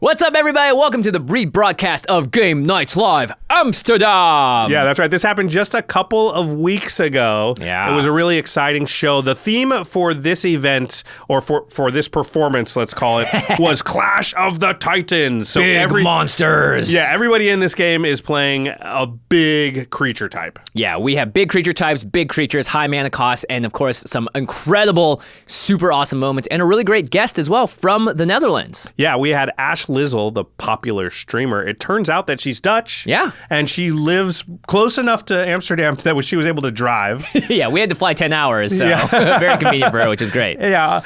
What's up, everybody? Welcome to the rebroadcast of Game Nights Live Amsterdam. Yeah, that's right. This happened just a couple of weeks ago. Yeah. It was a really exciting show. The theme for this event, or for this performance, let's call it, was Clash of the Titans. So big monsters. Yeah, everybody in this game is playing a big creature type. Yeah, we have big creature types, big creatures, high mana costs, and of course, some incredible, super awesome moments, and a really great guest as well from the Netherlands. Yeah, we had Ashlizzle, the popular streamer. It turns out that she's Dutch. Yeah. And she lives close enough to Amsterdam that she was able to drive. Yeah, we had to fly 10 hours, so very convenient for her, which is great. Yeah,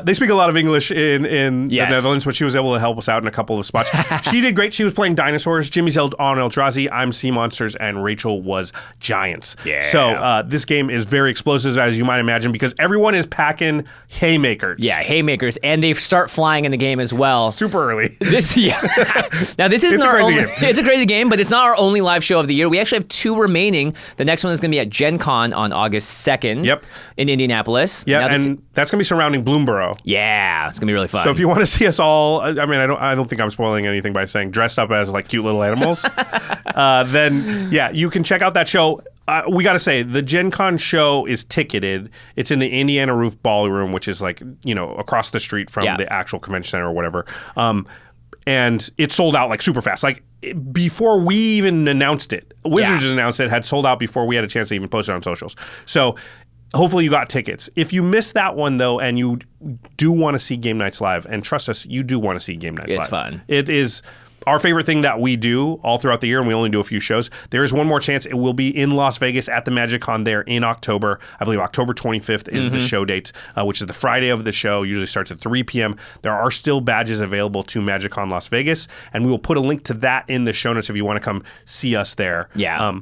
they speak a lot of English in the Yes. Netherlands, but she was able to help us out in a couple of spots. She did great. She was playing dinosaurs. Jimmy's held on Eldrazi. I'm sea monsters, and Rachel was giants. Yeah. So this game is very explosive, as you might imagine, because everyone is packing haymakers. Yeah, haymakers, and they start flying in the game as well. Super early. Now this isn't It's a our crazy only. game. It's a crazy game, but it's not our only live show of the year. We actually have 2 remaining. The next one is going to be at Gen Con on August 2nd. Yep. In Indianapolis. Yeah, Now and that's going to be surrounding Bloomborough. yeah, it's gonna be really fun. So if you want to see us all, I mean, I don't think I'm spoiling anything by saying dressed up as like cute little animals, then yeah, you can check out that show. We got to say, the Gen Con show is ticketed. It's in the Indiana Roof Ballroom, which is like, across the street from the actual convention center or whatever. And it sold out like super fast. Like before we even announced it, Wizards just announced it, had sold out before we had a chance to even post it on socials. So hopefully you got tickets. If you missed that one though, and you do want to see Game Nights Live, and trust us, you do want to see Game Nights Live. It's fun. It is our favorite thing that we do all throughout the year, and we only do a few shows. There is one more chance. It will be in Las Vegas at the MagicCon there in October. I believe October 25th is the show date, which is the Friday of the show. Usually starts at 3 p.m. There are still badges available to MagicCon Las Vegas, and we will put a link to that in the show notes if you want to come see us there. Yeah.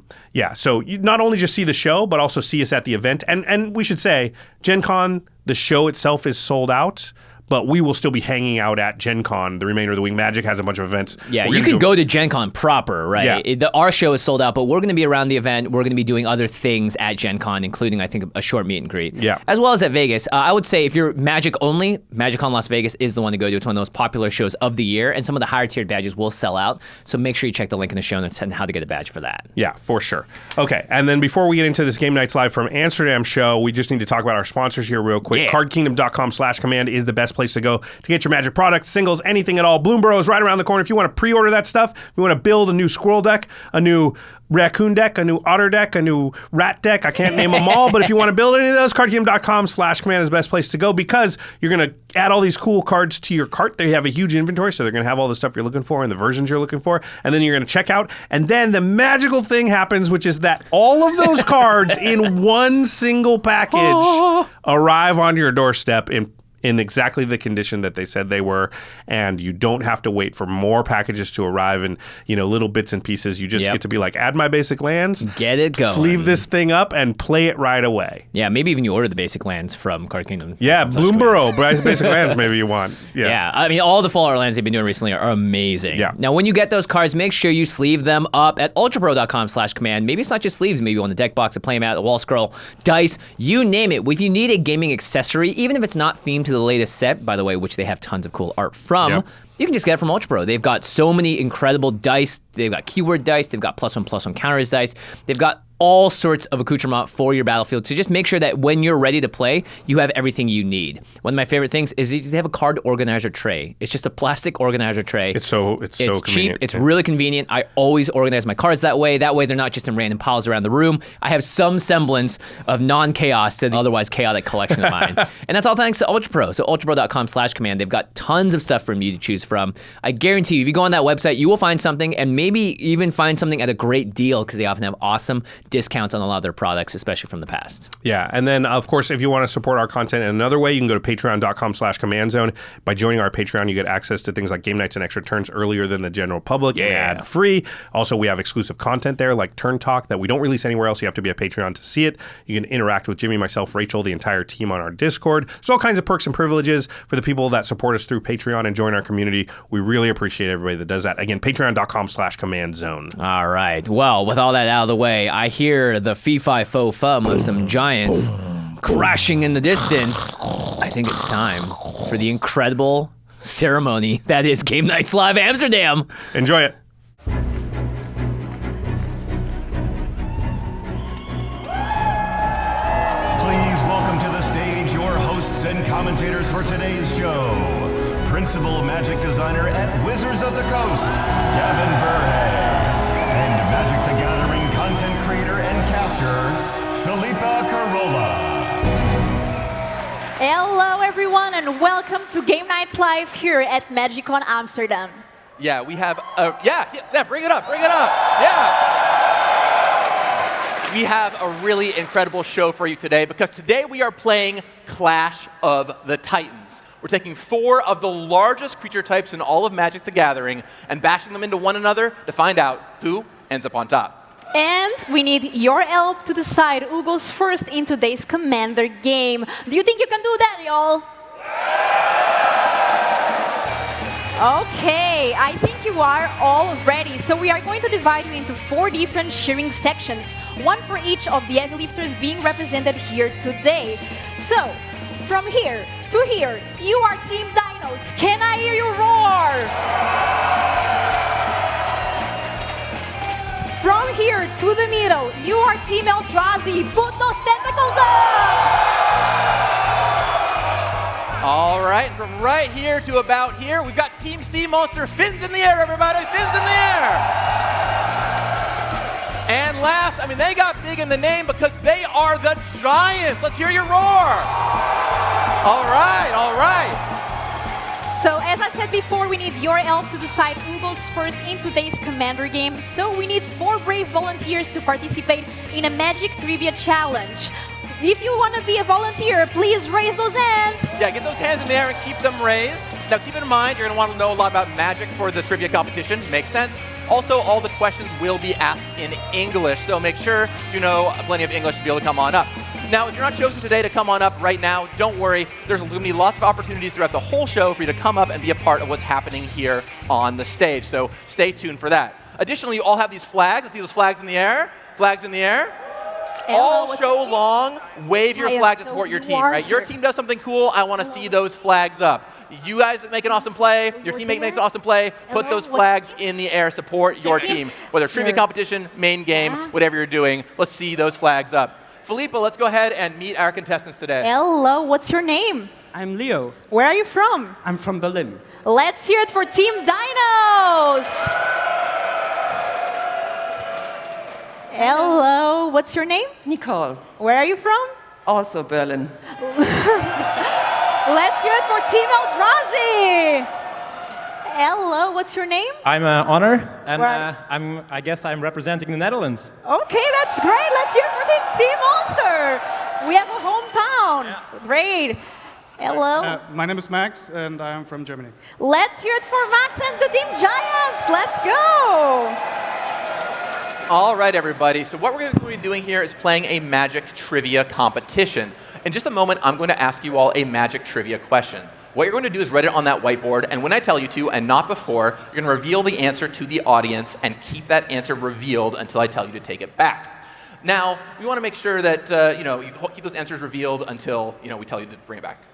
So you not only just see the show, but also see us at the event. And we should say, Gen Con, the show itself is sold out, but we will still be hanging out at Gen Con the remainder of the week. Magic has a bunch of events. Yeah, you can go to Gen Con proper, right? Yeah. Our show is sold out, but we're going to be around the event. We're going to be doing other things at Gen Con, including, I think, a short meet and greet. Yeah. As well as at Vegas. I would say if you're Magic only, MagicCon Las Vegas is the one to go to. It's one of those popular shows of the year, and some of the higher tiered badges will sell out. So make sure you check the link in the show notes on how to get a badge for that. Yeah, for sure. Okay, and then before we get into this Game Nights Live from Amsterdam show, we just need to talk about our sponsors here real quick. Yeah. CardKingdom.com/command is the best place to go to get your Magic products, singles, anything at all. Bloomborough is right around the corner. If you want to pre-order that stuff, if you want to build a new squirrel deck, a new raccoon deck, a new otter deck, a new rat deck, I can't name them all, but if you want to build any of those, CardKingdom.com/command is the best place to go, because you're going to add all these cool cards to your cart. They have a huge inventory, so they're going to have all the stuff you're looking for and the versions you're looking for, and then you're going to check out, and then the magical thing happens, which is that all of those cards in one single package arrive on your doorstep in exactly the condition that they said they were, and you don't have to wait for more packages to arrive in, little bits and pieces. You just get to be like, add my basic lands, get it going, sleeve this thing up, and play it right away. Yeah, maybe even you order the basic lands from Card Kingdom. Yeah, Bloomborough, basic lands maybe you want. Yeah, I mean, all the Fallout lands they've been doing recently are amazing. Yeah. Now, when you get those cards, make sure you sleeve them up at ultrapro.com/command. Maybe it's not just sleeves. Maybe you want a deck box, a playmat, a wall scroll, dice, you name it. If you need a gaming accessory, even if it's not themed to the latest set, by the way, which they have tons of cool art from, you can just get it from Ultra Pro. They've got so many incredible dice. They've got keyword dice. They've got +1/+1 counters dice. They've got all sorts of accoutrement for your battlefield. So just make sure that when you're ready to play, you have everything you need. One of my favorite things is they have a card organizer tray. It's just a plastic organizer tray. It's so cheap. convenient. It's really convenient. I always organize my cards that way. That way they're not just in random piles around the room. I have some semblance of non-chaos to the otherwise chaotic collection of mine. And that's all thanks to Ultra Pro. So ultrapro.com/command. They've got tons of stuff for you to choose from. I guarantee you, if you go on that website, you will find something, and maybe even find something at a great deal, because they often have awesome discounts on a lot of their products, especially from the past. Yeah, and then of course, if you want to support our content in another way, you can go to patreon.com/command zone. By joining our Patreon, you get access to things like game nights and extra turns earlier than the general public, and ad-free. Also, we have exclusive content there, like Turn Talk, that we don't release anywhere else. You have to be a Patreon to see it. You can interact with Jimmy, myself, Rachel, the entire team on our Discord. There's all kinds of perks and privileges for the people that support us through Patreon and join our community. We really appreciate everybody that does that. Again, patreon.com/command zone. All right. Well, with all that out of the way, I hear the fee-fi-fo-fum of some giants crashing in the distance. I think it's time for the incredible ceremony that is Game Nights Live Amsterdam. Enjoy it. Please welcome to the stage your hosts and commentators for today's show. Principal Magic Designer at Wizards of the Coast, Gavin Verhey. And Magic the Gathering content creator and caster, Philippa Carolla. Hello everyone and welcome to Game Nights Live here at MagicCon Amsterdam. Yeah, we have bring it up, yeah. We have a really incredible show for you today because today we are playing Clash of the Titans. We're taking 4 of the largest creature types in all of Magic the Gathering and bashing them into one another to find out who ends up on top. And we need your help to decide who goes first in today's Commander game. Do you think you can do that, y'all? Okay, I think you are all ready. So we are going to divide you into 4 different cheering sections, one for each of the heavy lifters being represented here today. So, from here to here, you are Team Dinos. Can I hear you roar? From here to the middle, you are Team Eldrazi. Put those tentacles up! All right, from right here to about here, we've got Team Sea Monster. Fins in the air, everybody, fins in the air! And last, they got big in the name because they are the Giants. Let's hear your roar! All right. So as I said before, we need your help to decide who goes first in today's Commander game. So we need 4 brave volunteers to participate in a Magic Trivia Challenge. If you want to be a volunteer, please raise those hands. Yeah, get those hands in the air and keep them raised. Now keep in mind, you're going to want to know a lot about Magic for the trivia competition. Makes sense. Also, all the questions will be asked in English, so make sure you know plenty of English to be able to come on up. Now, if you're not chosen today to come on up right now, don't worry. There's going to be lots of opportunities throughout the whole show for you to come up and be a part of what's happening here on the stage. So stay tuned for that. Additionally, you all have these flags. See those flags in the air? Flags in the air. All show long, wave your flag to support your team, right? Your team does something cool, I want to see those flags up. You guys make an awesome play, your teammate makes an awesome play, put those flags in the air, support your team. Whether trivia competition, main game, whatever you're doing, let's see those flags up. Philippa, let's go ahead and meet our contestants today. Hello, what's your name? I'm Leo. Where are you from? I'm from Berlin. Let's hear it for Team Dinos! Hello, what's your name? Nicole, Where are you from? also Berlin. Let's hear it for Team Eldrazi! Hello, what's your name? I'm Honor, and Right. I guess I'm representing the Netherlands. Okay, that's great. Let's hear it for Team Sea Monster. We have a hometown. Great. Hello. My name is Max, and I am from Germany. Let's hear it for Max and the Team Giants. Let's go. All right, everybody. So what we're going to be doing here is playing a Magic trivia competition. In just a moment, I'm going to ask you all a Magic trivia question. What you're going to do is write it on that whiteboard, and when I tell you to, and not before, you're going to reveal the answer to the audience and keep that answer revealed until I tell you to take it back. Now, we want to make sure that you keep those answers revealed until we tell you to bring it back.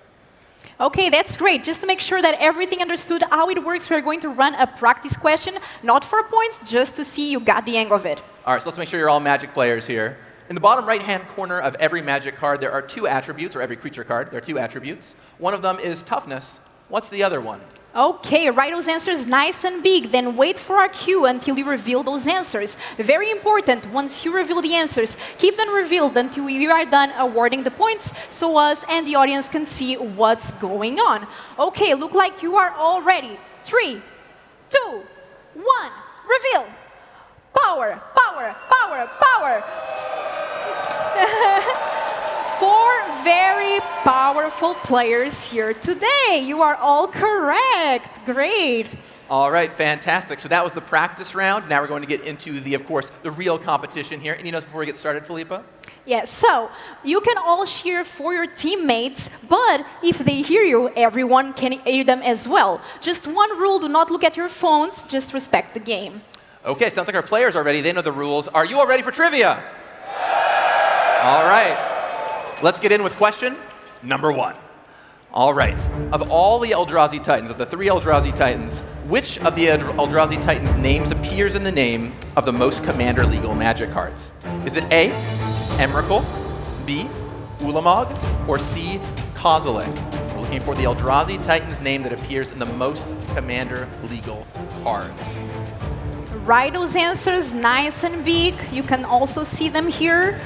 Okay, that's great. Just to make sure that everything understood how it works, we're going to run a practice question, not for points, just to see you got the hang of it. All right, so let's make sure you're all Magic players here. In the bottom right-hand corner of every Magic card, there are 2 attributes, or every creature card, there are 2 attributes. One of them is toughness. What's the other one? Okay, write those answers nice and big, then wait for our cue until you reveal those answers. Very important, once you reveal the answers, keep them revealed until you are done awarding the points so us and the audience can see what's going on. Okay, look like you are all ready. 3, 2, 1, reveal. Power, power, power, power. 4 very powerful players here today. You are all correct. Great. All right, fantastic. So that was the practice round. Now we're going to get into of course, the real competition here. Any notes before we get started, Philippa? Yes, so you can all cheer for your teammates, but if they hear you, everyone can hear them as well. Just one rule, do not look at your phones, just respect the game. Okay, sounds like our players are ready. They know the rules. Are you all ready for trivia? All right. Let's get in with question number 1. All right. Of all the Eldrazi Titans, of the 3 Eldrazi Titans, which of the Eldrazi Titans' names appears in the name of the most Commander legal Magic cards? Is it A, Emrakul, B, Ulamog, or C, Kozilek? We're looking for the Eldrazi Titan's name that appears in the most Commander legal cards. Write those answers nice and big. You can also see them here.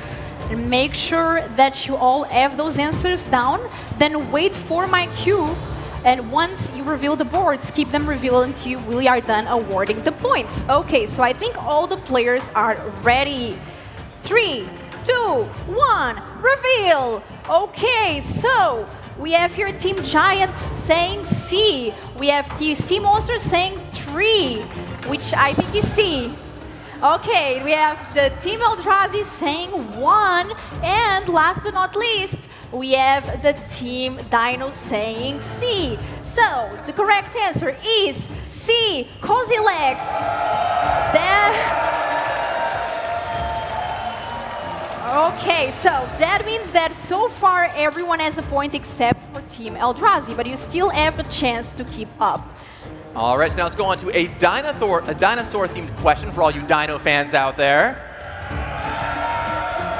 And make sure that you all have those answers down. Then wait for my cue. And once you reveal the boards, keep them revealed until we are done awarding the points. Okay, so I think all the players are ready. 3, 2, 1, reveal! Okay, so we have here Team Giants saying C. We have Team Sea Monsters saying 3, which I think is C. Okay, we have the Team Eldrazi saying 1. And last but not least, we have the Team Dino saying C. So the correct answer is C, Kozilek. Okay, so that means that so far everyone has a point except for Team Eldrazi, but you still have a chance to keep up. All right, so now let's go on to a dinosaur-themed question for all you dino fans out there.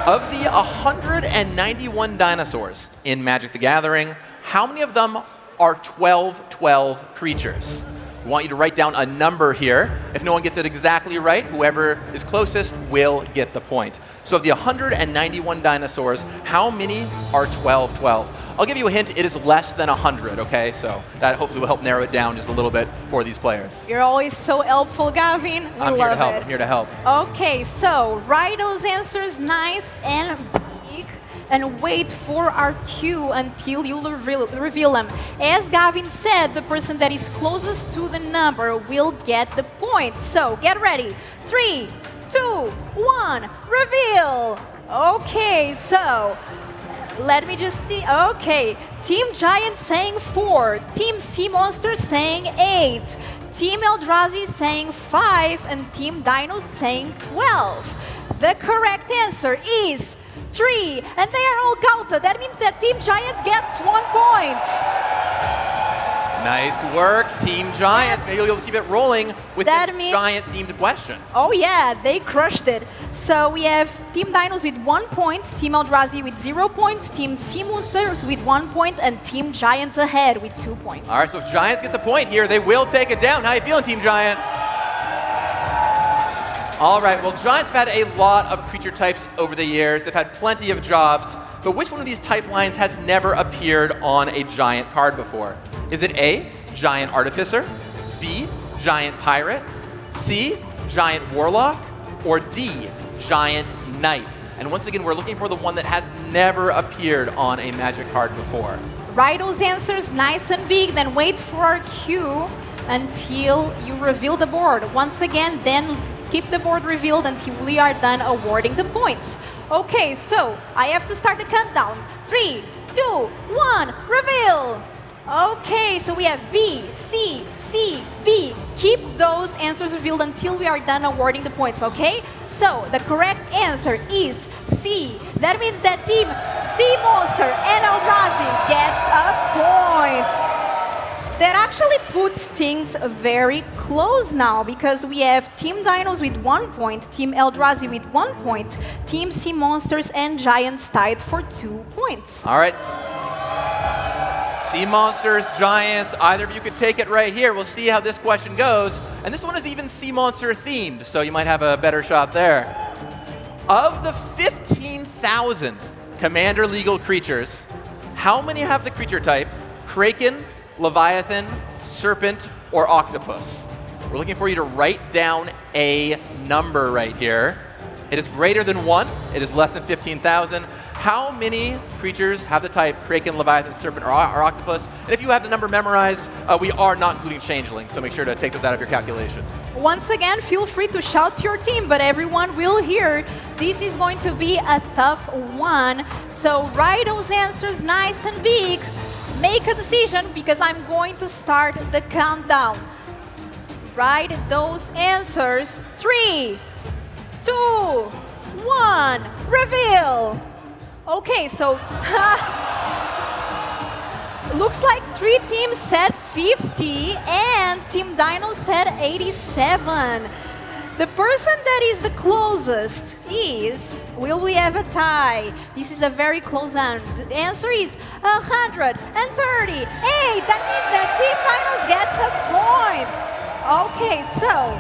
Of the 191 dinosaurs in Magic the Gathering, how many of them are 12-12 creatures? We want you to write down a number here. If no one gets it exactly right, whoever is closest will get the point. So of the 191 dinosaurs, how many are 12-12? I'll give you a hint, it is less than 100, okay? So that hopefully will help narrow it down just a little bit for these players. You're always so helpful, Gavin. I'm here to help, I'm here to help. Okay, so write those answers nice and big and wait for our cue until you reveal them. As Gavin said, the person that is closest to the number will get the point. So get ready. 3, 2, 1, reveal! Okay, so let me just see. Okay, Team Giant saying 4, Team Sea Monster saying 8, Team Eldrazi saying 5, and Team Dino saying 12. The correct answer is 3, and they are all counted. That means that Team Giant gets 1 point. Nice work, Team Giants. Maybe you'll keep it rolling with this giant-themed question. Oh yeah, they crushed it. So we have Team Dinos with 1 point, Team Eldrazi with 0 points, Team Sea Monsters with 1 point, and Team Giants ahead with 2 points. All right, so if Giants gets a point here, they will take it down. How you feeling, Team Giant? All right, well, Giants have had a lot of creature types over the years. They've had plenty of jobs. But which one of these type lines has never appeared on a Giant card before? Is it A, Giant Artificer, B, Giant Pirate, C, Giant Warlock, or D, Giant Knight? And once again, we're looking for the one that has never appeared on a Magic card before. Write those answers nice and big, then wait for our cue until you reveal the board. Once again, then keep the board revealed until we are done awarding the points. Okay, so I have to start the countdown. 3, 2, 1, reveal! Okay, so we have B, C, C, B. Keep those answers revealed until we are done awarding the points, okay? So the correct answer is C. That means that Team Sea Monster and Eldrazi gets a point. That actually puts things very close now because we have Team Dinos with 1 point, Team Eldrazi with 1 point, Team Sea Monsters and Giants tied for 2 points. All right. Sea Monsters, Giants, either of you could take it right here. We'll see how this question goes. And this one is even Sea Monster themed, so you might have a better shot there. Of the 15,000 Commander legal creatures, how many have the creature type Kraken, Leviathan, Serpent, or Octopus? We're looking for you to write down a number right here. It is greater than 1. It is less than 15,000. How many creatures have the type Kraken, Leviathan, Serpent, or Octopus? And if you have the number memorized, we are not including changelings, so make sure to take those out of your calculations. Once again, feel free to shout to your team, but everyone will hear. This is going to be a tough one. So write those answers nice and big. Make a decision because I'm going to start the countdown. Write those answers. 3, 2, 1, reveal. Okay, so Looks like 3 teams said 50 and Team Dino said 87. The person that is the closest is, will we have a tie? This is a very close end. The answer is 138. That means that Team Dinos gets a point. Okay, so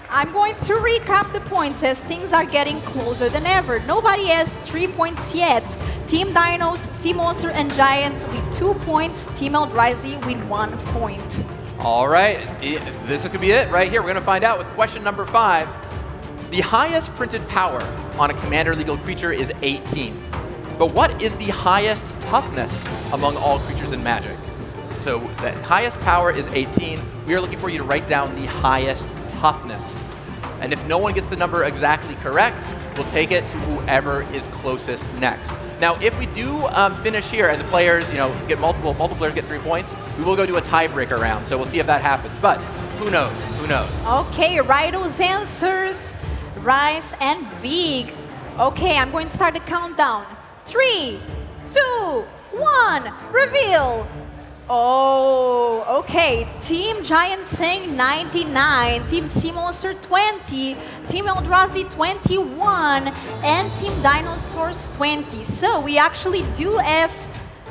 I'm going to recap the points as things are getting closer than ever. Nobody has 3 points yet. Team Dinos, Sea Monster, and Giants with 2 points. Team Eldrazi with 1 point. All right, this could be it right here. We're going to find out with question number 5. The highest printed power on a Commander legal creature is 18. But what is the highest toughness among all creatures in Magic? So the highest power is 18. We are looking for you to write down the highest toughness. And if no one gets the number exactly correct, we'll take it to whoever is closest next. Now, if we do finish here and the players, get multiple players get 3 points, we will go to a tiebreaker round. So we'll see if that happens. But who knows? Who knows? Okay, write those answers. Rice and Big. Okay, I'm going to start the countdown. 3, 2, 1, reveal. Oh, okay. Team Giant saying 99, Team Sea Monster 20, Team Eldrazi 21, and Team Dinosaurs 20. So we actually do have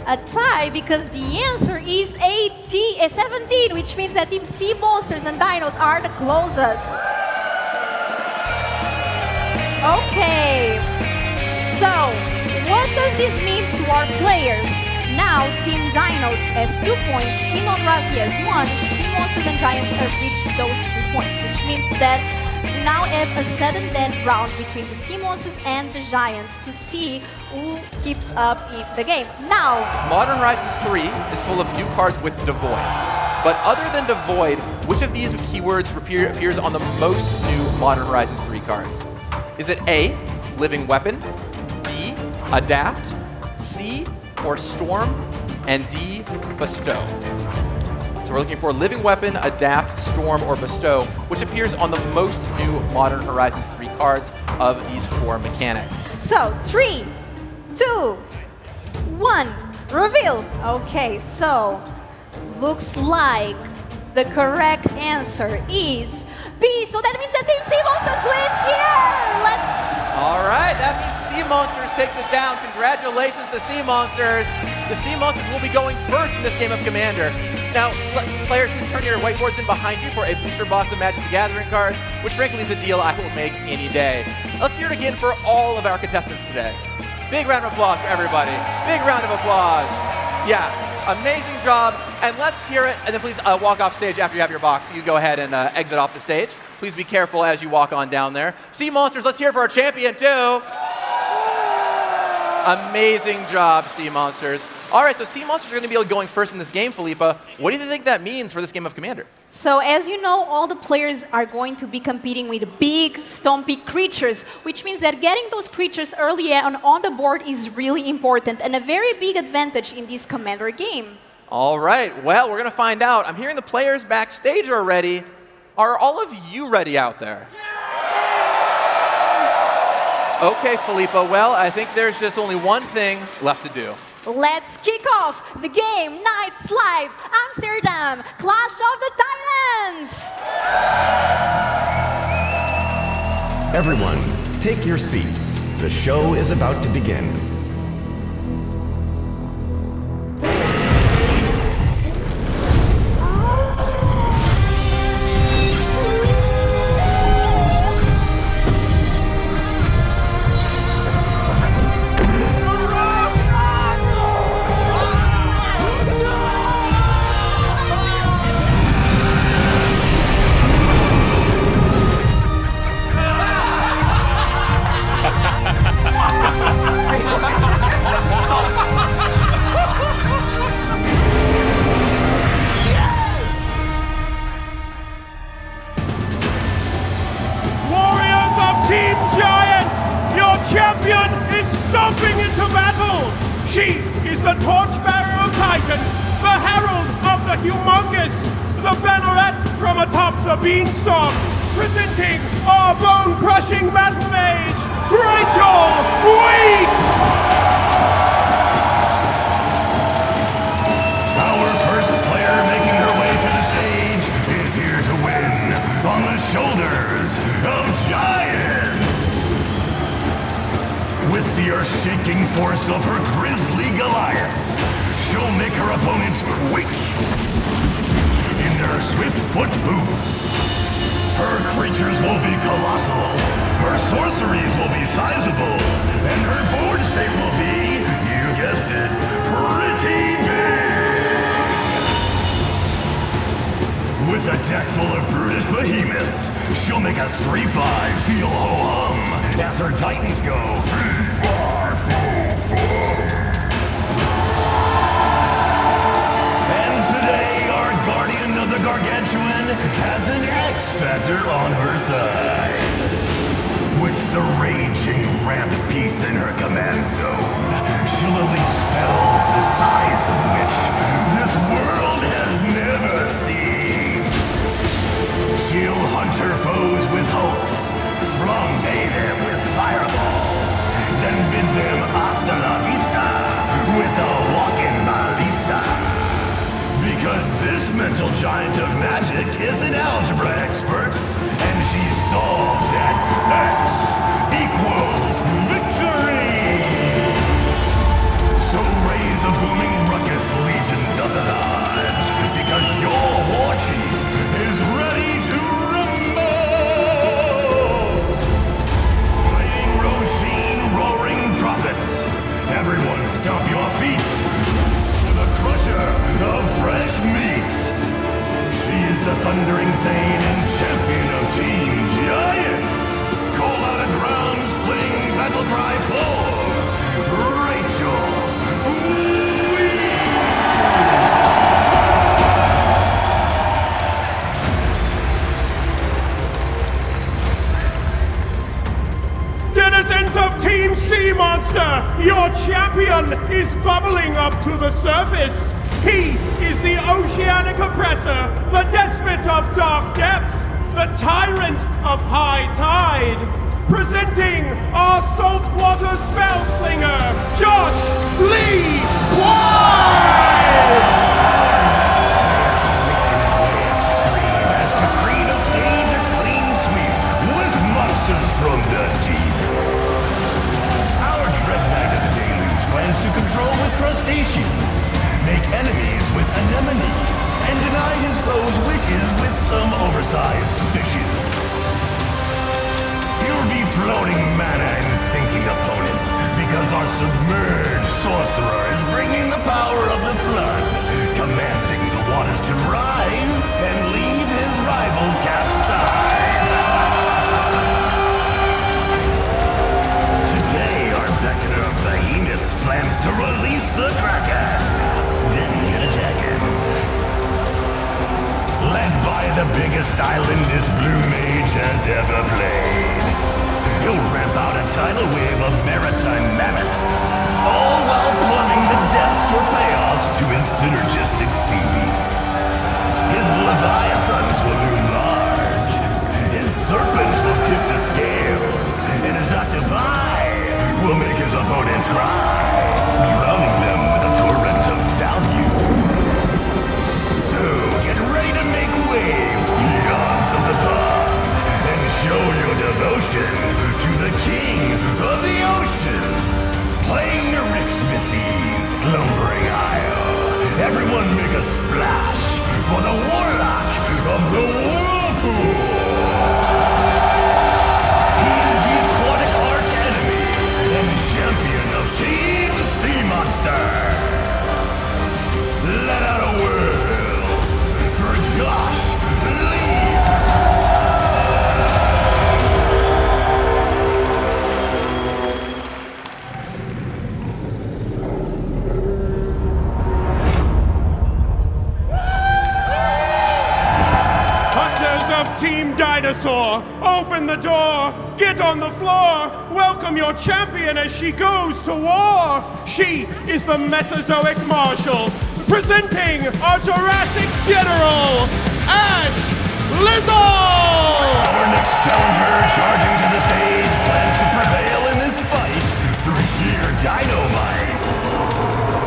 a tie because the answer is 17, which means that Team Sea Monsters and Dinos are the closest. Okay. So, what does this mean to our players? Now, Team Dinos has 2 points, Team Eldrazi has 1, Sea Monsters and Giants have reached those 3 points, which means that we now have a sudden death round between the Sea Monsters and the Giants to see who keeps up in the game. Now, Modern Horizons 3 is full of new cards with Devoid. But other than Devoid, which of these keywords appears on the most new Modern Horizons 3 cards? Is it A, Living Weapon, B, Adapt, C, or Storm, and D, Bestow? So we're looking for Living Weapon, Adapt, Storm, or Bestow, which appears on the most new Modern Horizons 3 cards of these 4 mechanics. So, 3, 2, 1, reveal. Okay, so looks like the correct answer is B. So that means that Team Sea Monsters wins here. All right, that means Sea Monsters takes it down. Congratulations to Sea Monsters. The Sea Monsters will be going first in this game of Commander. Now, players, please turn your whiteboards in behind you for a booster box of Magic the Gathering cards, which frankly is a deal I will make any day. Let's hear it again for all of our contestants today. Big round of applause for everybody. Big round of applause. Yeah, amazing job. And let's hear it, and then please walk off stage after you have your box. You go ahead and exit off the stage. Please be careful as you walk on down there. Sea Monsters, let's hear it for our champion too. Amazing job, Sea Monsters. All right, so Sea Monsters are going to be going first in this game, Felipa. What do you think that means for this game of Commander? So as you know, all the players are going to be competing with big, stompy creatures, which means that getting those creatures early on the board is really important and a very big advantage in this Commander game. All right, well, we're going to find out. I'm hearing the players backstage are ready. Are all of you ready out there? Okay, Felipa, well, I think there's just only one thing left to do. Let's kick off the game Nights Live Amsterdam Clash of the Titans! Everyone, take your seats. The show is about to begin. Champion is stomping into battle! She is the torchbearer of Titans, the herald of the humongous, the banneret from atop the beanstalk, presenting our bone-crushing battle mage, Rachel Weeks! win on the shoulders of giants. With the earth-shaking force of her grisly Goliaths, she'll make her opponents quake in their swift-foot boots. Her creatures will be colossal, her sorceries will be sizable, and her board state will be, you guessed it, pretty big. With a deck full of brutish behemoths, she'll make a 3/5 feel ho-hum as her titans go 3/5 ho-hum. And today, our guardian of the Gargantuan has an X factor on her side. With the raging ramp piece in her command zone, she'll unleash spells the size of which this world has never seen. She'll hunt her foes with hulks, flambe them with fireballs, then bid them hasta la vista with a walking ballista. Because this mental giant of magic is an algebra expert, and she solved that X equals victory! So raise a booming ruckus, legions of the Lodge, because your war chief is ready to rumble! Playing Roshin, roaring prophets, everyone stomp your feet to the crusher of fresh meat. She is the thundering thane and champion of Team Giants. Call out a ground-splitting battle cry for Rachel. Denizens of Team Sea Monster, your champion is bubbling up to the surface. He is the oceanic oppressor, the despot of dark depths, the tyrant of high tide. Presenting our saltwater spell slinger, Josh Lee Quine! From the deep. Our dread knight of the deluge plans to control with crustaceans, make enemies with anemones, and deny his foes' wishes with some oversized fishes. He'll be floating mana and sinking opponents, because our submerged sorcerer is bringing the power of the flood, commanding the waters to rise and leave his rivals capsized. Beckoner of Behemoths plans to release the Kraken, then get attacking. Led by the biggest island this blue mage has ever played, he'll ramp out a tidal wave of maritime mammoths, all while plumbing the depths for payoffs to his synergistic sea beasts. His leviathans will loom large, his serpents will tip the scales, and his octopi will make his opponents cry, drowning them with a torrent of value. So get ready to make waves, peons of the pond, and show your devotion to the king of the ocean. Playing Ricksmithy's slumbering isle, everyone make a splash for the warlock of the whirlpool. Champion of Team Sea Monster. Let out a whirl for Josh Lee. Hunters of Team Dinosaur, open the door, get on the floor, welcome your champion as she goes to war. She is the Mesozoic Marshal, presenting our Jurassic General, Ashlizzle! Our next challenger charging to the stage plans to prevail in this fight through sheer dynamite.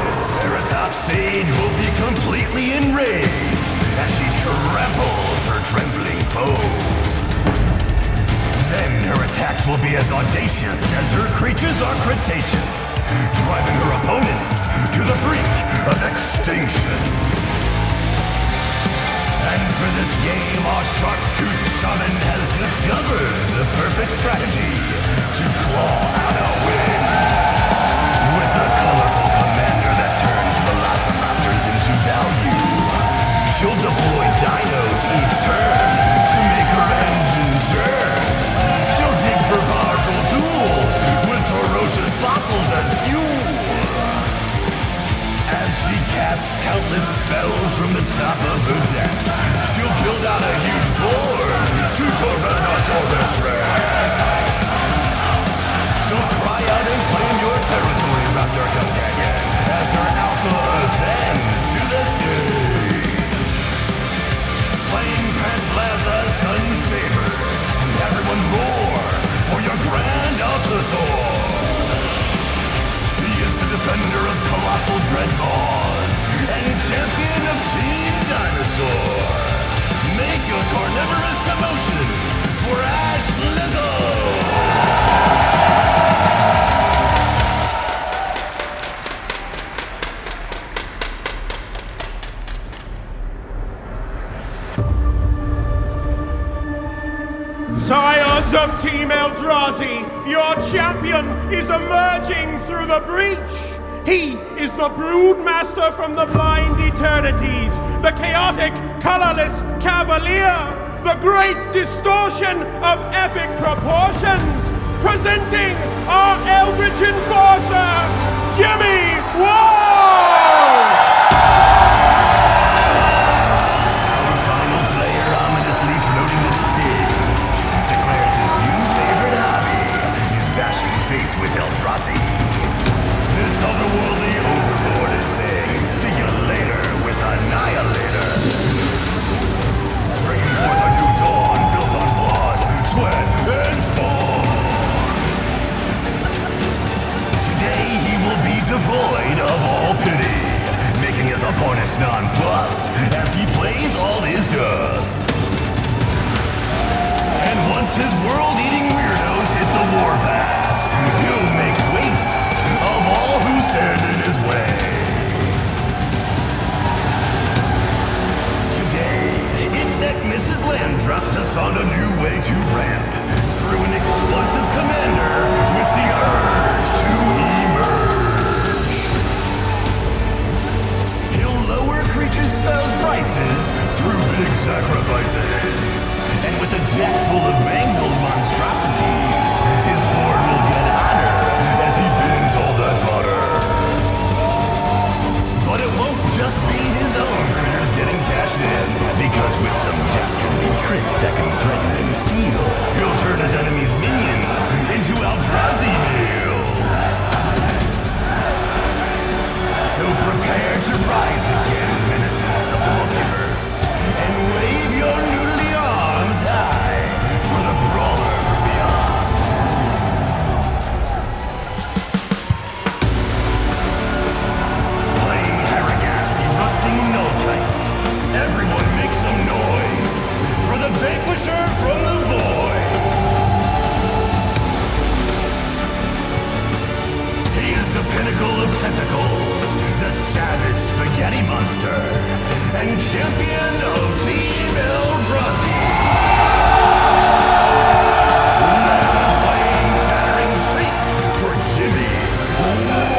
This Ceratops sage will be completely enraged as she tramples her trembling foes. Then her attacks will be as audacious as her creatures are cretaceous, driving her opponents to the brink of extinction. And for this game, our sharp-toothed shaman has discovered the perfect strategy to claw out a win. With a colorful commander that turns velociraptors into value, she'll deploy dinos each turn to make her engine turn. She'll dig for powerful tools with ferocious fossils as fuel. As she casts countless spells from the top of her deck, she'll build out a huge board to Tyrannosaurus Rex. She'll cry out and claim your territory, Raptor Companion, as her alpha ascends to the stage. Playing Pantlaza, Sun's favored. Everyone roar for your grand Altasaur. She is the defender of colossal dreadmaws and champion of Team Dinosaur. Make a carnivorous commotion for Ashlizzle! Scions of Team Eldrazi, your champion is emerging through the breach. He is the broodmaster from the blind eternities, the chaotic, colorless cavalier, the great distortion of epic proportions, presenting our Eldritch Enforcer, Jimmy Wong! Our final player ominously floating to the stage declares his new favorite hobby is bashing face with Eldrazi. This otherworldly overlord is saying, see you later with Annihilator. Bringing forth a new dawn built on blood, sweat, and spawn. Today he will be devoid of all pity, making his opponents nonplussed as he plays all his dust. And once his world-eating weirdos hit the warpath, he'll make wastes of all who stand in his way. Today, in deck Mrs. Landrops has found a new way to ramp through an explosive commander with the urge to emerge. He'll lower creature spells prices through big sacrifices. And with a deck full of mangled monstrosities, his board will get honor as he bins all that fodder. But it won't just be his own critters getting cashed in, because with some dastardly tricks that can threaten and steal, he'll turn his enemies' minions into Eldrazi meals. So prepare to rise again, menaces of the multiverse, and wave your noodly arms high for the brawler from beyond. Playing Harrogast, erupting Nullkite. Everyone make some noise for the vanquisher from the void. He is the pinnacle of tentacles, the savage spaghetti monster, and champion of Team Eldrazi. Playing shattering shriek for Jimmy Wong.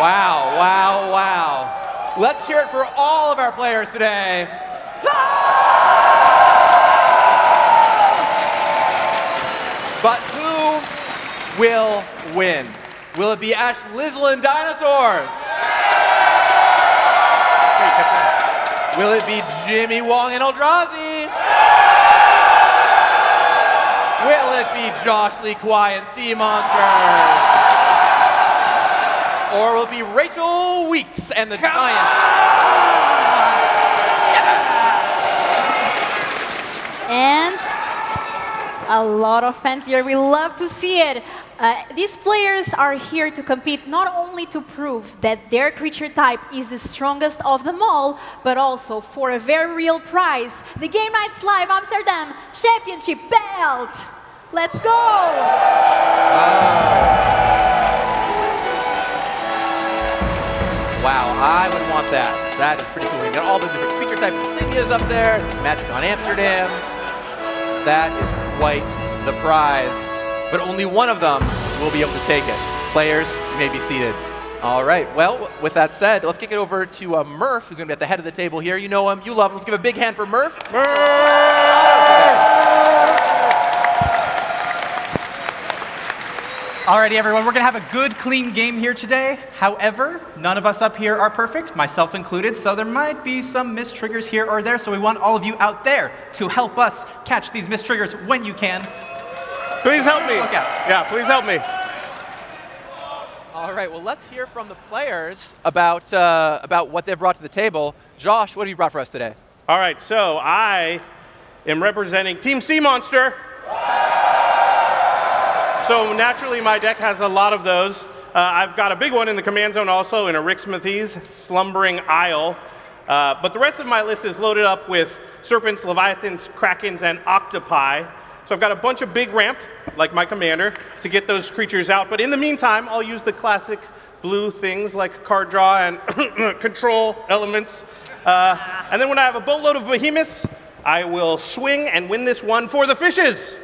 Wow, wow, wow. Let's hear it for all of our players today. But who will win? Will it be Ashlizzle and Dinosaurs? Will it be Jimmy Wong and Eldrazi? Will it be Josh Lee Kwai and Sea Monsters? Or will it be Rachel Weeks and the Giants? And A lot of fans here. We love to see it. These players are here to compete not only to prove that their creature type is the strongest of them all, but also for a very real prize, the Game Nights Live Amsterdam Championship Belt. Let's go! Wow, I would want that. That is pretty cool. You got all the different creature type insignias up there. It's MagicCon Amsterdam. That is quite the prize. But only one of them will be able to take it. Players, you may be seated. All right, well, with that said, let's kick it over to Murph, who's going to be at the head of the table here. You know him, you love him. Let's give a big hand for Murph. Alrighty, everyone, we're going to have a good, clean game here today. However, none of us up here are perfect, myself included, so there might be some missed triggers here or there, so we want all of you out there to help us catch these missed triggers when you can. Please help me. Look out. Yeah, please help me. All right, well, let's hear from the players about what they've brought to the table. Josh, what have you brought for us today? All right, so I am representing Team Sea Monster. So naturally, my deck has a lot of those. I've got a big one in the command zone also, in a Rixmathes, Slumbering Isle. But the rest of my list is loaded up with Serpents, Leviathans, Krakens, and Octopi. So I've got a bunch of big ramp, like my commander, to get those creatures out. But in the meantime, I'll use the classic blue things like card draw and control elements. And then when I have a boatload of behemoths, I will swing and win this one for the fishes.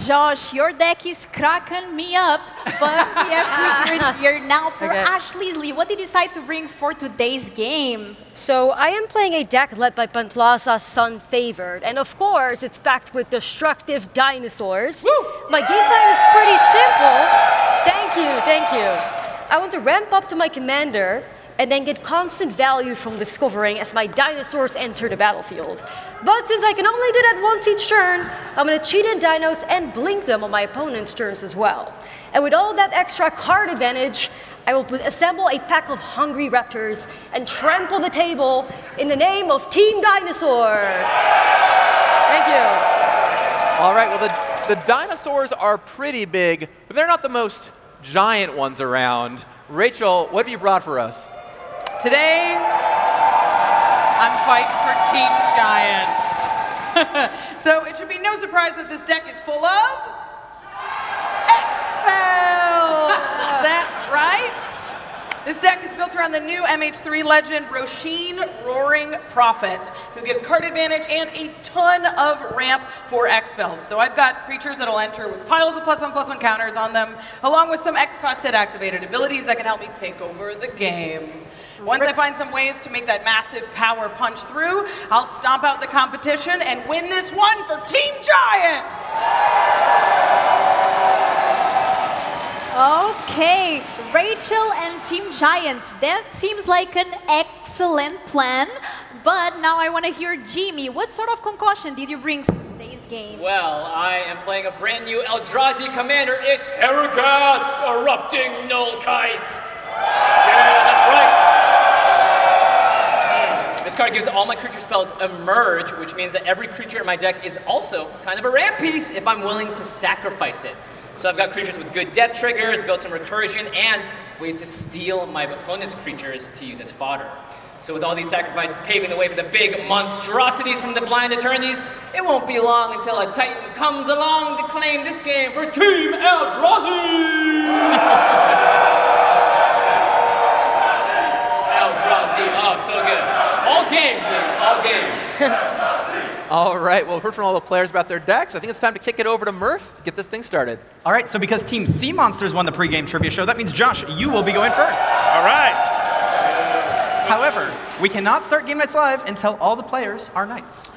Josh, your deck is cracking me up, but we have to hear it here now for Ashlizzlle. What did you decide to bring for today's game? So I am playing a deck led by Pantlaza Sun Favored, and of course it's packed with destructive dinosaurs. Woo! My game plan is pretty simple. Thank you. I want to ramp up to my commander and then get constant value from discovering as my dinosaurs enter the battlefield. But since I can only do that once each turn, I'm gonna cheat in dinos and blink them on my opponent's turns as well. And with all that extra card advantage, I will assemble a pack of hungry raptors and trample the table in the name of Team Dinosaur. Thank you. All right, well, the dinosaurs are pretty big, but they're not the most giant ones around. Rachel, what have you brought for us? Today, I'm fighting for Team Giant. So it should be no surprise that this deck is full of Expel. That's right. This deck is built around the new MH3 legend, Roshin Roaring Prophet, who gives card advantage and a ton of ramp for Expels. So I've got creatures that'll enter with piles of +1/+1 counters on them, along with some X-Costed activated abilities that can help me take over the game. Once I find some ways to make that massive power punch through, I'll stomp out the competition and win this one for Team Giant! Okay, Rachel and Team Giant, that seems like an excellent plan. But now I want to hear Jimmy. What sort of concoction did you bring for today's game? Well, I am playing a brand new Eldrazi commander. It's Heragast, Erupting Null Kites. Yeah, that's right. This card gives all my creature spells emerge, which means that every creature in my deck is also kind of a ramp piece if I'm willing to sacrifice it. So I've got creatures with good death triggers, built-in recursion, and ways to steal my opponent's creatures to use as fodder. So with all these sacrifices paving the way for the big monstrosities from the Blind Eternities, it won't be long until a Titan comes along to claim this game for Team Eldrazi! Eldrazi, oh, so good. All game, please, all games. All right, well, we've heard from all the players about their decks. I think it's time to kick it over to Murph to get this thing started. All right, so because Team Sea Monsters won the pregame trivia show, that means, Josh, you will be going first. All right. However, we cannot start Game Nights Live until all the players are knights.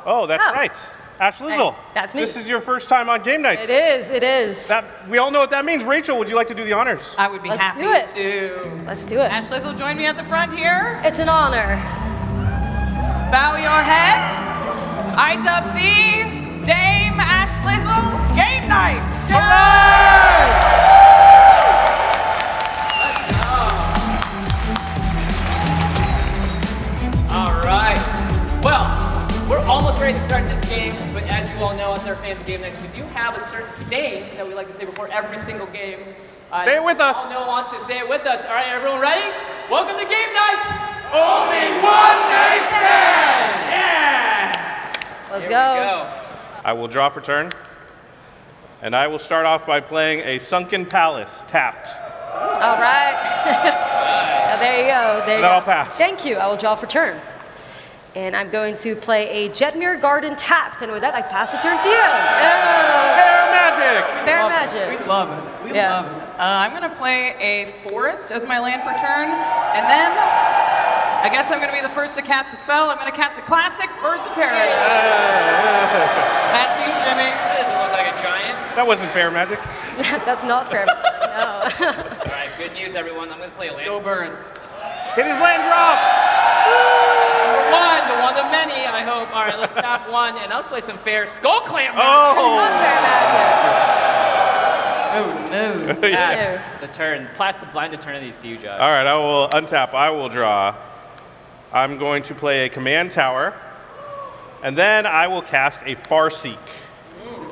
Oh, that's right. Ashlizzle, That's me. this is your first time on Game Nights. It is. We all know what that means. Rachel, would you like to do the honors? I would be Let's happy do it. to. Let's do it. Ashlizzle, join me at the front here. It's an honor. Bow your head. I dub thee Dame Ashlizzle Game Night. All right. Well, we're almost we're ready to start this game, but as you all know, as our fans of Game Nights, we do have a certain saying that we like to say before every single game. Say it with us. You all want to say it with us. All right, everyone ready? Welcome to Game Nights! Only one night stand! Yeah! Let's Here we go. I will draw for turn. And I will start off by playing a Sunken Palace, tapped. All right. There you go. There you Then go. I'll pass. Thank you. I will draw for turn. And I'm going to play a Jetmir Garden tapped. And with that, I pass the turn to you. Fair Magic! Fair We magic. love it. We Yeah. love it. I'm going to play a forest as my land for turn, and then I guess I'm going to be the first to cast a spell. I'm going to cast a classic Birds of Paradise. That's you, Jimmy. That doesn't look like a giant. That wasn't Fair Magic. That's not fair. No. All right, good news, everyone. I'm going to play a land. Go Burns. Hit his land drop! Number one, the one of many, I hope. All right, let's stop one, and let's play some fair Skull Clamp. Oh! Fair magic. Oh, no. Pass the turn. Plastic blind to turn of these to you, Josh. All right, I will untap. I will draw. I'm going to play a Command Tower. And then I will cast a Farseek.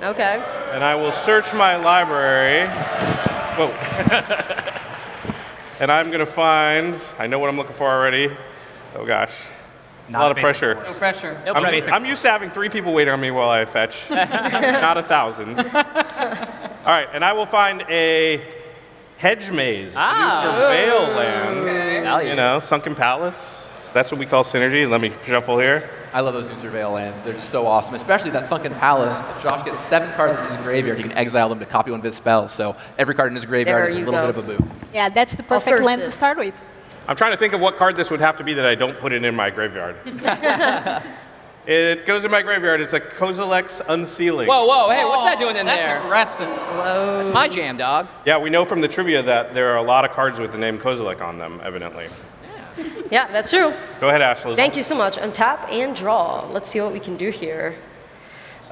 Okay. And I will search my library. Whoa. And I'm going to find, I know what I'm looking for already. Oh gosh. It's a lot of pressure. No pressure. No I'm, pressure. I'm used to having 3 people waiting on me while I fetch, not 1,000. All right, and I will find a Hedge Maze, a new surveil land. Value. You know, Sunken Palace. That's what we call synergy. Let me shuffle here. I love those new surveil lands. They're just so awesome, especially that Sunken Palace. If Josh gets 7 cards in his graveyard, he can exile them to copy one of his spells. So every card in his graveyard There is a you little go. bit of a boo. Yeah, that's the perfect first land it. to start with. I'm trying to think of what card this would have to be that I don't put it in my graveyard. It goes in my graveyard. It's a Kozilek's Unsealing. Whoa, whoa, hey, what's that doing in That's there? aggressive. That's my jam, dog. Yeah, we know from the trivia that there are a lot of cards with the name Kozilek on them, evidently. Yeah, that's true. Go ahead, Ashlizzle. Thank you so much. Untap and draw. Let's see what we can do here.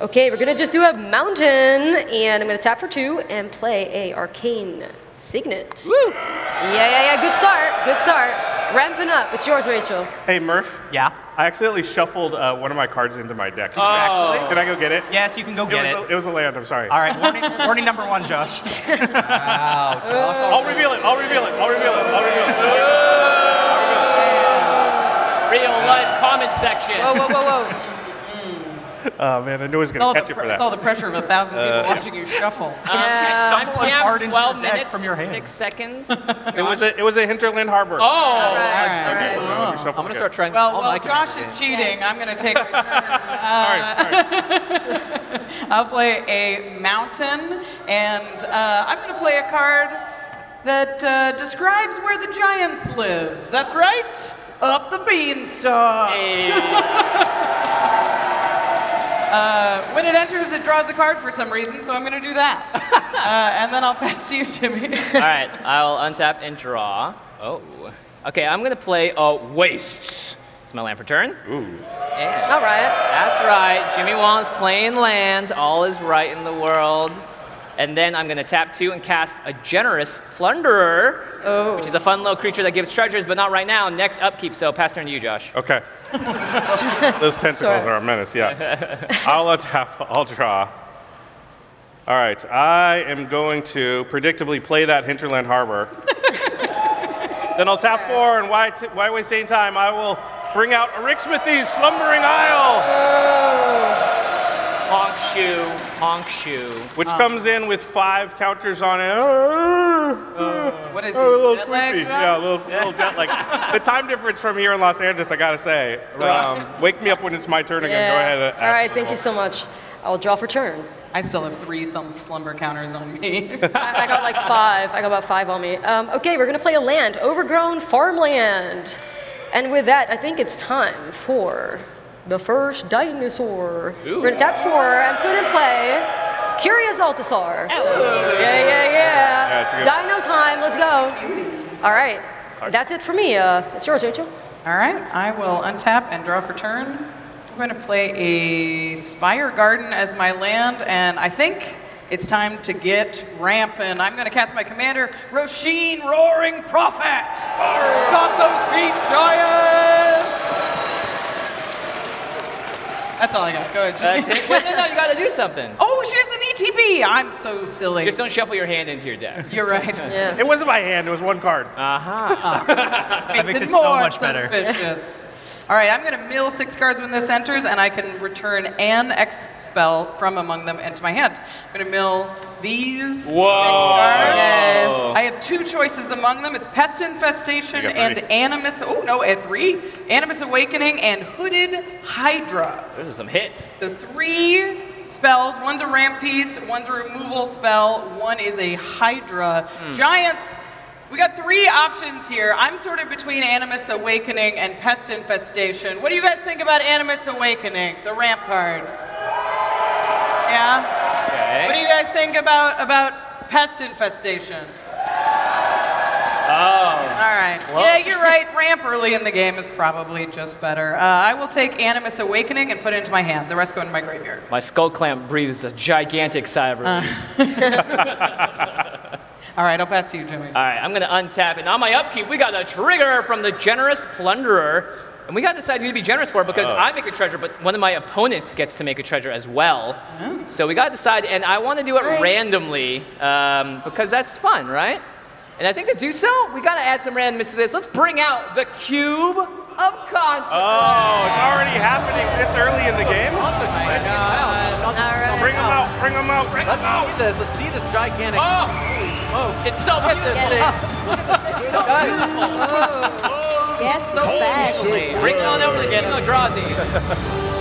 Okay, we're gonna just do a mountain, and I'm gonna tap for 2 and play a arcane signet. Woo! Yeah. Good start. Good start. Ramping up. It's yours, Rachel. Hey, Murph. Yeah? I accidentally shuffled one of my cards into my deck. Did you actually? Did I go get it? Yes, you can go get it. It was a land, I'm sorry. All right, warning number 1, Josh. I'll reveal it. Real life comment section. Whoa. Oh, man, I knew I was going to catch it for It's that. all the pressure of 1,000 people watching you shuffle. I'm Shuffle a card stamped into 12 your deck minutes, from your hand. 6 seconds. It was a Hinterland Harbor. Oh! All right. Okay, well, let me shuffle I'm going to again. start trying Well, all my Josh commands. is cheating. I'm going to take a turn. All right. I'll play a mountain, and I'm going to play a card that describes where the giants live. That's right, up the beanstalk. When it enters, it draws a card for some reason, so I'm going to do that. And then I'll pass to you, Jimmy. All right, I'll untap and draw. Oh. Okay, I'm going to play Wastes. It's my land for turn. Ooh. Yeah. All right. That's right. Jimmy Wong's playing lands. All is right in the world. And then I'm going to tap 2 and cast a Generous Plunderer, which is a fun little creature that gives treasures, but not right now. Next upkeep, so pass turn to you, Josh. Okay. Those tentacles are a menace, yeah. I'll untap, I'll draw. All right, I am going to predictably play that Hinterland Harbor. Then I'll tap 4, and why waste any time? I will bring out Erixmithy's Slumbering Isle. Honk shoe. Which comes in with 5 counters on it. What is A little it? Jet lag, sleepy. Josh? Yeah, a little jet lag. The time difference from here in Los Angeles, I gotta say. Wake me up when it's my turn again. Go ahead. All right, thank you so much. I'll draw for turn. I still have 3 slumber counters on me. I got like 5. I got about 5 on me. Okay, we're gonna play a land, overgrown farmland. And with that, I think it's time for the first dinosaur. Ooh. We're gonna tap 4 and put in play Curious Altasar. So, yeah. it's a good- Dino time, let's go. All right, that's it for me. It's yours, Rachel. All right, I will untap and draw for turn. I'm going to play a Spire Garden as my land, and I think it's time to get rampant. I'm going to cast my commander, Roshin, Roaring Prophet. Stop those feet, giants! That's all I got. Go ahead, Jimmy. That's it. Wait, no, you gotta do something. Oh, she has an ETB. I'm so silly. Just don't shuffle your hand into your deck. You're right. Yeah. It wasn't my hand. It was one card. Makes it so more much better. suspicious. All right, I'm going to mill 6 cards when this enters, and I can return an X spell from among them into my hand. I'm going to mill these 6 cards. Yay. I have 2 choices among them. It's Pest Infestation You got and 3. Animus. Oh no, I had 3. Animus Awakening and Hooded Hydra. Those are some hits. So 3 spells. One's a ramp piece. One's a removal spell. One is a Hydra. Giants. We got 3 options here. I'm sort of between Animus Awakening and Pest Infestation. What do you guys think about Animus Awakening, the ramp card? Yeah? Okay. What do you guys think about Pest Infestation? Oh. All right. Yeah, you're right. Ramp early in the game is probably just better. I will take Animus Awakening and put it into my hand. The rest go into my graveyard. My skull clamp breathes a gigantic sigh of relief. All right, I'll pass to you, Jimmy. All right, I'm gonna untap, and on my upkeep, we got a trigger from the Generous Plunderer. And we gotta decide who to be generous for because I make a treasure, but one of my opponents gets to make a treasure as well. So we gotta decide, and I wanna do it randomly because that's fun, right? And I think to do so, we gotta add some randomness to this. Let's bring out the Cube of Consequence. Oh, it's already happening this early in the game? Bring them out, bring them out, bring them out. Let's see this gigantic. It's so Look at this thing. Look at this. Yes, so fast. Bring it on over to Gavin Eldrazi.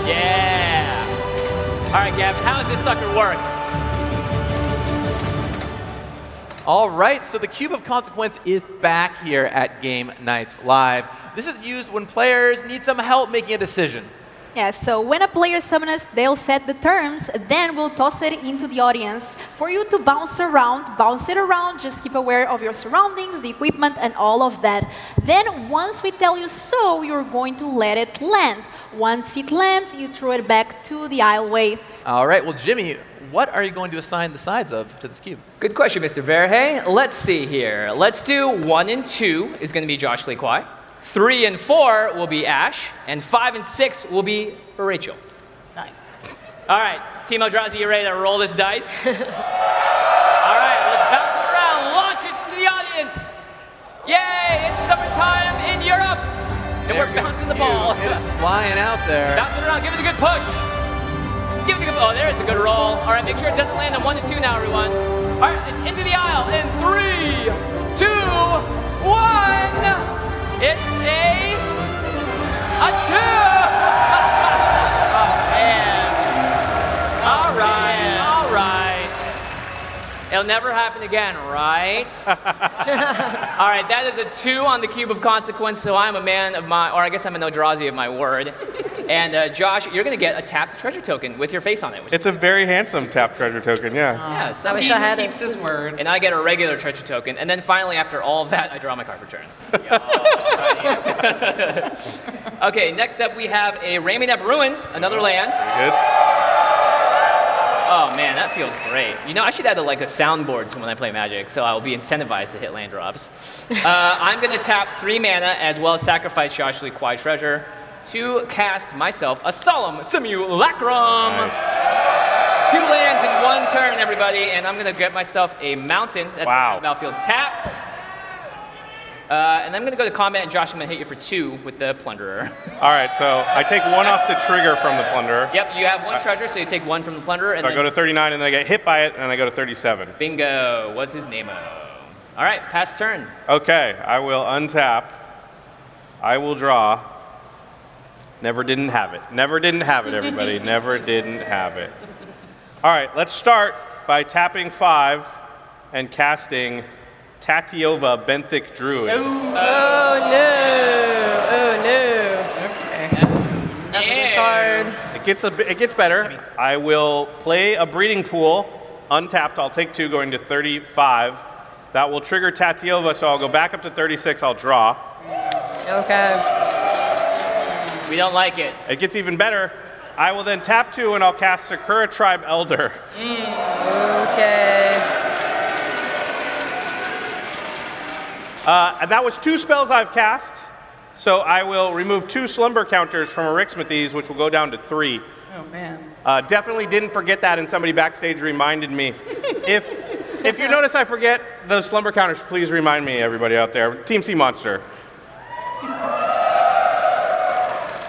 Yeah. All right, Gavin, how does this sucker work? All right, so the Cube of Consequence is back here at Game Nights Live. This is used when players need some help making a decision. Yeah, so when a player summons us, they'll set the terms, then we'll toss it into the audience for you to bounce it around, just keep aware of your surroundings, the equipment, and all of that. Then once we tell you so, you're going to let it land. Once it lands, you throw it back to the aisleway. All right, well, Jimmy, what are you going to assign the sides of to this cube? Good question, Mr. Verhey. Let's see here. Let's do 1 and 2 is gonna be Josh Lee Kwai. 3 and 4 will be Ash, and 5 and 6 will be Rachel. Nice. All right, Team Eldrazi, you ready to roll this dice? All right, let's bounce it around, launch it into the audience. Yay, it's summertime in Europe, and we're bouncing the ball. It is flying out there. Bounce it around, give it a good push. Give it a good, oh, there's a good roll. All right, make sure it doesn't land on 1 and 2 now, everyone. All right, it's into the aisle in 3, 2, 1. It's a 2! Oh, man. All right. It'll never happen again, right? All right, that is a 2 on the Cube of Consequence, so I'm a man of my, or I guess I'm an Eldrazi of my word. And Josh, you're gonna get a tapped treasure token with your face on it. It's a very handsome tap treasure token, yeah. Yeah, so I wish I had it. Keeps his word. And I get a regular treasure token. And then finally, after all of that, I draw my card for turn. Okay, next up we have a Raminep Ruins, another land. Good. Oh man, that feels great. You know, I should add like a soundboard to when I play Magic, so I'll be incentivized to hit land drops. I'm gonna tap 3 mana as well as sacrifice Josh Lee Kwai Treasure to cast myself a Solemn Simulacrum. Nice. 2 lands in 1 turn, everybody, and I'm gonna get myself a mountain. That's Wow. battlefield tapped. And I'm gonna go to combat, and Josh, I'm gonna hit you for 2 with the Plunderer. All right, so I take 1 off the trigger from the Plunderer. Yep, you have 1 treasure, so you take 1 from the Plunderer, and So I then go to 39 and then I get hit by it and I go to 37. bingo. What's his name? All right, pass turn. Okay, I will untap. I will draw. Never didn't have it. Never didn't have it, everybody. Never didn't have it. All right, let's start by tapping 5 and casting Tatiova Benthic Druid. Oh no! Okay. That's a good card. It gets better. I will play a Breeding Pool, untapped. I'll take 2, going to 35. That will trigger Tatiova, so I'll go back up to 36. I'll draw. Okay. We don't like it. It gets even better. I will then tap 2 and I'll cast Sakura Tribe Elder. Okay. And that was 2 spells I've cast. So I will remove 2 slumber counters from Arixmathes, which will go down to 3. Oh, man. Definitely didn't forget that, and somebody backstage reminded me. If you notice I forget those slumber counters, please remind me, everybody out there. Team Sea Monster.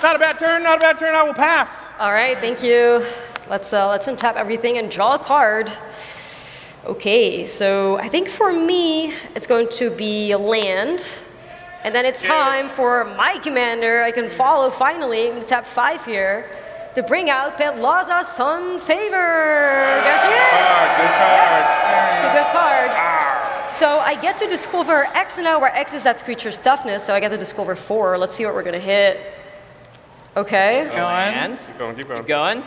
Not a bad turn, not a bad turn. I will pass. All right, thank you. Let's untap everything and draw a card. Okay, so I think for me, it's going to be a land. And then it's time for my commander. I can follow finally. I'm going to tap 5 here to bring out Petlaza Sun Favor. Good card. Yes, it's a good card. So I get to discover X now, where X is that creature's toughness. So I get to discover 4. Let's see what we're going to hit. Okay. Keep going. Keep going.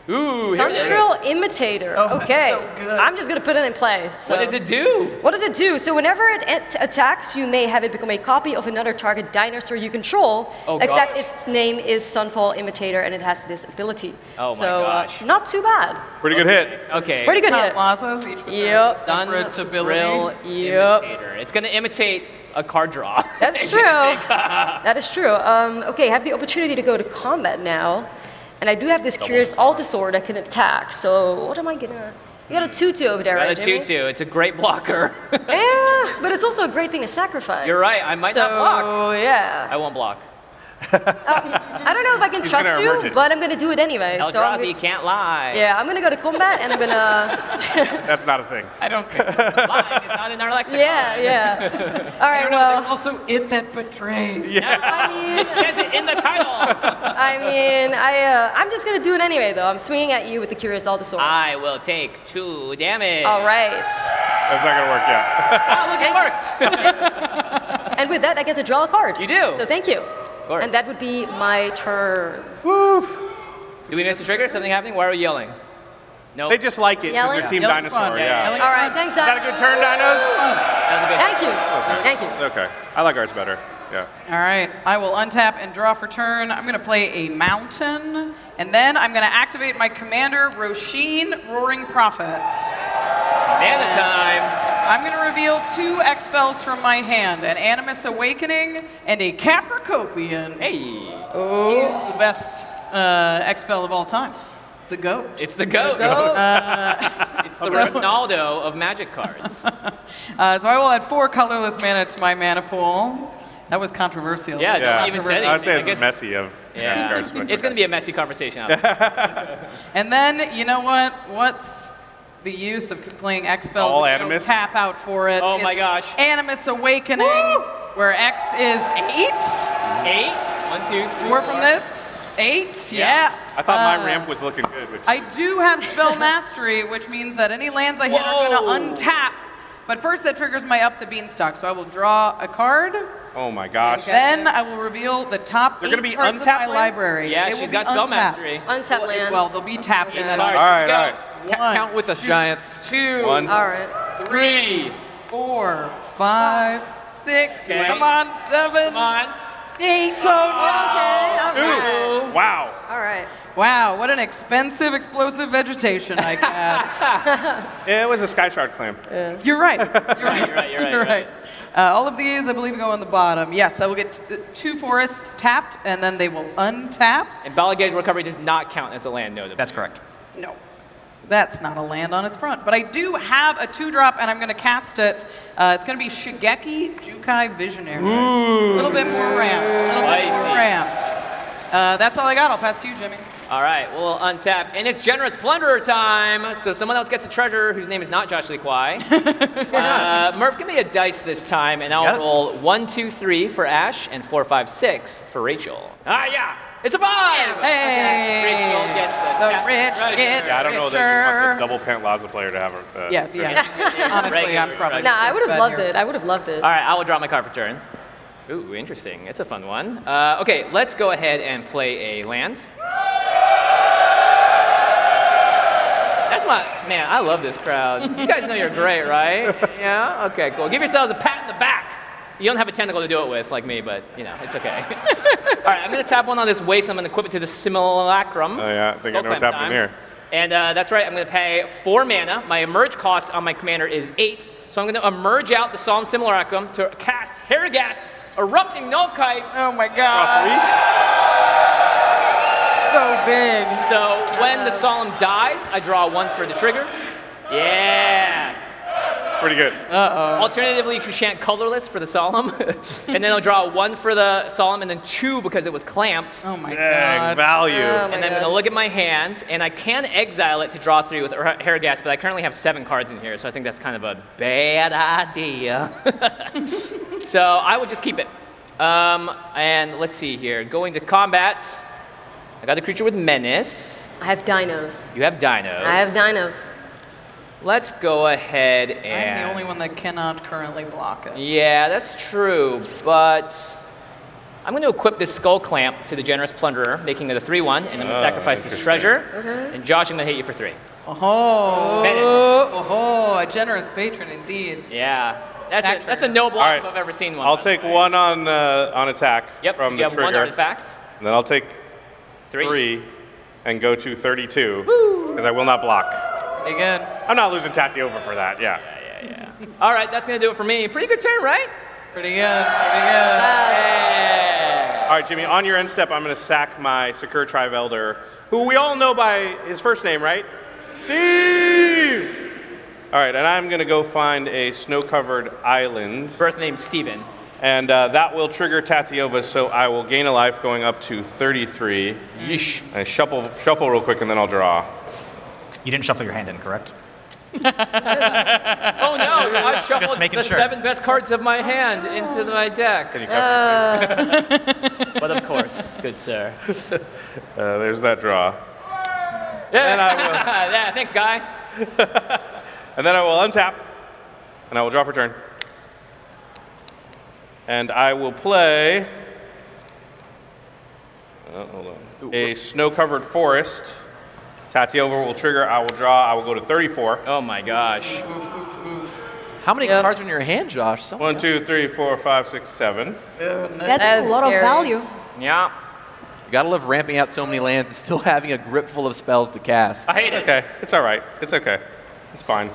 Ooh, Sunfrill Imitator. Okay. so good. I'm just going to put it in play. So. What does it do? What does it do? So whenever it attacks, you may have it become a copy of another target dinosaur you control, except its name is Sunfall Imitator and it has this ability. Oh my gosh. Not too bad. Pretty good hit. Okay. Pretty good hit. Plazas. Yep. Sunfrill Imitator. It's going to imitate a card draw. That's true. That is true. Okay, I have the opportunity to go to combat now. And I do have this Curious Altosaur that can attack. So what am I gonna... You got a 2/2 over there, right, Got a 2/2. It's a great blocker. Yeah, but it's also a great thing to sacrifice. You're right. I might not block. So, yeah. I won't block. I don't know if I can trust you, but I'm going to do it anyway. Eldrazi can't lie. Yeah, I'm going to go to combat, and I'm going to... That's not a thing. I don't think. Lying is not in our lexicon. Yeah. All right, There's also It That Betrays. Yeah. I mean... It says it in the title. I'm just going to do it anyway, though. I'm swinging at you with the Curious Altosaur. I will take 2 damage. All right. That's not going to work yet. Oh, look, it worked. And with that, I get to draw a card. You do. So thank you. And that would be my turn. Woo. Do we miss a trigger? Something happening? Why are we yelling? No. They just like it because Yelling? they're Team Yelling's Dinosaur. fun. Yeah. Yelling's All right, thanks, Zach. Got a good turn, Dinos? That was a good Thank you. Thank you. Okay. I like ours better. Yeah. All right, I will untap and draw for turn. I'm going to play a mountain, and then I'm going to activate my commander, Roisin, Roaring Prophet. Mana time. I'm going to reveal 2 X spells from my hand, an Animus Awakening and a Capricopian. Hey. He's the best X spell of all time. The GOAT. It's the GOAT. It's the Ronaldo of Magic cards. So I will add 4 colorless mana to my mana pool. That was controversial. Yeah, don't even say anything. I'd say I it's guess- messy of Magic cards. But It's going to be a messy conversation out there. And then, you know what? What's the use of playing X spells? all if you don't Animus? Tap out for it. Oh my It's gosh. Animus Awakening, where X is 8. 8. 1, 2, 3. 4 from this. 8. Yeah. I thought my ramp was looking good. Which I do have Spell Mastery, which means that any lands I hit are going to untap. But first, that triggers my Up the Beanstalk. So I will draw a card. oh my gosh. Then I will reveal the top They're 8 gonna be cards of untapped my lands? library. Yeah, They she's will got be spell untapped. mastery. Untapped lands. Well, they'll be tapped in that All order. right, all right. Count with us, Giants. 2, One. All right. 3. 4, 5, 6. Okay. Come on, 7. Come on. 8. Okay, all right. Ooh, wow. All right. Wow, what an expensive, explosive vegetation I cast. It was a Sky Shard clam. You're right. You're right. You're right. All of these, I believe, go on the bottom. Yes, I will get 2 forests tapped, and then they will untap. And Balagade Recovery does not count as a land, notably. That's correct. No, that's not a land on its front. But I do have a 2-drop, and I'm going to cast it. It's going to be Shigeki Jukai Visionary. A little bit more ramp. That's all I got. I'll pass to you, Jimmy. All right, we'll untap. And it's Generous Plunderer time. So someone else gets a treasure whose name is not Josh Lee Kwai. Murph, give me a dice this time, and I'll roll 1, 2, 3 for Ash, and 4, 5, 6 for Rachel. Yeah. It's a 5! Hey! Rachel gets a The tap rich treasure. get Yeah, I don't know that you want the richer. double Pant Laza player to have a. Yeah. Honestly, I'm probably. Nah, I would have bad loved here. it. I would have loved it. All right, I will draw my card for turn. Ooh, interesting. It's a fun one. Okay, let's go ahead and play a land. That's man, I love this crowd. You guys know you're great, right? Yeah? Okay, cool. Give yourselves a pat in the back. You don't have a tentacle to do it with, like me, but, it's okay. All right, I'm going to tap one on this waist. I'm going to equip it to the Simulacrum. Oh, yeah. I think I know what's Spell happening time. here. And that's right, I'm going to pay 4 mana. My emerge cost on my commander is 8. So I'm going to emerge out the Solemn Simulacrum to cast Heragast, Erupting Nullkite. Oh my god. so big. So when the solemn dies, I draw 1 for the trigger. Yeah. Pretty good. Alternatively, you can chant colorless for the solemn, and then I'll draw 1 for the solemn, and then 2 because it was clamped. Oh my Dang, god. value. And then I'm gonna look at my hand, and I can exile it to draw 3 with Hairgas, but I currently have 7 cards in here, so I think that's kind of a bad idea. So I would just keep it. And let's see here. Going to combat, I got a creature with menace. I have dinos. You have dinos. I have dinos. Let's go ahead and... I'm the only one that cannot currently block it. Yeah, that's true, but I'm going to equip this Skull Clamp to the Generous Plunderer, making it a 3/1, and I'm going to sacrifice this treasure. Okay. And Josh, I'm going to hit you for 3. Oh. Menace. Oh, a generous patron indeed. Yeah. That's a turn. no block All right. if I've ever seen one. I'll by the take way. 1 on attack Yep, from you the have trigger. 1 artifact. And then I'll take 3 and go to 32 because I will not block. Pretty good. I'm not losing Tatiova for that. Yeah. Yeah. All right, that's going to do it for me. Pretty good turn, right? Pretty good. Pretty good. All right, Jimmy, on your end step, I'm going to sack my Secure Tribe Elder, who we all know by his first name, right? Steve! All right, and I'm going to go find a snow-covered island. Birth name Steven. And that will trigger Tatiova, so I will gain a life going up to 33. Yeesh. I shuffle real quick, and then I'll draw. You didn't shuffle your hand in, correct? Oh no, I've shuffled making the sure. 7 best cards of my hand into my deck. Can you cover it, please? But of course, good sir. There's that draw. Yeah, And I will. yeah, thanks, guy. And then I will untap, and I will draw for turn. And I will play hold on. A snow-covered forest. Tatiova will trigger, I will draw, I will go to 34. Oh my gosh. How many cards are in your hand, Josh? So 1, 2, 3, 4, 5, 6, 7. That's a lot scary. of value. Yeah. You gotta love ramping out so many lands and still having a grip full of spells to cast. I hate It's it. okay. It's all right. It's okay. It's fine.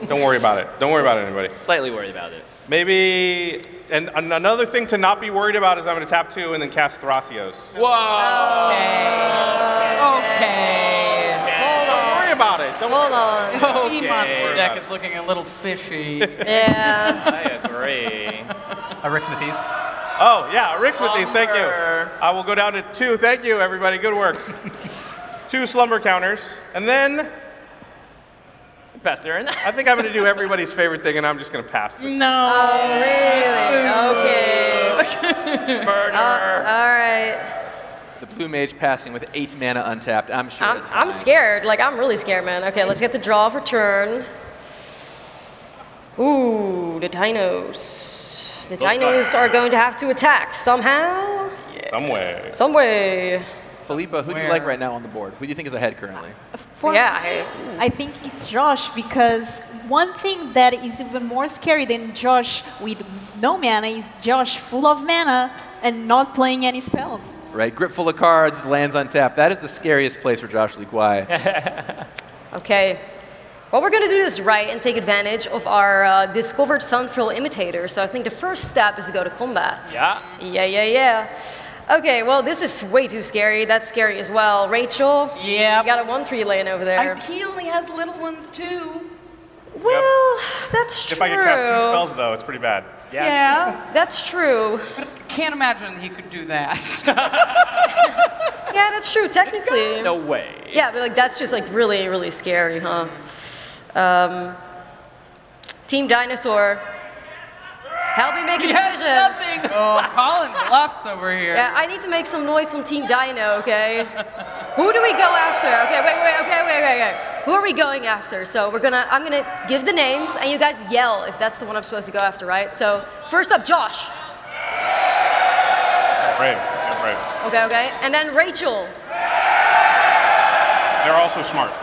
Don't worry about it. Don't worry about it, anybody. Slightly worried about it. Maybe, and another thing to not be worried about is I'm going to tap 2 and then cast Thrasios. Whoa. Okay. Don't worry about it. Don't Hold on. The sea monster deck is looking a little fishy. Yeah. I agree. Rick Smithies. Oh, yeah, Rick Smithies, thank you. Slumber. I will go down to 2. Thank you, everybody. Good work. 2 slumber counters. And then Pass turn. I think I'm going to do everybody's favorite thing, and I'm just going to pass this. No. Oh, really? Okay. Murder. All right. The Blue Mage passing with 8 mana untapped. I'm sure it's I'm fine. scared. Like, I'm really scared, man. Okay, let's get the draw for turn. Ooh, the dinos. The dinos are going to have to attack somehow. Some way. Some way. Philippa, who do you like right now on the board? Who do you think is ahead currently? I think it's Josh, because one thing that is even more scary than Josh with no mana is Josh full of mana and not playing any spells. Right, grip full of cards, lands untapped. That is the scariest place for Josh Lee Kwai. Okay. Well, we're going to do this right and take advantage of our discovered Sunfrill imitator. So I think the first step is to go to combat. Yeah. Yeah. Okay, well, this is way too scary. That's scary as well. Rachel? Yeah. You got a 1/3 laying over there. He only has little ones too. Well, that's true. If I could cast 2 spells, though, it's pretty bad. Yeah. That's true. But I can't imagine he could do that. Yeah, that's true, technically. No way. Yeah, but like that's just like really, really scary, huh? Team Dinosaur. Help me make a decision. Oh, calling bluffs over here. Yeah, I need to make some noise from Team Dino, okay? Who do we go after? Okay, wait. Who are we going after? So I'm gonna give the names, and you guys yell if that's the one I'm supposed to go after, right? So first up, Josh. Brave. Okay. And then Rachel. They're also smart.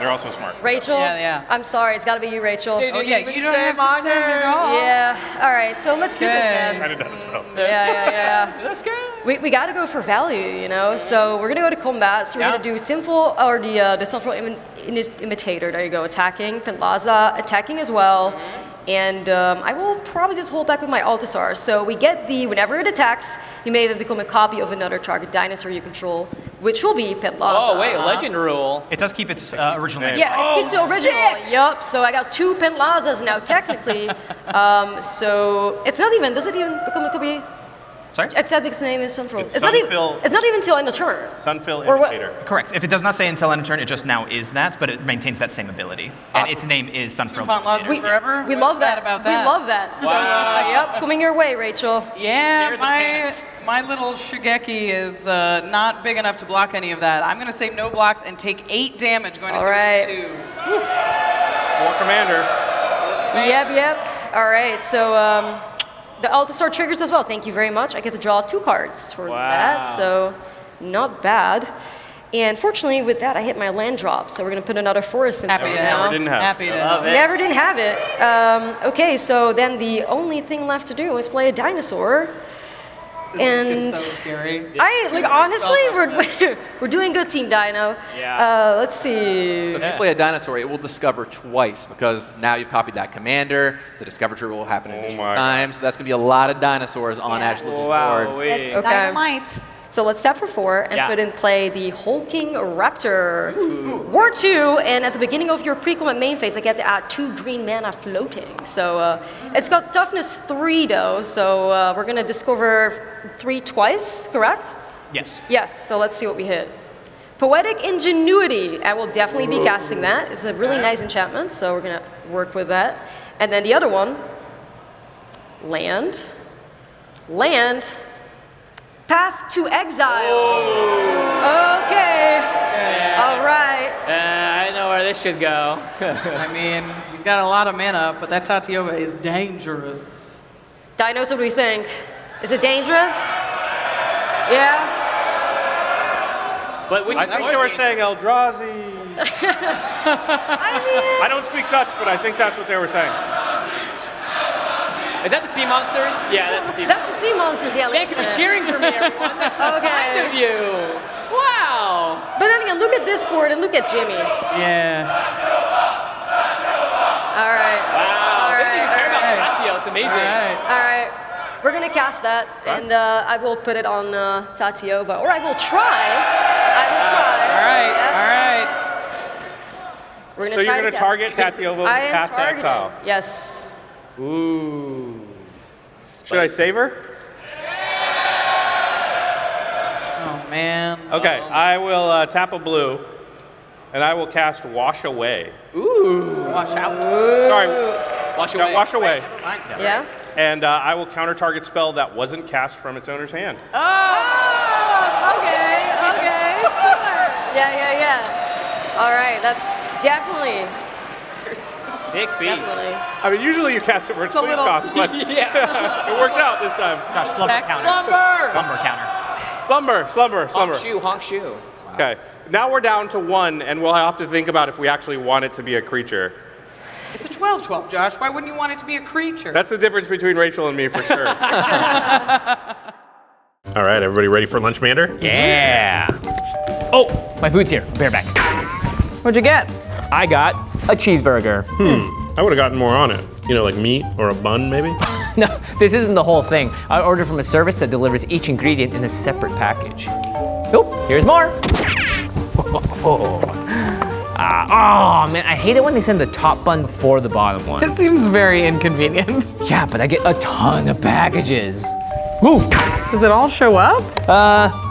Rachel? Yeah. I'm sorry, it's gotta be you, Rachel. Oh, yeah, you don't have to say it all. Yeah, all right, so let's do this then. I did that myself. Yeah. That's good. We got to go for value, you know. So we're gonna go to combat. So we're gonna do Sinful or the Sunfrill Imitator. There you go, attacking. Pentlaza attacking as well. And I will probably just hold back with my Altasar. So we get whenever it attacks, you may even become a copy of another target dinosaur you control. which will be Pit Plaza. Oh, wait, legend rule. It does keep its original name. Yeah, it keeps the original. Yup. So I got 2 Pit Plazas now, technically. So it's not even. Does it even become? It could be. Sorry? Except its name is Sunfill. It's It's not even. Sunfill. It's not even till end of turn. Sunfill Or what- Indicator. Correct. If it does not say until end of turn, it just now is that, but it maintains that same ability. And its name is Sunfill. Pont Lazarus forever. We What's love that. About that. We love that. So, yep, coming your way, Rachel. Yeah, There's a pass. my little Shigeki is not big enough to block any of that. I'm going to say no blocks and take 8 damage going to All right. 2. For Commander. Yep. All right. So the Altasar triggers as well. Thank you very much. I get to draw 2 cards for that. So not bad. And fortunately, with that, I hit my land drop. So we're going to put another forest in Happy play to now. have. Didn't have. Happy to Love have. it. Never didn't have it. Okay, so then the only thing left to do is play a dinosaur. This is so scary. Honestly, we're doing good, Team Dino. Yeah. Let's see. So if you play a dinosaur, it will discover twice because now you've copied that commander. The discover trigger will happen additional my times. So that's going to be a lot of dinosaurs on Ashlizzle's board. That's Wow. dynamite. So let's tap for 4 and put in play the Hulking Raptor. War 2, and at the beginning of your pre-combat main phase, I get to add 2 green mana floating. So it's got toughness 3 though, so we're gonna discover 3 twice, correct? Yes. Yes, so let's see what we hit. Poetic Ingenuity, I will definitely be casting that. It's a really nice enchantment, so we're gonna work with that. And then the other one, Land, Path to Exile. Okay. All right. I know where this should go. I mean, he's got a lot of mana, but that Tatiova is dangerous. Dinos, what do we think? Is it dangerous? Yeah? But which I think they were saying Eldrazi. I don't speak Dutch, but I think that's what they were saying. Is that the sea monsters? Yeah, that's the sea monsters. That's the sea monsters, yeah. Thank you for cheering for me, everyone. That's so kind of you. Wow. But then again, look at this board and look at Jimmy. Yeah. All right. Wow. All They didn't even care about right. Horacio. It's amazing. All right. We're going to cast that, and I will put it on Tatiova. Or I will try. All right. Yep. All right. We're So gonna you're try going to target Tatiova I am past targeting. exile. Yes. Ooh. Should I save her? Oh, man. Okay, I will tap a blue, and I will cast Wash Away. Wash out. Sorry. Wash Yeah, away. Wash Away. Yeah? And I will counter target spell that wasn't cast from its owner's hand. Oh, okay. Sure. Yeah. All right, that's definitely. Sick beats. Definitely. I mean, usually you cast it for its a clean little- cost, but Yeah. it worked out this time. Gosh, slumber Tech counter. slumber. Slumber counter. Slumber. Honk shoe. Okay, now we're down to 1, and we'll have to think about if we actually want it to be a creature. It's a 12-12, Josh. Why wouldn't you want it to be a creature? That's the difference between Rachel and me, for sure. All right, everybody ready for Lunch Mander? Yeah. Oh, my food's here. Bear back. What'd you get? I got a cheeseburger. I would have gotten more on it. You know, like meat or a bun, maybe? No, this isn't the whole thing. I ordered from a service that delivers each ingredient in a separate package. Oh, here's more. Oh man, I hate it when they send the top bun before the bottom one. It seems very inconvenient. Yeah, but I get a ton of packages. Woo. Does it all show up?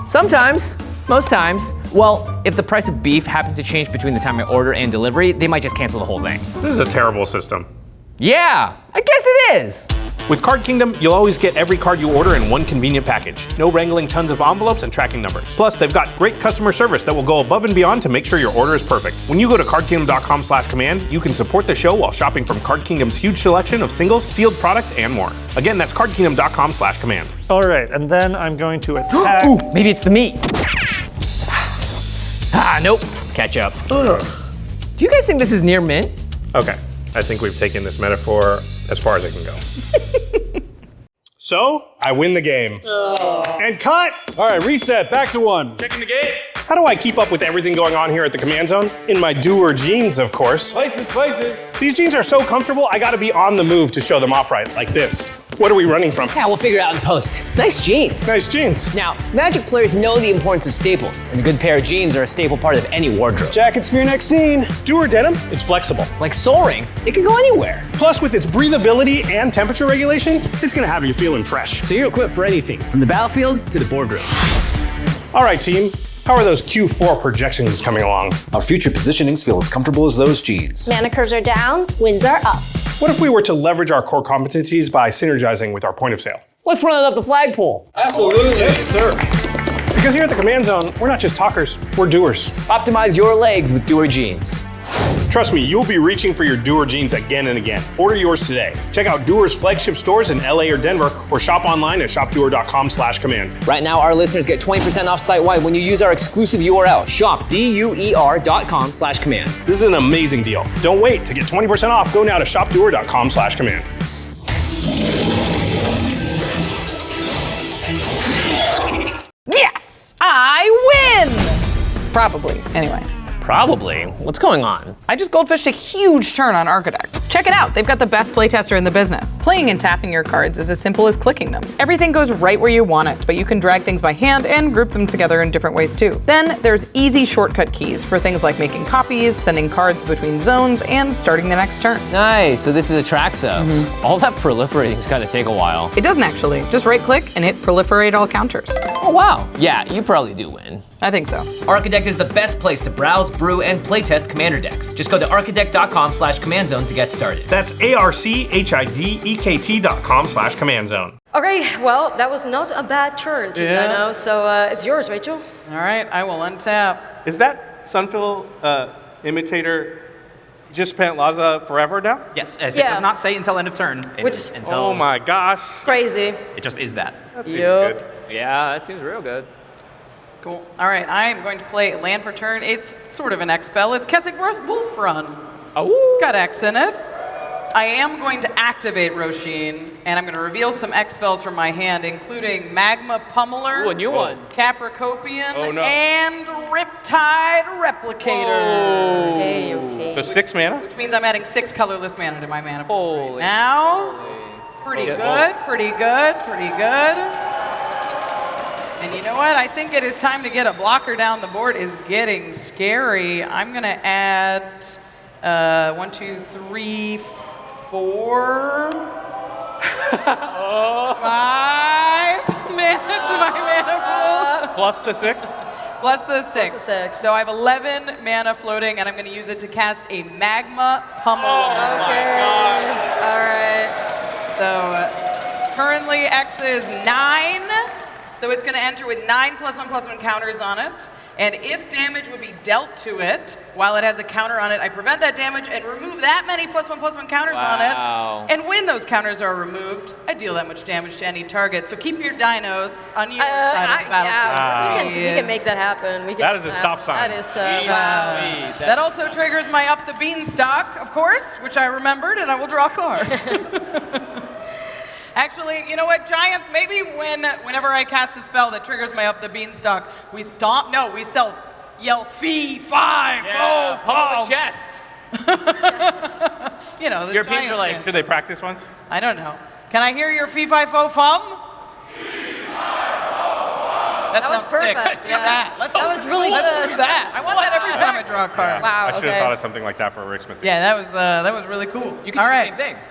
Sometimes, most times. Well, if the price of beef happens to change between the time I order and delivery, they might just cancel the whole thing. This is a terrible system. Yeah, I guess it is. With Card Kingdom, you'll always get every card you order in one convenient package. No wrangling tons of envelopes and tracking numbers. Plus, they've got great customer service that will go above and beyond to make sure your order is perfect. When you go to cardkingdom.com/command, you can support the show while shopping from Card Kingdom's huge selection of singles, sealed product, and more. Again, that's cardkingdom.com/command. All right, and then I'm going to attack. Ooh, maybe it's the meat. Nope. Catch up. Ugh. Do you guys think this is near mint? Okay, I think we've taken this metaphor as far as it can go. So, I win the game. And cut! All right, reset, back to 1. Checking the gate. How do I keep up with everything going on here at the command zone? In my doer jeans, of course. Places. These jeans are so comfortable, I gotta be on the move to show them off right, like this. What are we running from? Yeah, we'll figure it out in post. Nice jeans. Nice jeans. Now, Magic players know the importance of staples, and a good pair of jeans are a staple part of any wardrobe. Jackets for your next scene. Duer denim, it's flexible. Like Soul Ring, it can go anywhere. Plus, with its breathability and temperature regulation, it's gonna have you feeling fresh. So you're equipped for anything, from the battlefield to the boardroom. All right, team. How are those Q4 projections coming along? Our future positionings feel as comfortable as those jeans. Mana curves are down, wins are up. What if we were to leverage our core competencies by synergizing with our point of sale? Let's run it up the flagpole. Absolutely. Yes, sir. Because here at the Command Zone, we're not just talkers, we're doers. Optimize your legs with Duer jeans. Trust me, you'll be reaching for your Duer jeans again and again. Order yours today. Check out Duer's flagship stores in LA or Denver, or shop online at shopduer.com/command. Right now, our listeners get 20% off site-wide when you use our exclusive URL, shopduer.com/command. This is an amazing deal. Don't wait to get 20% off. Go now to shopduer.com/command. Yes, I win! Probably, anyway. Probably. What's going on? I just goldfished a huge turn on Architect. Check it out, they've got the best playtester in the business. Playing and tapping your cards is as simple as clicking them. Everything goes right where you want it, but you can drag things by hand and group them together in different ways too. Then there's easy shortcut keys for things like making copies, sending cards between zones, and starting the next turn. Nice, so this is a Traxo. All that proliferating's gotta take a while. It doesn't actually. Just right click and hit proliferate all counters. Oh wow, yeah, you probably do win. I think so. Architect is the best place to browse, brew, and playtest commander decks. Just go to architect.com/command-zone to get started. That's archidekt.com/command-zone. Okay, well, that was not a bad turn, Dino, so it's yours, Rachel. All right, I will untap. Is that Sunfill imitator just Pant Laza forever now? Yes, if it does not say until end of turn, it Which is is- until... Oh my gosh. Crazy. It just is that. That seems good. Yeah, that seems real good. Cool. All right, I am going to play land for turn. It's sort of an X spell. It's Kessigworth Wolf Run. Oh. It's got X in it. I am going to activate Roshin, and I'm going to reveal some X spells from my hand, including Magma Pummeler, Ooh, a new one. Capricopian, Oh, no. and Riptide Replicator. Okay, okay. So 6 mana? Which means I'm adding 6 colorless mana to my mana pool. Holy. Now, pretty good, pretty good, pretty good. And you know what? I think it is time to get a blocker down. The board is getting scary. I'm going to add 1, 2, 3, 4, 5 mana to my mana pool. Plus the 6? Plus the 6. Plus the 6. So I have 11 mana floating, and I'm going to use it to cast a Magma Pummeler. Okay. All right. So currently X is 9. So it's going to enter with 9 +1/+1 counters on it. And if damage would be dealt to it while it has a counter on it, I prevent that damage and remove that many +1/+1 counters on it. And when those counters are removed, I deal that much damage to any target. So keep your dinos on your side of the battlefield. Yeah, we can make that happen. We can That is a stop sign. That is, that also triggers my Up the Beanstalk, of course, which I remembered, and I will draw a card. Actually, you know what, Giants, maybe whenever I cast a spell that triggers my Up the Beanstalk, we stomp, no, we yell fee, fi, fo, Follow fo. the chest. You know, the Europeans Giants are like, fan. should they practice once? I don't know. Can I hear your fee, fi, fo, fum? That was sounds perfect. Sick. Let's do that. That was really Let's good. do that. I want that every time I draw a card. Wow, I should have thought of something like that for a Rick Smith. Yeah, that was really cool. You can All do right. the same thing.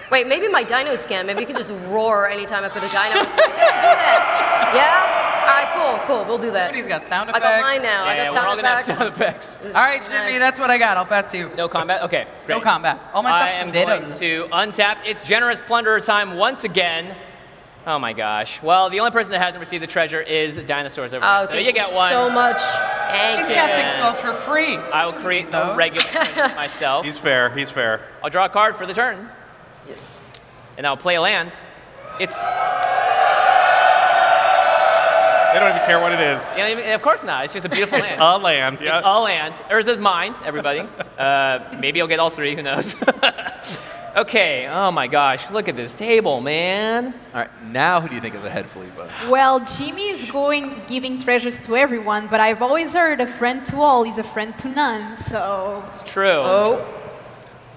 Wait, maybe my dino scan. Maybe we can just roar anytime I put a dino. Yeah, do that. Yeah? All right, cool. We'll do that. Everybody's got sound I effects. got mine now. I Yeah, got we're all sound gonna have effects. sound effects. This is All right, Jimmy, nice. that's what I got. I'll pass to you. No combat? Okay, No great. combat. All my I stuff's am potatoes. going to untap. It's Generous Plunderer time once again. Oh my gosh. Well, the only person that hasn't received the treasure is the dinosaurs over Oh, there. So thank you get one. so much. Thank She's you. casting spells for free. I will create Those. a regular one myself. He's fair. He's fair. I'll draw a card for the turn. Yes. And I'll play a land. It's, They don't even care what it is. of course not. It's just a beautiful land. A land. It's a land. Urza's mine, everybody. Maybe I'll get all 3, who knows? Okay, oh my gosh, look at this table, man. All right, now who do you think is ahead, Felipa? Well, Jimmy is giving treasures to everyone, but I've always heard a friend to all is a friend to none, so... It's true. Oh.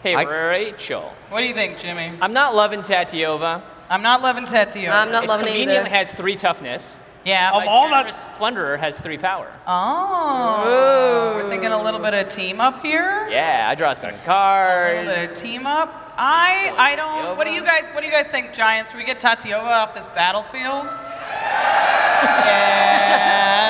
Hey, Rachel. What do you think, Jimmy? I'm not loving Tatiova. I'm not loving Tetio. I'm not It loving it conveniently either. has 3 toughness. Yeah. My generous Plunderer has 3 power. Oh. We're thinking a little bit of team up here. Yeah, I draw some A little cards. bit of team up. I don't. What do you guys think, Giants? Should we get Tatiova off this battlefield? Yeah,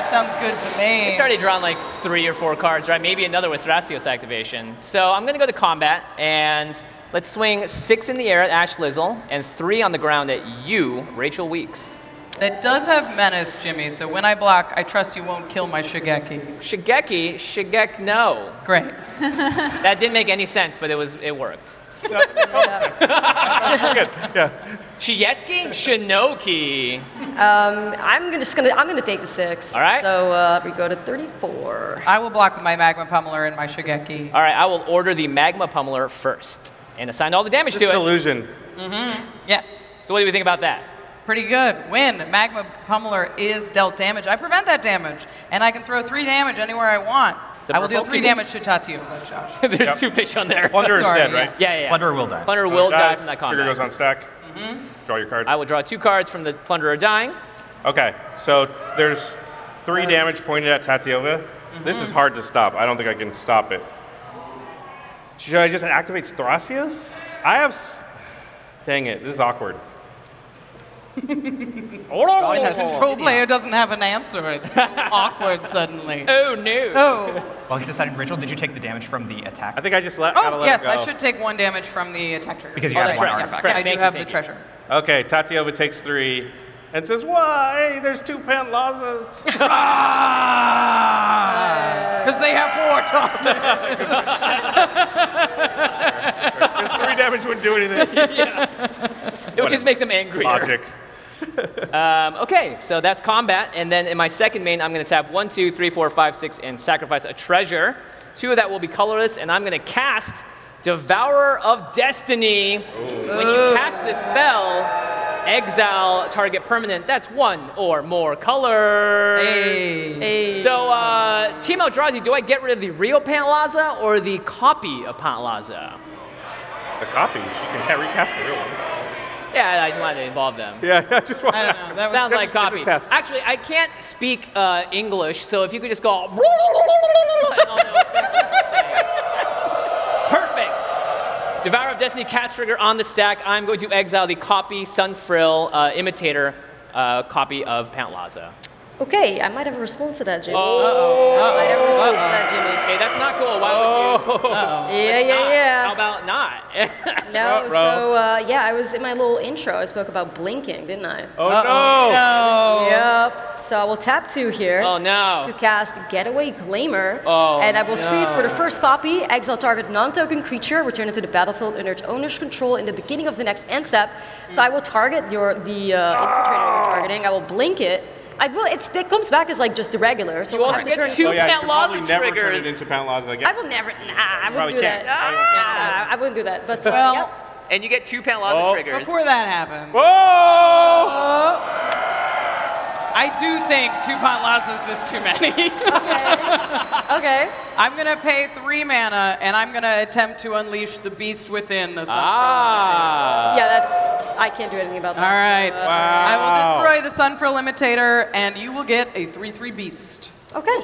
that sounds good to me. It's already drawn like 3 or 4 cards, right? Maybe another with Thrasios activation. So I'm going to go to combat, and let's swing 6 in the air at Ashlizzle and 3 on the ground at you, Rachel Weeks. It does have menace, Jimmy, so when I block, I trust you won't kill my Shigeki. Shigek, no. Great. That didn't make any sense, but it worked. Good. Yeah. Shieski? Shinoki. I'm gonna take the 6. All right. So we go to 34. I will block with my Magma Pummeler and my Shigeki. All right, I will order the Magma Pummeler first and assign all the damage to it. Illusion. Yes. So what do we think about that? Pretty good. When Magma Pummeler is dealt damage, I prevent that damage, and I can throw 3 damage anywhere I want. I will deal 3 damage to Tatiova, Josh. There's 2 fish on there. Plunderer's dead, right? Yeah. Plunderer will die. Plunderer will die from that combat. Trigger goes on stack. Draw your card. I will draw 2 cards from the Plunderer dying. Okay, so there's 3 damage pointed at Tatiova. This is hard to stop. I don't think I can stop it. Should I just activate Thrasios? Dang it, this is awkward. The control player doesn't have an answer. It's so awkward suddenly. Oh, no. Oh. While he's deciding, Rachel, did you take the damage from the attack? I think I just gotta let yes, it go. I should take 1 damage from the attack trigger. Because you have 1 artifact. I do have the treasure. Okay, Tatiova takes 3 and says, "Why? There's 2 Pantlazas." Because they have 4 toughness. Because 3 damage wouldn't do anything. It would just make them angrier. Logic. Okay, so that's combat, and then in my second main, I'm going to tap 1, 2, 3, 4, 5, 6, and sacrifice a treasure. 2 of that will be colorless, and I'm going to cast Devourer of Destiny. When you cast this spell, exile target permanent. That's 1 or more colors. Hey. So, Team Eldrazi, do I get rid of the real Pantlaza or the copy of Pantlaza? The copy. You can recast the real one. Yeah, I just wanted to involve them. Yeah, I just want. I don't know. That was Sounds like it's copy. a test. Actually, I can't speak English, so if you could just go. Perfect. Devourer of Destiny cast trigger on the stack. I'm going to exile the copy Sunfrill Imitator copy of Pantlaza. Okay, I might have a response to that, Jimmy. Oh. I might have a response to that, Jimmy. Okay, that's not cool. Why would you? Yeah. How about not? No, so I was in my little intro. I spoke about blinking, didn't I? Oh no! Yep. So I will tap 2 here. Oh no! To cast Getaway Glamour. Oh, and I will screen for the first copy, exile target non-token creature, return it to the battlefield under its owner's control in the beginning of the next end step. So I will target the infiltrator you're targeting. I will blink it. It comes back as like just the regular. So You also get 2 you could Pantlaza probably never turn it triggers. into Pantlaza again. I will never. I wouldn't do can't. that. I wouldn't do that. But Well, yeah. And you get 2 Pantlaza triggers. before that happened, Whoa! I do think 2 Pantlazas is too many. Okay. I'm going to pay 3 mana, and I'm going to attempt to unleash the beast within the Sunfrill. Yeah, I can't do anything about that. All right. So, I will destroy the Sunfrill Imitator, and you will get a 3/3 beast. Okay.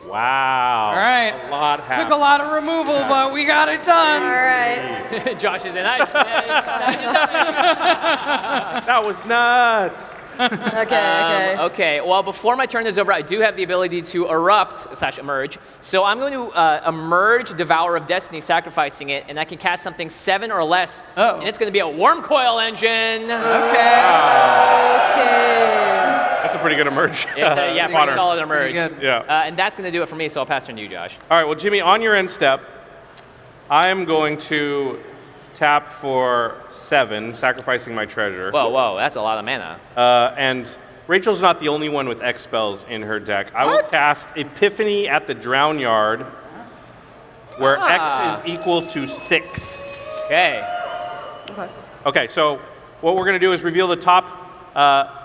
Wow. All right. A lot happened. Took a lot of removal, but we got it done. All right. Josh is in. That was nuts. Okay, well, before my turn is over, I do have the ability to erupt/emerge. So I'm going to emerge Devourer of Destiny, sacrificing it, and I can cast something 7 or less. And it's going to be a Worm Coil Engine. Okay. That's a pretty good emerge. Pretty solid emerge. Pretty good. Yeah. And that's going to do it for me, so I'll pass turn to you, Josh. All right, well, Jimmy, on your end step, I'm going to tap for 7, sacrificing my treasure. Whoa, that's a lot of mana. And Rachel's not the only one with X spells in her deck. I will cast Epiphany at the Drown Yard, where X is equal to 6. Okay. Okay, so what we're going to do is reveal the top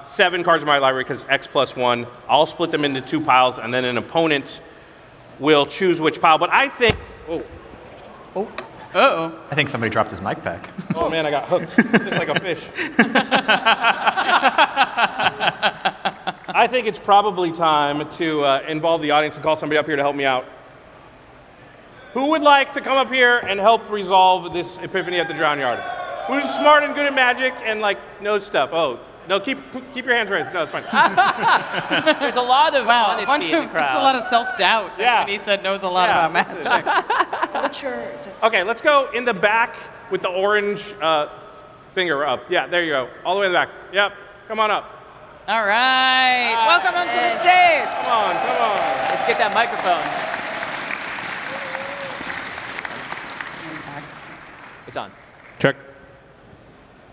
7 cards of my library, because X plus 1. I'll split them into 2 piles, and then an opponent will choose which pile. But I think... Uh-oh. I think somebody dropped his mic pack. Oh man, I got hooked, just like a fish. I think it's probably time to involve the audience and call somebody up here to help me out. Who would like to come up here and help resolve this epiphany at the Drown Yard? Who's smart and good at magic and like knows stuff? Oh, no, keep your hands raised. No, it's fine. There's a lot of honesty in the crowd. There's a lot of self-doubt. Yeah. And he said knows a lot about magic. Okay, let's go in the back with the orange finger up. Yeah, there you go. All the way in the back. Yep, come on up. All right. Welcome onto the stage. Come on. Let's get that microphone. It's on. Check.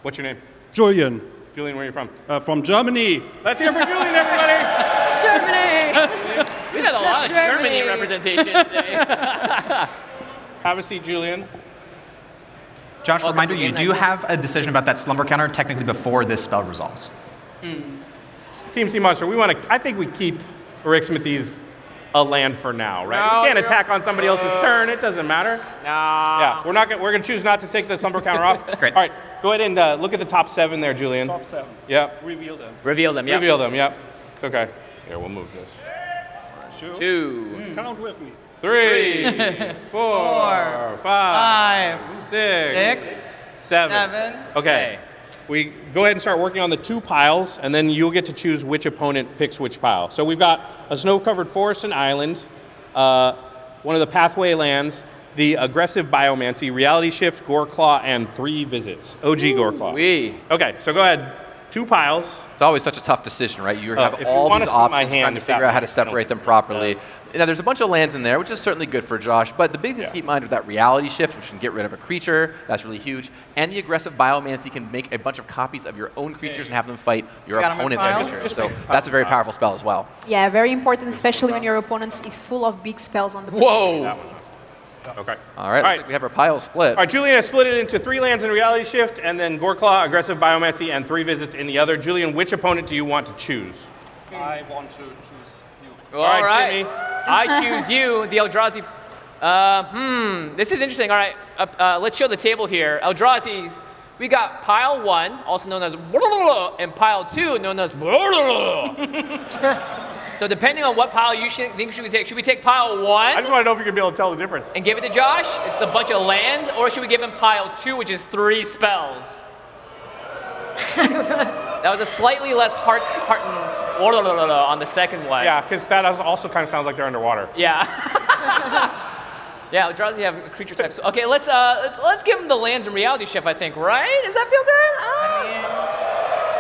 What's your name? Julian, Julian, where are you from? from Germany. Let's hear for Julian, everybody. Germany! We got a lot of Germany representation today. Have a seat, Julian. Josh, Welcome reminder, to you Game do Night. have a decision about that slumber counter technically before this spell resolves. Team Sea Monster, I think we keep Erixmathes a land for now, right? No, we can't you're- attack on somebody else's turn. It doesn't matter. No. Yeah, we're gonna choose not to take the slumber counter off. Great. All right, go ahead and look at the top 7 there, Julian. Top 7. Yep. Reveal them. Reveal them, yeah. Reveal them. Yep. It's okay. Here, we'll move this. Sure. 2. Count with me. 3, 4, 5, 6, 7. 7. Okay. We go ahead and start working on the 2 piles, and then you'll get to choose which opponent picks which pile. So we've got a snow-covered forest and island, one of the pathway lands, the aggressive biomancy, reality shift, Goreclaw, and 3 visits. OG Goreclaw. Okay, so go ahead. 2 piles. It's always such a tough decision, right? You have if you all wanna these see my options hand, trying to if that figure out how to makes sense. separate them properly. Now, there's a bunch of lands in there, which is certainly good for Josh, but the big thing to keep in mind is that reality shift, which can get rid of a creature. That's really huge. And the aggressive biomancy can make a bunch of copies of your own creatures and have them fight your Got 'em in opponent's piles? creatures. So that's a very powerful spell as well. Yeah, very important, especially when your opponent is full of big spells on the board. Whoa. Okay. All right, looks like we have our piles split. All right, Julian has split it into 3 lands in reality shift, and then Goreclaw, aggressive biomancy, and 3 visits in the other. Julian, which opponent do you want to choose? I want to choose you. All right. Jimmy. I choose you, the Eldrazi. This is interesting. All right, let's show the table here. Eldrazi's. We got pile 1, also known as and pile 2, known as So depending on what pile you think should we take? Should we take pile 1 I just want to know if you're going to be able to tell the difference. and give it to Josh? It's a bunch of lands, or should we give him pile 2, which is 3 spells? That was a slightly less heartened on the second one. Yeah, because that also kind of sounds like they're underwater. Yeah. Yeah, Eldrazi have creature types. Okay, let's give him the lands and reality shift, I think, right? Does that feel good?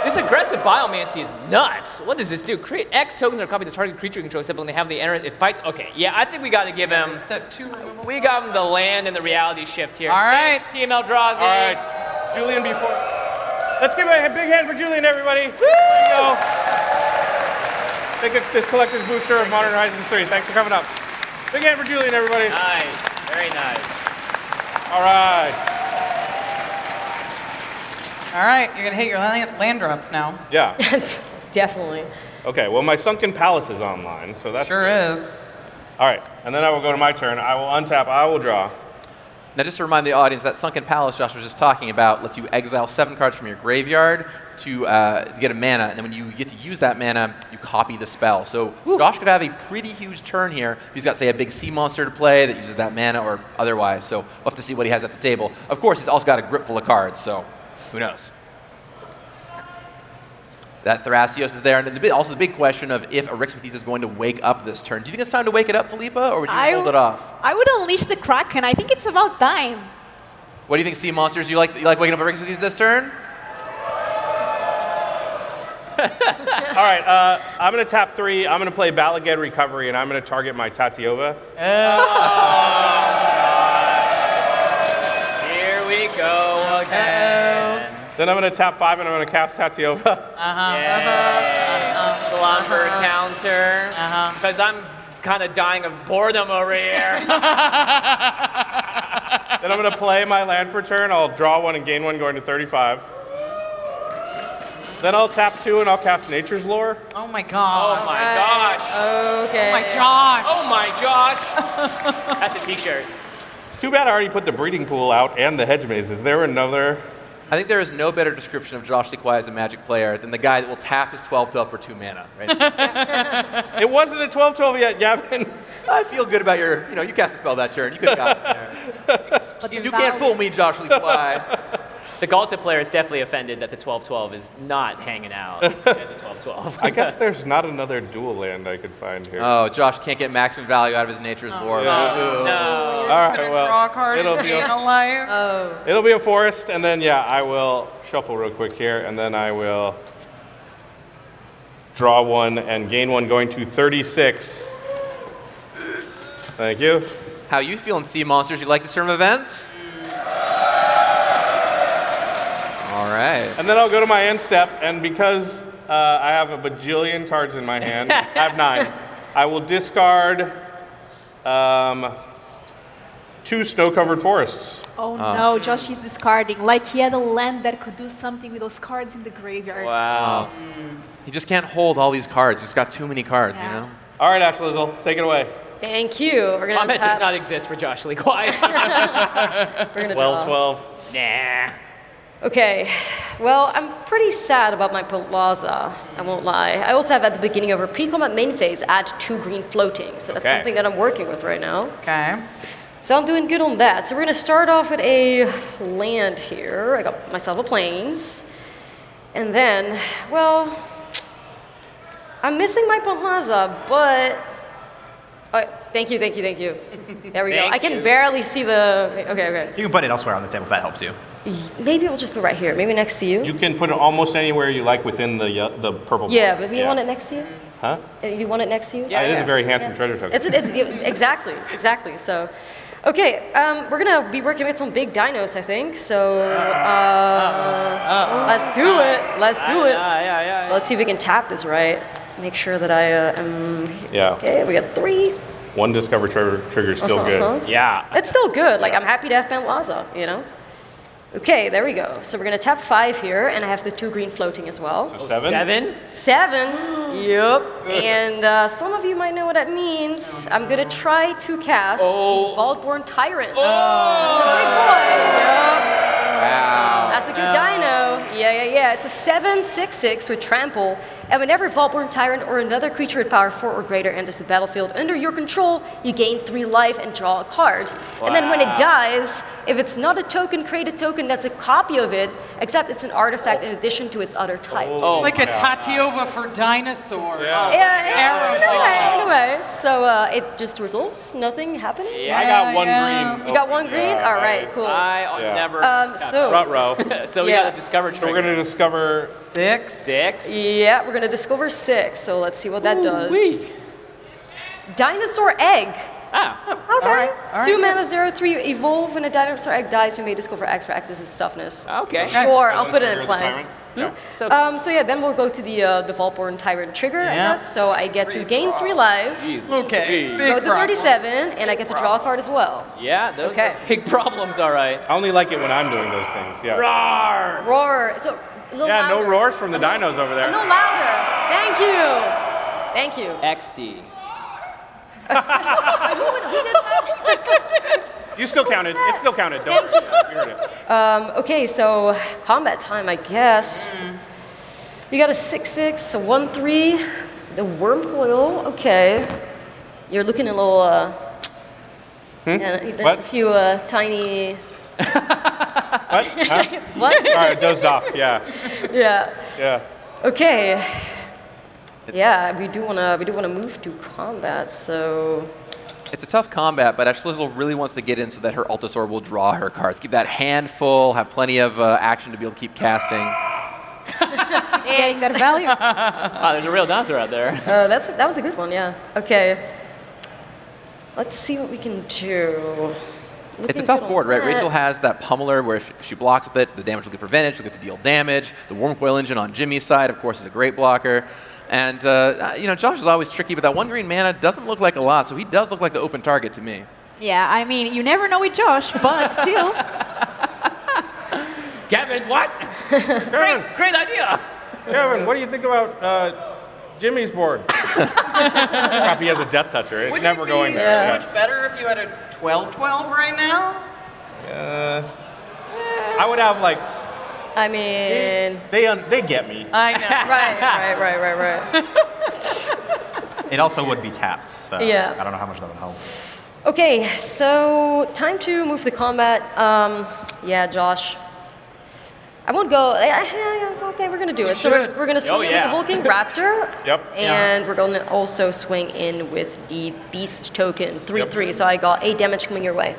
This aggressive biomancy is nuts. What does this do? Create X tokens or copy the target creature you control, except when they have the enter, it fights. Okay, yeah, I think we got to give him. We got him the land and the reality shift here. All right. Thanks, Team Eldrazi. All right, Julian, before. Let's give a big hand for Julian, everybody. Woo! There you go. Take this collector's booster of Modern Horizons 3. Thanks for coming up. Big hand for Julian, everybody. Nice, very nice. All right. All right, you're going to hit your land drops now. Yeah. Definitely. Okay, well, my Sunken Palace is online, so that's Sure good. is. All right, and then I will go to my turn. I will untap, I will draw. Now, just to remind the audience, that Sunken Palace Josh was just talking about lets you exile 7 cards from your graveyard to get a mana, and then when you get to use that mana, you copy the spell. So Josh could have a pretty huge turn here. He's got, say, a big sea monster to play that uses that mana or otherwise, so we'll have to see what he has at the table. Of course, he's also got a grip full of cards, so who knows? That Thrasios is there, and also the big question of if Erixmathes is going to wake up this turn. Do you think it's time to wake it up, Philippa, or would you hold it off? I would unleash the Kraken. I think it's about time. What do you think, Sea Monsters? You like waking up Erixmathes this turn? All right, I'm going to tap 3. I'm going to play Balaged Recovery, and I'm going to target my Tatiova. Here we go again. Then I'm going to tap 5, and I'm going to cast Tatiova. Slumber counter. Because I'm kind of dying of boredom over here. Then I'm going to play my land for turn. I'll draw 1 and gain 1, going to 35. Then I'll tap 2, and I'll cast Nature's Lore. Oh my god. Oh my gosh. Okay. Oh my gosh. Oh my gosh. That's a t-shirt. It's too bad I already put the breeding pool out and the hedge maze. Is there another? I think there is no better description of Josh Lee Kwai as a Magic player than the guy that will tap his 12/12 for 2 mana. Right? It wasn't a 12/12 yet, Gavin. I feel good about your, you cast a spell that turn. You could have got it there. You can't fool me, Josh Lee Kwai. The Galta player is definitely offended that the 12/12 is not hanging out as a 12/12. I guess there's not another dual land I could find here. Oh, Josh can't get maximum value out of his Nature's Lore. Yeah. No. You're All just right, gonna draw a card it'll and be gain a life. It'll be a forest, and then, yeah, I will shuffle real quick here, and then I will draw one and gain one, going to 36. Thank you. How you feeling, Sea Monsters? You like this turn of events? All right. And then I'll go to my end step, and because I have a bajillion cards in my hand, I have 9, I will discard 2 snow-covered forests. Oh no, Josh is discarding. Like he had a land that could do something with those cards in the graveyard. Wow. He just can't hold all these cards. He's got too many cards, Yeah. you know? All right, Ashlizzle, take it away. Thank you. We're gonna Comment does tap. not exist for Josh Lee Kwai. We're gonna draw. 12. Nah. Okay, well, I'm pretty sad about my Plaza, I won't lie. I also have at the beginning of our pre-combat main phase add 2 green floating, so that's Okay. something that I'm working with right now. Okay. So I'm doing good on that. So we're gonna start off with a land here. I got myself a plains. And then, well, I'm missing my Plaza, but... thank you. There we go. I can barely see the... Okay. You can put it elsewhere on the table if that helps you. Maybe I'll just put it right here. Maybe next to you. You can put it almost anywhere you like within the purple Yeah, board. but you want it next to you? Huh? You want it next to you? It is a very handsome treasure token. It's exactly. So, okay, we're gonna be working with some big dinos, I think. So, let's do it. Yeah. Let's see if we can tap this right. Make sure that I am. Yeah. Okay, we got 3. 1 discover trigger is still good. Yeah. It's still good. Like I'm happy to have Plaza, you know. Okay, there we go. So we're gonna tap 5 here, and I have the 2 green floating as well. So 7? 7. Yep. And some of you might know what that means. I'm gonna try to cast the Vaultborn Tyrant. That's a big boy. Yep. Wow. That's a good dino. Yeah. It's a 7/6/6 with trample. And whenever Vaultborn Tyrant or another creature with power 4 or greater enters the battlefield under your control, you gain 3 life and draw a card. And then when it dies, if it's not a token, create a token that's a copy of it, except it's an artifact in addition to its other types. It's like a Tatiova for dinosaurs. Yeah, in a way. So it just resolves, nothing happening. Yeah. I got 1 green. You got 1 green? Yeah, All right, cool. I never. So we got a discover trigger. So we're going to discover 6. Yeah, we're gonna discover 6. So let's see what that does. Dinosaur egg. Ah. Okay. All right. 2 mana, 0/3. Evolve when a dinosaur egg dies. You may discover X for X as its toughness. Okay. Sure, I'll put it in play. Tyrant? Yeah. So yeah, then we'll go to the Vaultborn Tyrant trigger, I guess. So I get to gain 3 life. Okay. Go to 37, and I get to draw a card as well. Yeah, those are big problems, all right. I only like it when I'm doing those things. Yeah. Roar! Roar. So a little Yeah, no louder. roars from the dinos over A there. little louder. Thank you. XD. You still counted. It still counted. Don't worry. You heard it. Okay, so combat time, I guess. You got a 6/6, a 1/3, the worm coil. Okay, you're looking a little. Yeah, there's What? a few tiny. What? Huh? What? All right, dozed off. Yeah. Yeah. Okay. Yeah, we do wanna move to combat. So. It's a tough combat, but Ashlizzle really wants to get in so that her Altasaur will draw her cards. Keep that hand full, have plenty of action to be able to keep casting. Getting that value. Wow, there's a real dinosaur out there. That was a good one, yeah. Okay. Let's see what we can do. It's a tough board, right? Rachel has that pummeler where if she blocks with it, the damage will get prevented. She'll get to deal damage. The Worm Coil Engine on Jimmy's side, of course, is a great blocker. And, Josh is always tricky, but that 1 green mana doesn't look like a lot, so he does look like the open target to me. Yeah, I mean, you never know with Josh, but still. Gavin, what? great idea. Kevin, what do you think about Jimmy's board? Crap, he has a Death Toucher. It's Would never it be going so there. much better if you had a 12-12 right now? I would have like. I mean, they get me. I know. right. It also would be tapped, so Yeah. I don't know how much that would help. Okay, so time to move to combat. Yeah, Josh. I won't go. Okay, we're gonna do it. So we're gonna swing in with the Hulking Raptor. Yep. And we're gonna also swing in with the Beast token, 3/3. So I got 8 damage coming your way.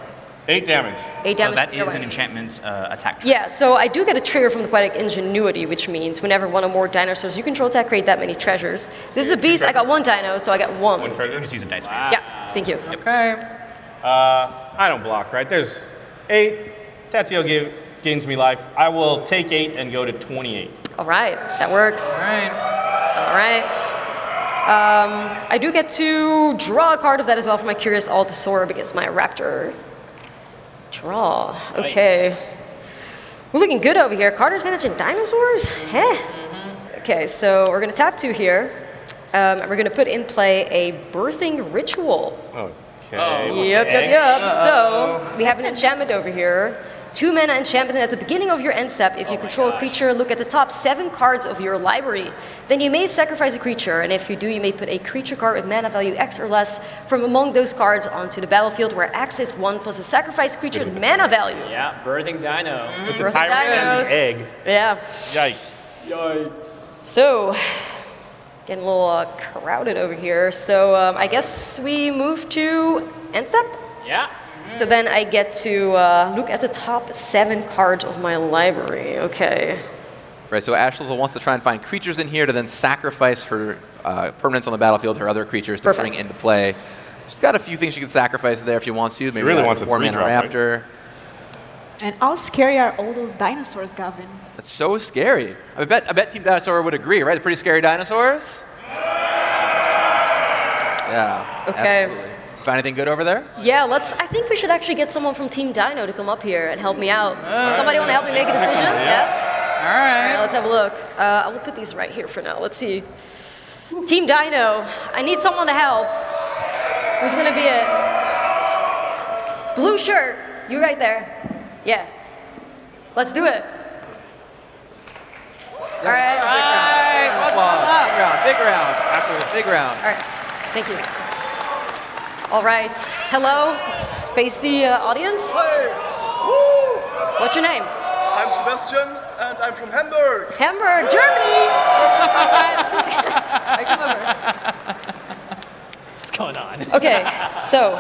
8 damage. 8 So damage. that coming your is way. an enchantment attack. Yeah, so I do get a trigger from the Poetic Ingenuity, which means whenever one or more dinosaurs you control attack create that many treasures. This is a beast. I got 1 dino, so I got 1. One treasure. Just use a dice for it. Yeah, thank you. Okay. I don't block, right? There's 8. Tatsuo gains me life. I will take 8 and go to 28. All right, that works. All right. All right. I do get to draw a card of that as well for my Curious Allosaur because my Raptor. Draw. Okay. We're looking good over here. Card advantage in dinosaurs? Heh. Okay, so we're going to tap 2 here. And we're going to put in play a birthing ritual. Okay. Yep. So we have an enchantment over here. 2 mana enchantment at the beginning of your end step. If you control a creature, look at the top 7 cards of your library. Then you may sacrifice a creature, and if you do, you may put a creature card with mana value X or less from among those cards onto the battlefield, where X is 1 plus a sacrificed creature's mana value. Yeah, birthing dino. With the tyrant and the egg. Yeah. Yikes. So, getting a little crowded over here. So I guess we move to end step? Yeah. So then I get to look at the top 7 cards of my library. Okay. Right, so Ashlizzle wants to try and find creatures in here to then sacrifice her permanents on the battlefield, her other creatures to bring into play. She's got a few things she can sacrifice there if she wants to. Maybe really wants a 4-mana 3-drop, right? Raptor. And how scary are all those dinosaurs, Gavin? That's so scary. I bet Team Dinosaur would agree, right? They're pretty scary dinosaurs. Yeah. Okay. Absolutely. Find anything good over there? Yeah, I think we should actually get someone from Team Dino to come up here and help me out. Somebody want to help me make a decision? Yeah? All right. Let's have a look. I will put these right here for now. Let's see. Team Dino, I need someone to help. Who's going to be it? Blue shirt. You right there. Yeah. Let's do it. All right. Big round. After this big round. All right. Thank you. All right. Hello. Let's face the audience. What's your name? I'm Sebastian, and I'm from Hamburg. Hamburg, Germany. What's going on? Okay. So,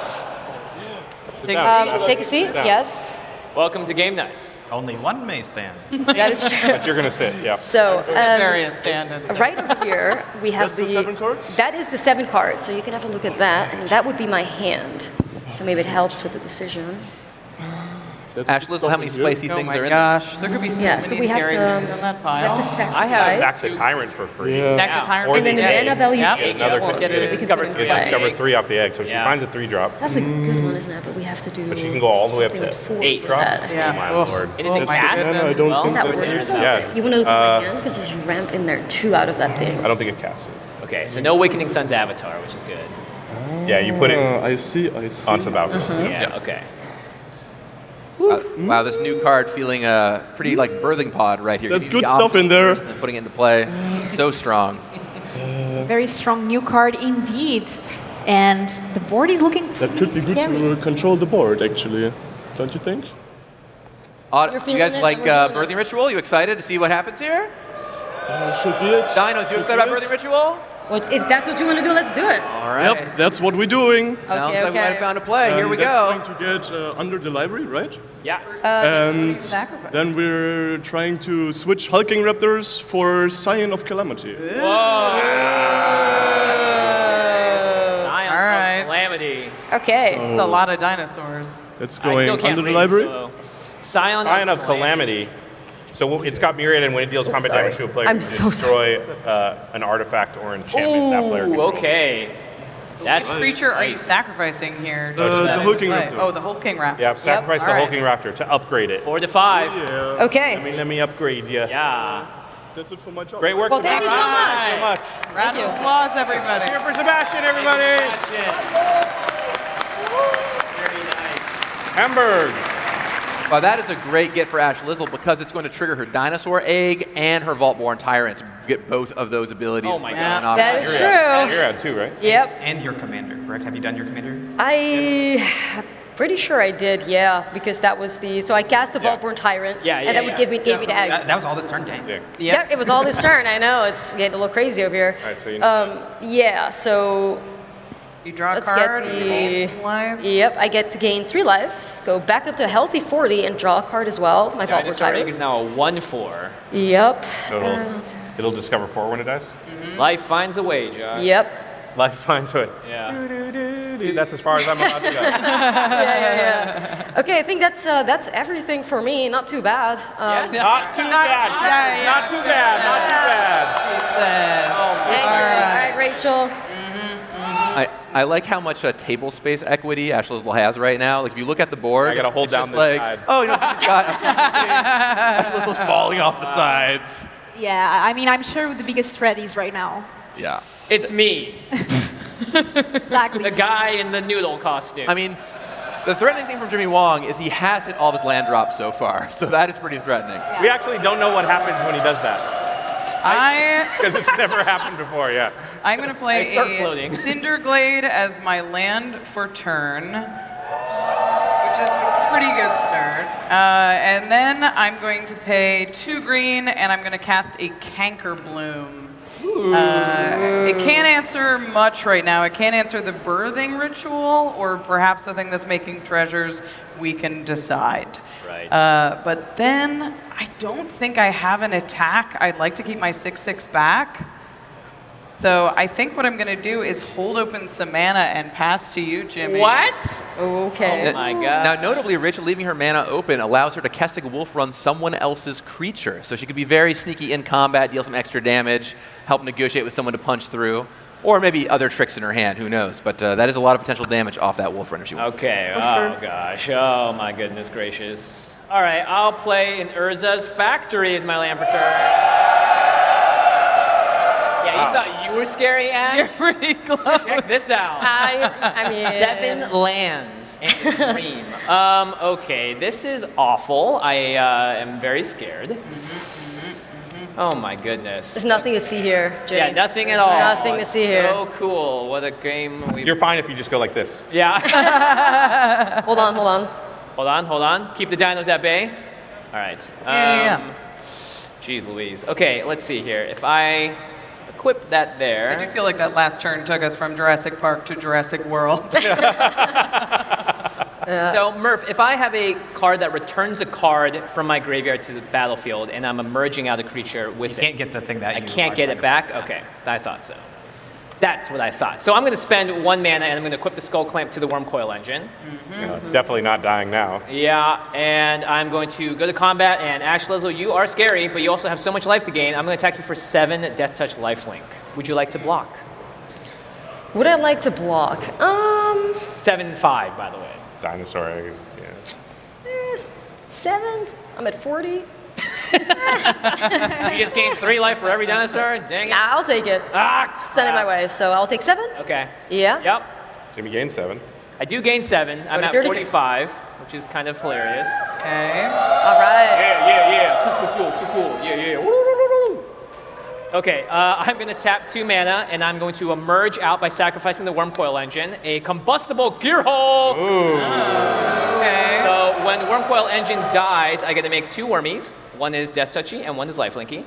Take take a seat. Yes. Welcome to game night. Only one may stand. That is true. But you're going to sit, yeah. So, Various stand-ins. right over here, we have That's the 7 cards? That is the 7 cards. So you can have a look at that, and that would be my hand. So maybe it helps with the decision. Ashlizzle, how many spicy things are in there? Gosh, there could be so Yeah, many so we have scary to, things on that we pile. have to sacrifice. I have Sack the tyrant for free. Sack the tyrant Or and then the egg. mana value Yep. is Another 1, could so get we can discover put it in three. play. Discover 3 off the egg, so she Yeah. finds a 3-drop. That's a good one, isn't it? But we have to do. But she can go all the way up something to with 4 8 for drop. that. Yeah. Oh my Ugh. lord. It is a cast. I don't Is think that what that's it is? Yeah. You want to look at my hand because there's ramp in there too out of that thing. I don't think it casts it. Okay, so no Awakening Sun's avatar, which is good. Yeah, you put it I see. onto the battlefield. Yeah, okay. Wow, this new card feeling pretty like birthing pod right here. That's Getting good the stuff in there. opposite first and then putting it into play. So strong. Very strong new card indeed. And the board is looking That could be good to control the board, actually. Don't you think? You feeling guys it, like and we're doing birthing ritual? You excited to see what happens here? Should be it. Dinos, you excited about birthing ritual? Well, if that's what you want to do, let's do it. All right. Yep, that's what we're doing. Sounds like we might have found a play. Here we That's go. trying to get under the library, right? Yeah. And Sacrifice. then we're trying to switch hulking raptors for Scion of Calamity. Scion All right. of Calamity. Okay. It's a lot of dinosaurs. That's I still going can't under the read, library. so- Scion Of Calamity. So it's got myriad, and when it deals combat sorry. damage to a player, I'm you so destroy an artifact or enchantment that player Ooh, controls. okay. That's What creature are you sacrificing here? The hulking raptor. Oh, the hulking raptor. Yeah, sacrifice the All right. hulking raptor to upgrade it. 4 to 5. Okay. Let me upgrade you. Yeah. That's it for my job. Great work, Well, thank Sebastian. you so much. Thank you so much. Round of applause, everybody. Here for Sebastian, everybody. Very nice. Hamburg. Well, that is a great get for Ashlizzle because it's going to trigger her Dinosaur Egg and her Vault-Born Tyrant to get both of those abilities. Oh my going God. off. That is true. You're at 2, right? Yep. And your commander, correct? Have you done your commander? Pretty sure I did, yeah, because that was the, so I cast the Vault-Born Tyrant, and that would give me the egg. That was all this turn, dang. Yep, it was all this turn, I know, it's getting a little crazy over here. All right, so you yeah, so You draw a let's card, get you gain some life. Yep, I get to gain 3 life, go back up to a healthy 40 and draw a card as well, my Vault-Born Dinosaur Egg Tyrant. is now a 1/4. Yep. So it'll discover 4 when it dies? Life finds a way, Josh. Yep. Life finds a way. Yeah. That's as far as I'm allowed to go. yeah. Okay, I think that's everything for me. Not too bad. Not too bad. Not too bad. Not too bad. Thank you. All right, Rachel. I like how much table space equity Ashlizzle has right now. Like if you look at the board, I gotta hold it's down just the like, side. oh, you know, he's got Ashlizzle's falling off the sides. Yeah, I mean, I'm sure the biggest threat is right now. Yeah. It's me. Exactly. The guy in the noodle costume. I mean, the threatening thing from Jimmy Wong is he has hit all of his land drops so far, so that is pretty threatening. We actually don't know what happens when he does that. Because it's never happened before, yeah. I'm going to play start floating. Cinderglade as my land for turn, which is a pretty good start. And then I'm going to pay 2 green, and I'm going to cast a Canker Bloom. It can't answer much right now. It can't answer the birthing ritual, or perhaps the thing that's making treasures. We can decide. Right. But then I don't think I have an attack. I'd like to keep my 6/6 back. So I think what I'm going to do is hold open some mana and pass to you, Jimmy. What? Okay. Oh my God. Now, notably, Rachel leaving her mana open allows her to Kestic Wolf run someone else's creature. So she could be very sneaky in combat, deal some extra damage, help negotiate with someone to punch through, or maybe other tricks in her hand, who knows. But that is a lot of potential damage off that Wolf Run if she wants. Okay, oh gosh, oh my goodness gracious. All right, I'll play in Urza's Factory as my land for turn. Yeah, you thought you were scary, Ash? You're pretty close. Check this out. I mean, 7 lands and a dream. Okay, this is awful. I am very scared. Oh my goodness. There's nothing to see here, Jimmy. Yeah, nothing at all. Nothing to see here. So cool. What a game. You're fine if you just go like this. Yeah. Hold on. Hold on. Keep the dinos at bay. All right. Jeez Louise. Okay, let's see here. If I equip that there. I do feel like that last turn took us from Jurassic Park to Jurassic World. So, Murph, if I have a card that returns a card from my graveyard to the battlefield and I'm emerging out a creature with it. You can't get the thing that I can't get it back? Okay, I thought so. That's what I thought. So I'm going to spend 1 mana and I'm going to equip the Skull Clamp to the Worm Coil Engine. It's definitely not dying now. Yeah, and I'm going to go to combat, and Ashlizzle, you are scary, but you also have so much life to gain. I'm going to attack you for 7 Death Touch lifelink. Would you like to block? Would I like to block? 7-5, by the way. Dinosaur egg, yeah. 7? I'm at 40. You just gained 3 life for every dinosaur? Dang it. Nah, I'll take it. Send it my way. So I'll take 7? Okay. Yeah? Yep. Jimmy gained 7. I do gain 7. I'm at 32. 45, which is kind of hilarious. Okay. All right. Yeah. Cool. Yeah. Woo. Okay, I'm going to tap 2 mana, and I'm going to emerge out by sacrificing the Worm Coil Engine, a combustible Gearhulk! Ooh. Okay. So when the Worm Coil Engine dies, I get to make 2 wormies. One is Death Touchy, and one is Lifelinky.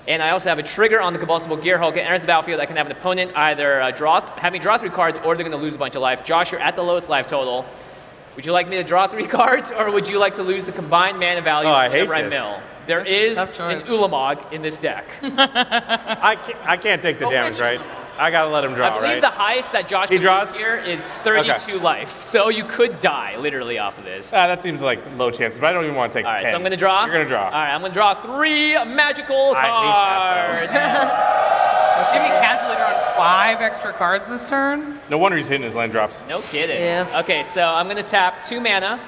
And I also have a trigger on the combustible Gearhulk. It enters the battlefield. I can have an opponent either have me draw 3 cards, or they're going to lose a bunch of life. Josh, you're at the lowest life total. Would you like me to draw 3 cards, or would you like to lose the combined mana value whenever I mill? There is an Ulamog in this deck. I can't take the damage, right? I gotta let him draw, I believe right? the highest that Josh can draws use here is 32 life. So you could die, literally, off of this. That seems like low chances, but I don't even want to take 10. All right, so I'm going to draw? You're going to draw. All right, I'm going to draw 3 magical cards. Jimmy casually drawing 5 extra cards this turn? No wonder he's hitting his land drops. No kidding. Yeah. Okay, so I'm going to tap 2 mana.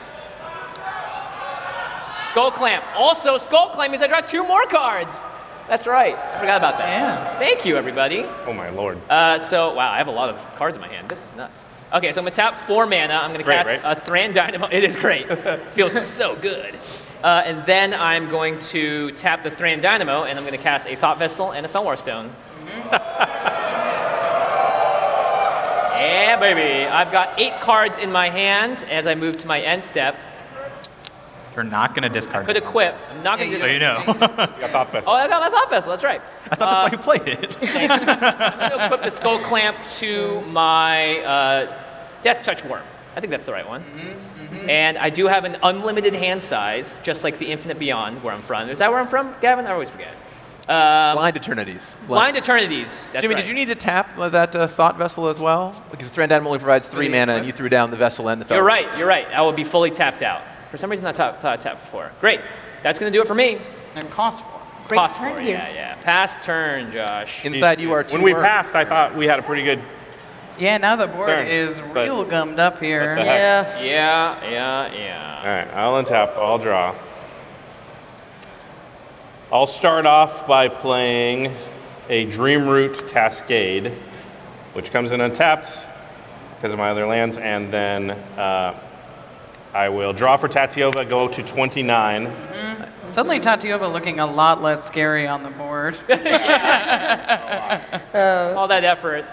Skull Clamp. Also, Skull Clamp means I draw 2 more cards. That's right. I forgot about that. Yeah. Thank you, everybody. Oh my lord. So, wow, I have a lot of cards in my hand. This is nuts. Okay, so I'm going to tap 4 mana. I'm going to Great, cast right? a Thran Dynamo. It is great. Feels so good. And then I'm going to tap the Thran Dynamo, and I'm going to cast a Thought Vessel and a Felmar Stone. Yeah, baby. I've got 8 cards in my hand as I move to my end step. You're not going to discard Could equip. I'm not going to So you know. You got Thought Vessel. Oh, I got my Thought Vessel. That's right. I thought that's why you played it. I'm going to equip the Skull Clamp to my Death Touch Worm. I think that's the right one. And I do have an unlimited hand size, just like the Infinite Beyond, where I'm from. Is that where I'm from, Gavin? I always forget. Blind Eternities. Blind Eternities. That's Jimmy, right. did you need to tap that Thought Vessel as well? Because Thran Dynamo only provides 3 mana, and you threw down the Vessel and the Felmar. You're right. I will be fully tapped out. For some reason, I thought I tapped before. Great. That's going to do it for me. And cost 4. Great Cost turn 4, here. yeah. Pass turn, Josh. Inside you are 2 When we worms. passed, I thought we had a pretty good. Yeah, now the board Turn, is but real gummed up here. what the heck? Yeah. All right, I'll untap. I'll draw. I'll start off by playing a Dreamroot Cascade, which comes in untapped because of my other lands, and then I will draw for Tatiova, go to 29. Suddenly Tatiova looking a lot less scary on the board. All that effort.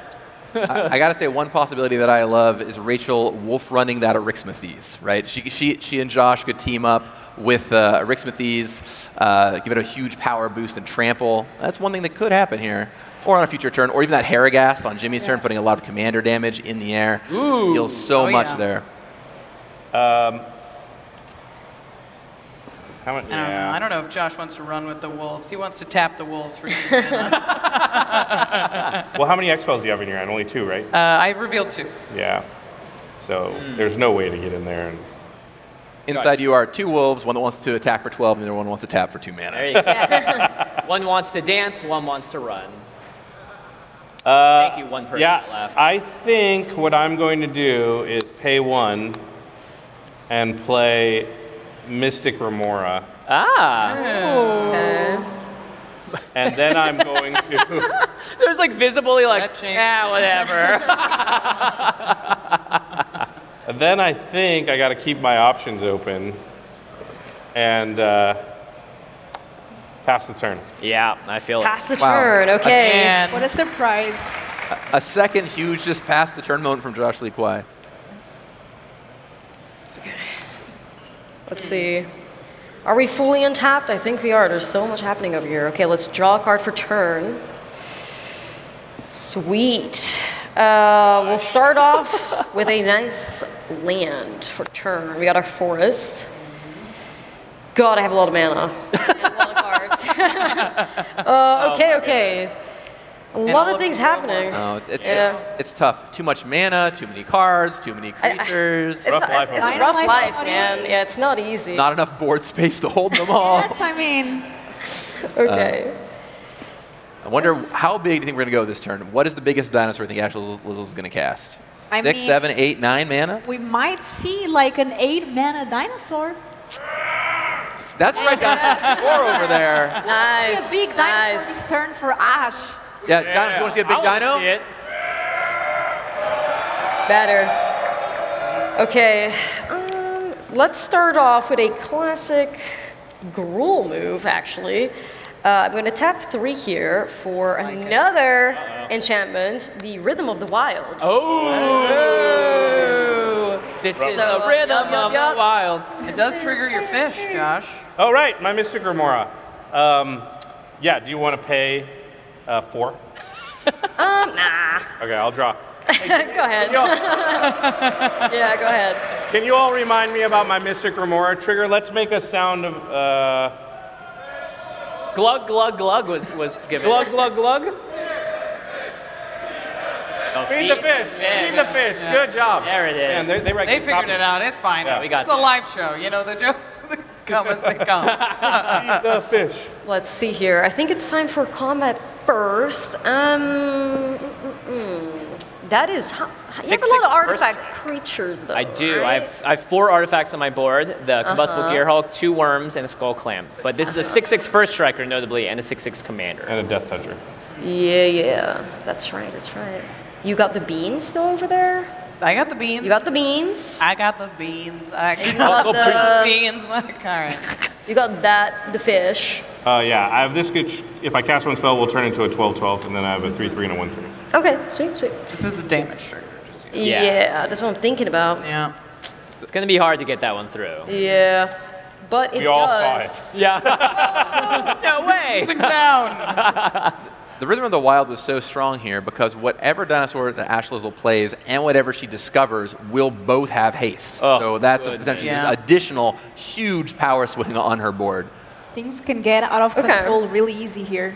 I got to say, one possibility that I love is Rachel wolf running that Erixmathes, right? She and Josh could team up with Erixmathes, give it a huge power boost and trample. That's one thing that could happen here. Or on a future turn, or even that Harrogast on Jimmy's turn, putting a lot of commander damage in the air. Ooh. Feels so much yeah. there. How much? I don't know if Josh wants to run with the wolves. He wants to tap the wolves for Well, how many X-Spells do you have in your hand? Only 2, right? I revealed 2. Yeah. So there's no way to get in there. And Inside you are 2 wolves, one that wants to attack for 12, and the other one wants to tap for 2 mana. There you go. One wants to dance, one wants to run. Thank you, one person that left. I think what I'm going to do is pay 1 and play Mystic Remora. Okay. And then I'm going to... There's like visibly like, whatever. And then I think I got to keep my options open and pass the turn. Yeah, I feel it. Pass the turn, okay. What a surprise. A second huge just past the turn moment from Josh Lee Kwai. Let's see. Are we fully untapped? I think we are. There's so much happening over here. Okay, let's draw a card for turn. Sweet. We'll start off with a nice land for turn. We got our forest. God, I have a lot of mana. And a lot of cards. Okay. A lot of things happening. No, it's tough. Too much mana, too many cards, too many creatures. It's a rough life, man. Yeah, it's not easy. Not enough board space to hold them all. Yes, I mean. Okay. I wonder how big do you think we're going to go this turn? What is the biggest dinosaur you think Ashlizzle is going to cast? I 6, mean, 7, 8, 9 mana? We might see like an 8 mana dinosaur. That's right down to the floor over there. Nice. A big dinosaur this turn for Ash. Yeah, Dino, you want to see a big dino? See it. It's better. Okay. Let's start off with a classic Gruul move, actually. I'm going to tap 3 here for another enchantment, the Rhythm of the Wild. Oh! This is the rhythm of the wild. It does trigger your fish, Josh. Oh, right, my Mystic Remora. Yeah, do you want to pay 4? Nah. Okay, I'll draw. Go ahead. Yeah, go ahead. Can you all remind me about my Mystic Remora trigger? Let's make a sound of... Glug, glug, glug was given. Glug, glug, glug? Oh, Feed the fish. Yeah. Feed the fish. Good job. There it is. Man, they They figured it out. It's fine. Yeah, we got it's a live show. You know, the jokes come as they come. Feed the fish. Let's see here. I think it's time for combat first. That is You have a lot of artifact creatures, though. I do. Right? I have 4 artifacts on my board: the Combustible Gearhulk, 2 Worms, and a Skull Clam. But this is a 6/6 First Striker, notably, and a 6/6 Commander. And a Death Toucher. Yeah. That's right. You got the beans still over there? I got the beans. You got the beans. I got the beans. I You got got the the beans. All right. You got the fish. Yeah, I have this good. If I cast one spell, we'll turn into a 12/12, and then I have a 3/3 and a 1/3. Okay, sweet. This is the damage trigger. Yeah, that's what I'm thinking about. Yeah. It's going to be hard to get that one through. Yeah, but it We all saw does. it. Yeah. No way. Sit down. The Rhythm of the Wild is so strong here because whatever dinosaur that Ashlizzle plays and whatever she discovers will both have haste. Oh, so that's a goodness. potentially Yeah. additional huge power swing on her board. Things can get out of control really easy here.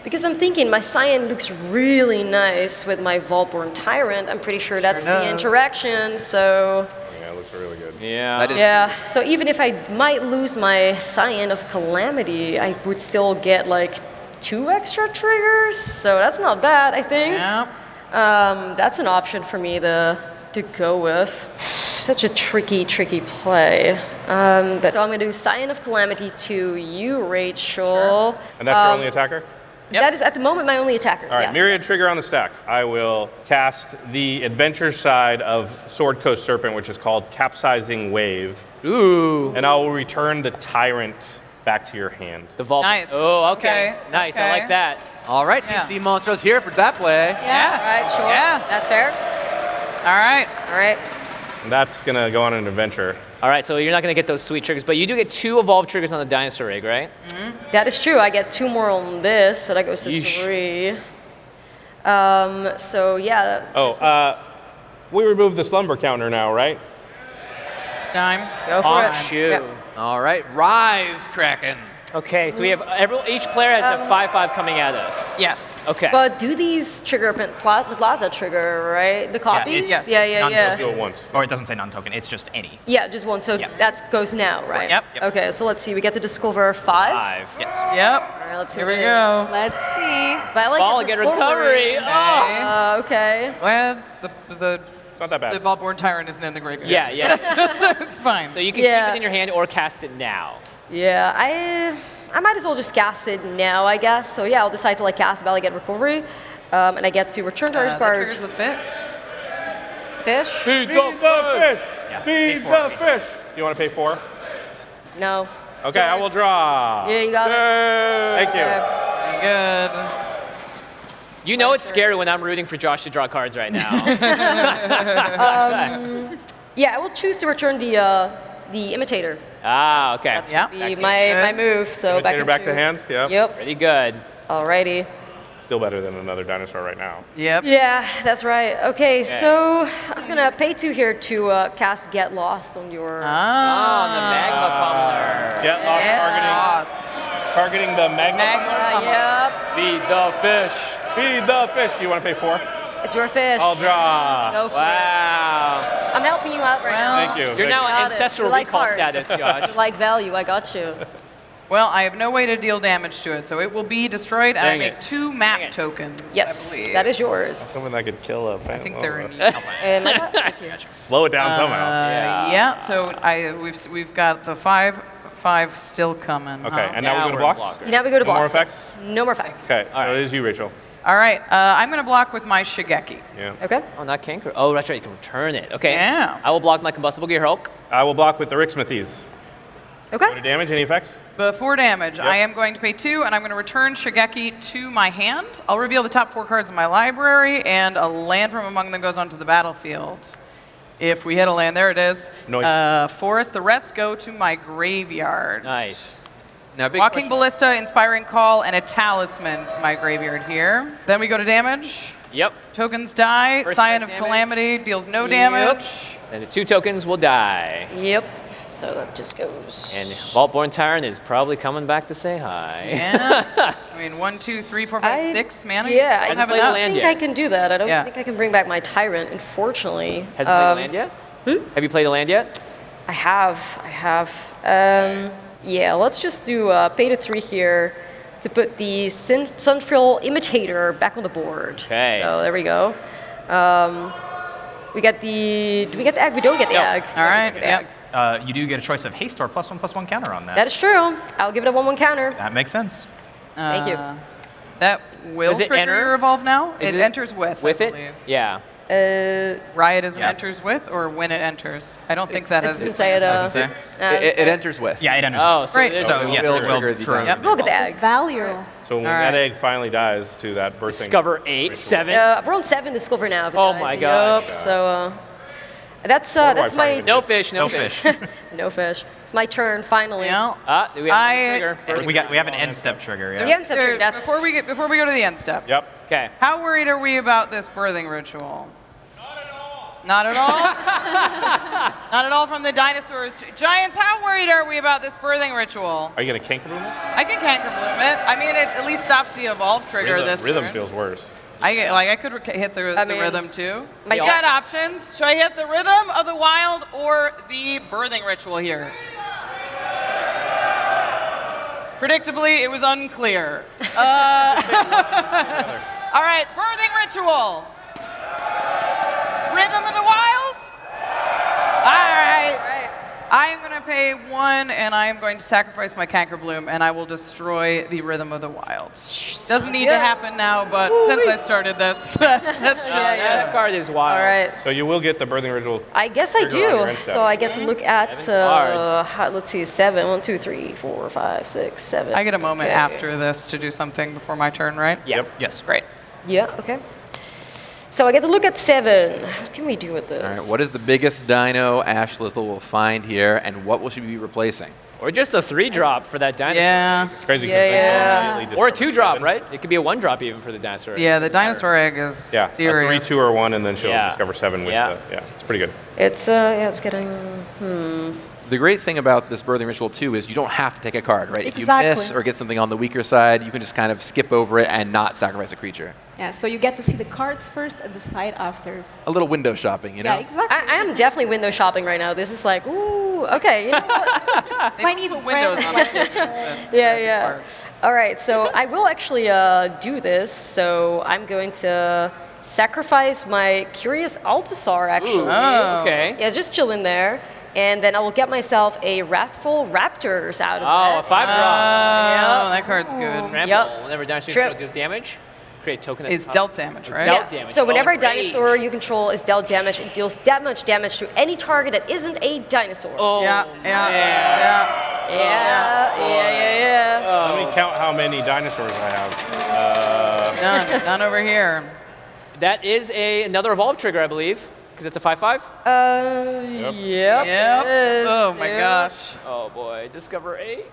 Because I'm thinking my Scion looks really nice with my Volborn Tyrant. I'm pretty sure that's the does. interaction, so... Yeah, it looks really good. Yeah. That is Yeah, so even if I might lose my Scion of Calamity, I would still get like 2 extra triggers, so that's not bad, I think. Yeah. That's an option for me to go with. Such a tricky play. But I'm going to do Scion of Calamity to you, Rachel. And that's your only attacker? That is at the moment my only attacker. All right, yes. Myriad Trigger on the stack. I will cast the adventure side of Sword Coast Serpent, which is called Capsizing Wave. Ooh. And I will return the Tyrant back to your hand. The vault. Nice. Oh, okay. Okay, Nice. I okay. like that. All right, Team Yeah. Sea Monsters here for that play. Yeah. All right, sure. Yeah. That's fair. All right. All right. And that's going to go on an adventure. All right, so you're not going to get those sweet triggers, but you do get 2 evolved triggers on the dinosaur rig, right? That is true. I get 2 more on this, so that goes to Yeesh. 3. So yeah. We removed the slumber counter now, right? It's time. Go for On it. you. Yep. All right, Rise, Kraken. Okay, so we have each player has a 5/5 coming at us. Yes. Okay. But do these trigger the Plaza trigger, right? The copies? Yes, yeah, it's yeah. non-token. Do it once. Or it doesn't say non-token, it's just any. Yeah, just one. So that goes now, right? Yep. Okay, so let's see. We get to discover 5. 5. Yes. Yep. All right, let's see Here what we it go. is. Let's see. But I like Ball, the get recovery. Oh. Okay. Well, the It's not that bad. the Volborn Tyrant isn't in the graveyard. Yeah, yeah. It's fine. So you can keep it in your hand or cast it now. Yeah, I might as well just cast it now, I guess. So yeah, I'll decide to like cast Valley Get Recovery, and I get to return target That card. triggers the fit. Fish? Feed the fish! Yeah, Feed pay the 4. fish! You want to pay 4? No. Okay, I will draw. Yeah, you got it. Thank you. Very good. You know it's scary when I'm rooting for Josh to draw cards right now. Yeah, I will choose to return the Imitator. Ah, okay. That's Yeah. be my move. So Imitator back to into- hand? Yeah. Yep. Pretty good. Alrighty. Still better than another dinosaur right now. Yep. Yeah, that's right. Okay, so I was gonna pay 2 here to cast Get Lost on your. Oh, the magma pummeler. Get lost targeting the magma. Yep. Feed the fish. Feed the fish. Do you want to pay 4? It's your fish. I'll draw. Go for Wow. it. I'm helping you out right now. Thank you. You're now Got on it. ancestral You like recall cards. status, Josh. You like value. I got you. Well, I have no way to deal damage to it, so it will be destroyed, and I Dang make it. 2 map tokens. I Yes, believe. that is yours. Something that could kill a fan. I think they're in. And thank you. Slow it down somehow. Yeah. So we've got the 5/5 still coming. Okay, huh? and now we go to blocks? Now we go to No more blocks. effects? No more effects. Okay, so it is you, Rachel. All right. I'm going to block with my Shigeki. Yeah. Okay. Oh, not Canker. Oh, that's right. You can return it. Okay. Yeah. I will block my Combustible Gearhulk. I will block with the Ricksmithies. Okay. Go to damage, any effects? Before damage, I am going to pay 2, and I'm going to return Shigeki to my hand. I'll reveal the top 4 cards in my library, and a land from among them goes onto the battlefield. If we hit a land, there it is. Nice. Forest. The rest go to my graveyard. Nice. Now, big Walking question. Ballista, Inspiring Call, and a Talisman to my graveyard here. Then we go to damage. Yep. Tokens die. First Scion strike of damage. Calamity deals no damage. And the 2 tokens will die. Yep. So that just goes. And Vaultborn Tyrant is probably coming back to say hi. Yeah. I mean, 1, 2, 3, 4, 5, 6 mana. Yeah, I don't have played enough. land think yet. I can do that. I don't Yeah. think I can bring back my Tyrant, unfortunately. Has he played a land yet? Have you played a land yet? I have. Yeah, let's just do pay to 3 here to put the Sunfrill Imitator back on the board. Okay. So there we go. We get the. Do we get the egg? We don't get the egg. All right. Yep. You do get a choice of haste or +1/+1 counter on that. That is true. I'll give it a 1/1 counter. That makes sense. Thank you. That will Does it trigger enter? your evolve now. Is It it enters with. With I it? believe. Yeah. Riot is an Yeah. enters with, or when it enters. I don't think that It has. doesn't say it. It enters with. Yeah, it enters. Oh, so Great. it is- So yes, will it will trigger the trigger. damage. Look at the egg. Value. So when All that right. egg finally dies to that birthing. Discover 8, 7. We're on 7 Discover now. if it Oh dies. my gosh. Yup, so that's do I my target? No fish, no No fish. fish. no fish. It's my turn finally. Yeah. Do we have a trigger? And we have an end step trigger. Yeah. Yeah, it's a turn. That's Before we go to the end step. Yep. Okay. How worried are we about this birthing ritual? Not at all. Not at all from the dinosaurs. Giants, how worried are we about this birthing ritual? Are you gonna canker bloom it? I can canker bloom it. I mean, it at least stops the evolve trigger this Rhythm turn. feels worse. I could hit the mean, rhythm too. my You got options. Should I hit the rhythm of the wild or the birthing ritual here? Predictably, it was unclear. All right, birthing ritual. Rhythm of the wild. All right. I am going to pay 1, and I am going to sacrifice my canker bloom, and I will destroy the rhythm of the wild. Doesn't need to happen now, but since I started this, that's just That card is wild. all right. So you will get the birthing ritual. I guess I Trigger on your end do. step. So I get to look at. cards. Let's see, 7. 1, 2, 3, 4, 5, 6, 7. I get a moment Okay. after this to do something before my turn, right? Yep. Yes. Great. Yeah. Okay. So I get to look at 7. What can we do with this? All right, what is the biggest dino Ashlizzle will find here, and what will she be replacing? Or just a 3-drop for that dinosaur. Yeah. It's crazy. 'cause Yeah, then she'll yeah. immediately Or a discover 2-drop, 7. right? It could be a 1-drop even for the dinosaur. Yeah, the dinosaur egg is Yeah, serious. a 3, 2, or 1, and then she'll Yeah. discover 7 with Yeah. the. Yeah, it's pretty good. It's it's getting. The great thing about this birthing ritual too is you don't have to take a card, right? If you Exactly. miss or get something on the weaker side, you can just kind of skip over it and not sacrifice a creature. Yeah, so you get to see the cards first and decide after. A little window shopping, you know? Yeah, exactly. I am definitely window shopping right now. This is like, ooh, okay. You know what? They Might need put windows on it. yeah. All right, so I will actually do this. So I'm going to sacrifice my Curious Altasaur, actually. Oh. Okay. Yeah, just chill in there. And then I will get myself a Wrathful Raptors out of Oh, a that. 5-drop. Oh, that card's good. Ramble. Yep. Whenever dinosaur Trip. does damage, create a token. It's dealt damage, right? Dealt damage. So whenever Oh, a dinosaur you control is dealt damage, it deals that much damage to any target that isn't a dinosaur. Oh, Yeah. Yeah. Let me count how many dinosaurs I have. None over here. That is another evolve trigger, I believe, because it's a 5/5. Yep. Yep. Oh my gosh. Oh boy, discover 8.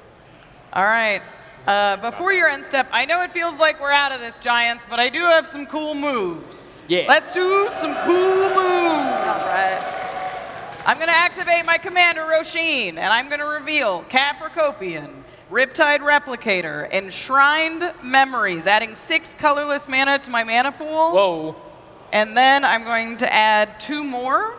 All right. Before your end step, I know it feels like we're out of this, Giants, but I do have some cool moves. Yeah. Let's do some cool moves. All right. I'm going to activate my commander, Roshin, and I'm going to reveal Capricopian, Riptide Replicator, Enshrined Memories, adding 6 colorless mana to my mana pool. Whoa. And then I'm going to add 2 more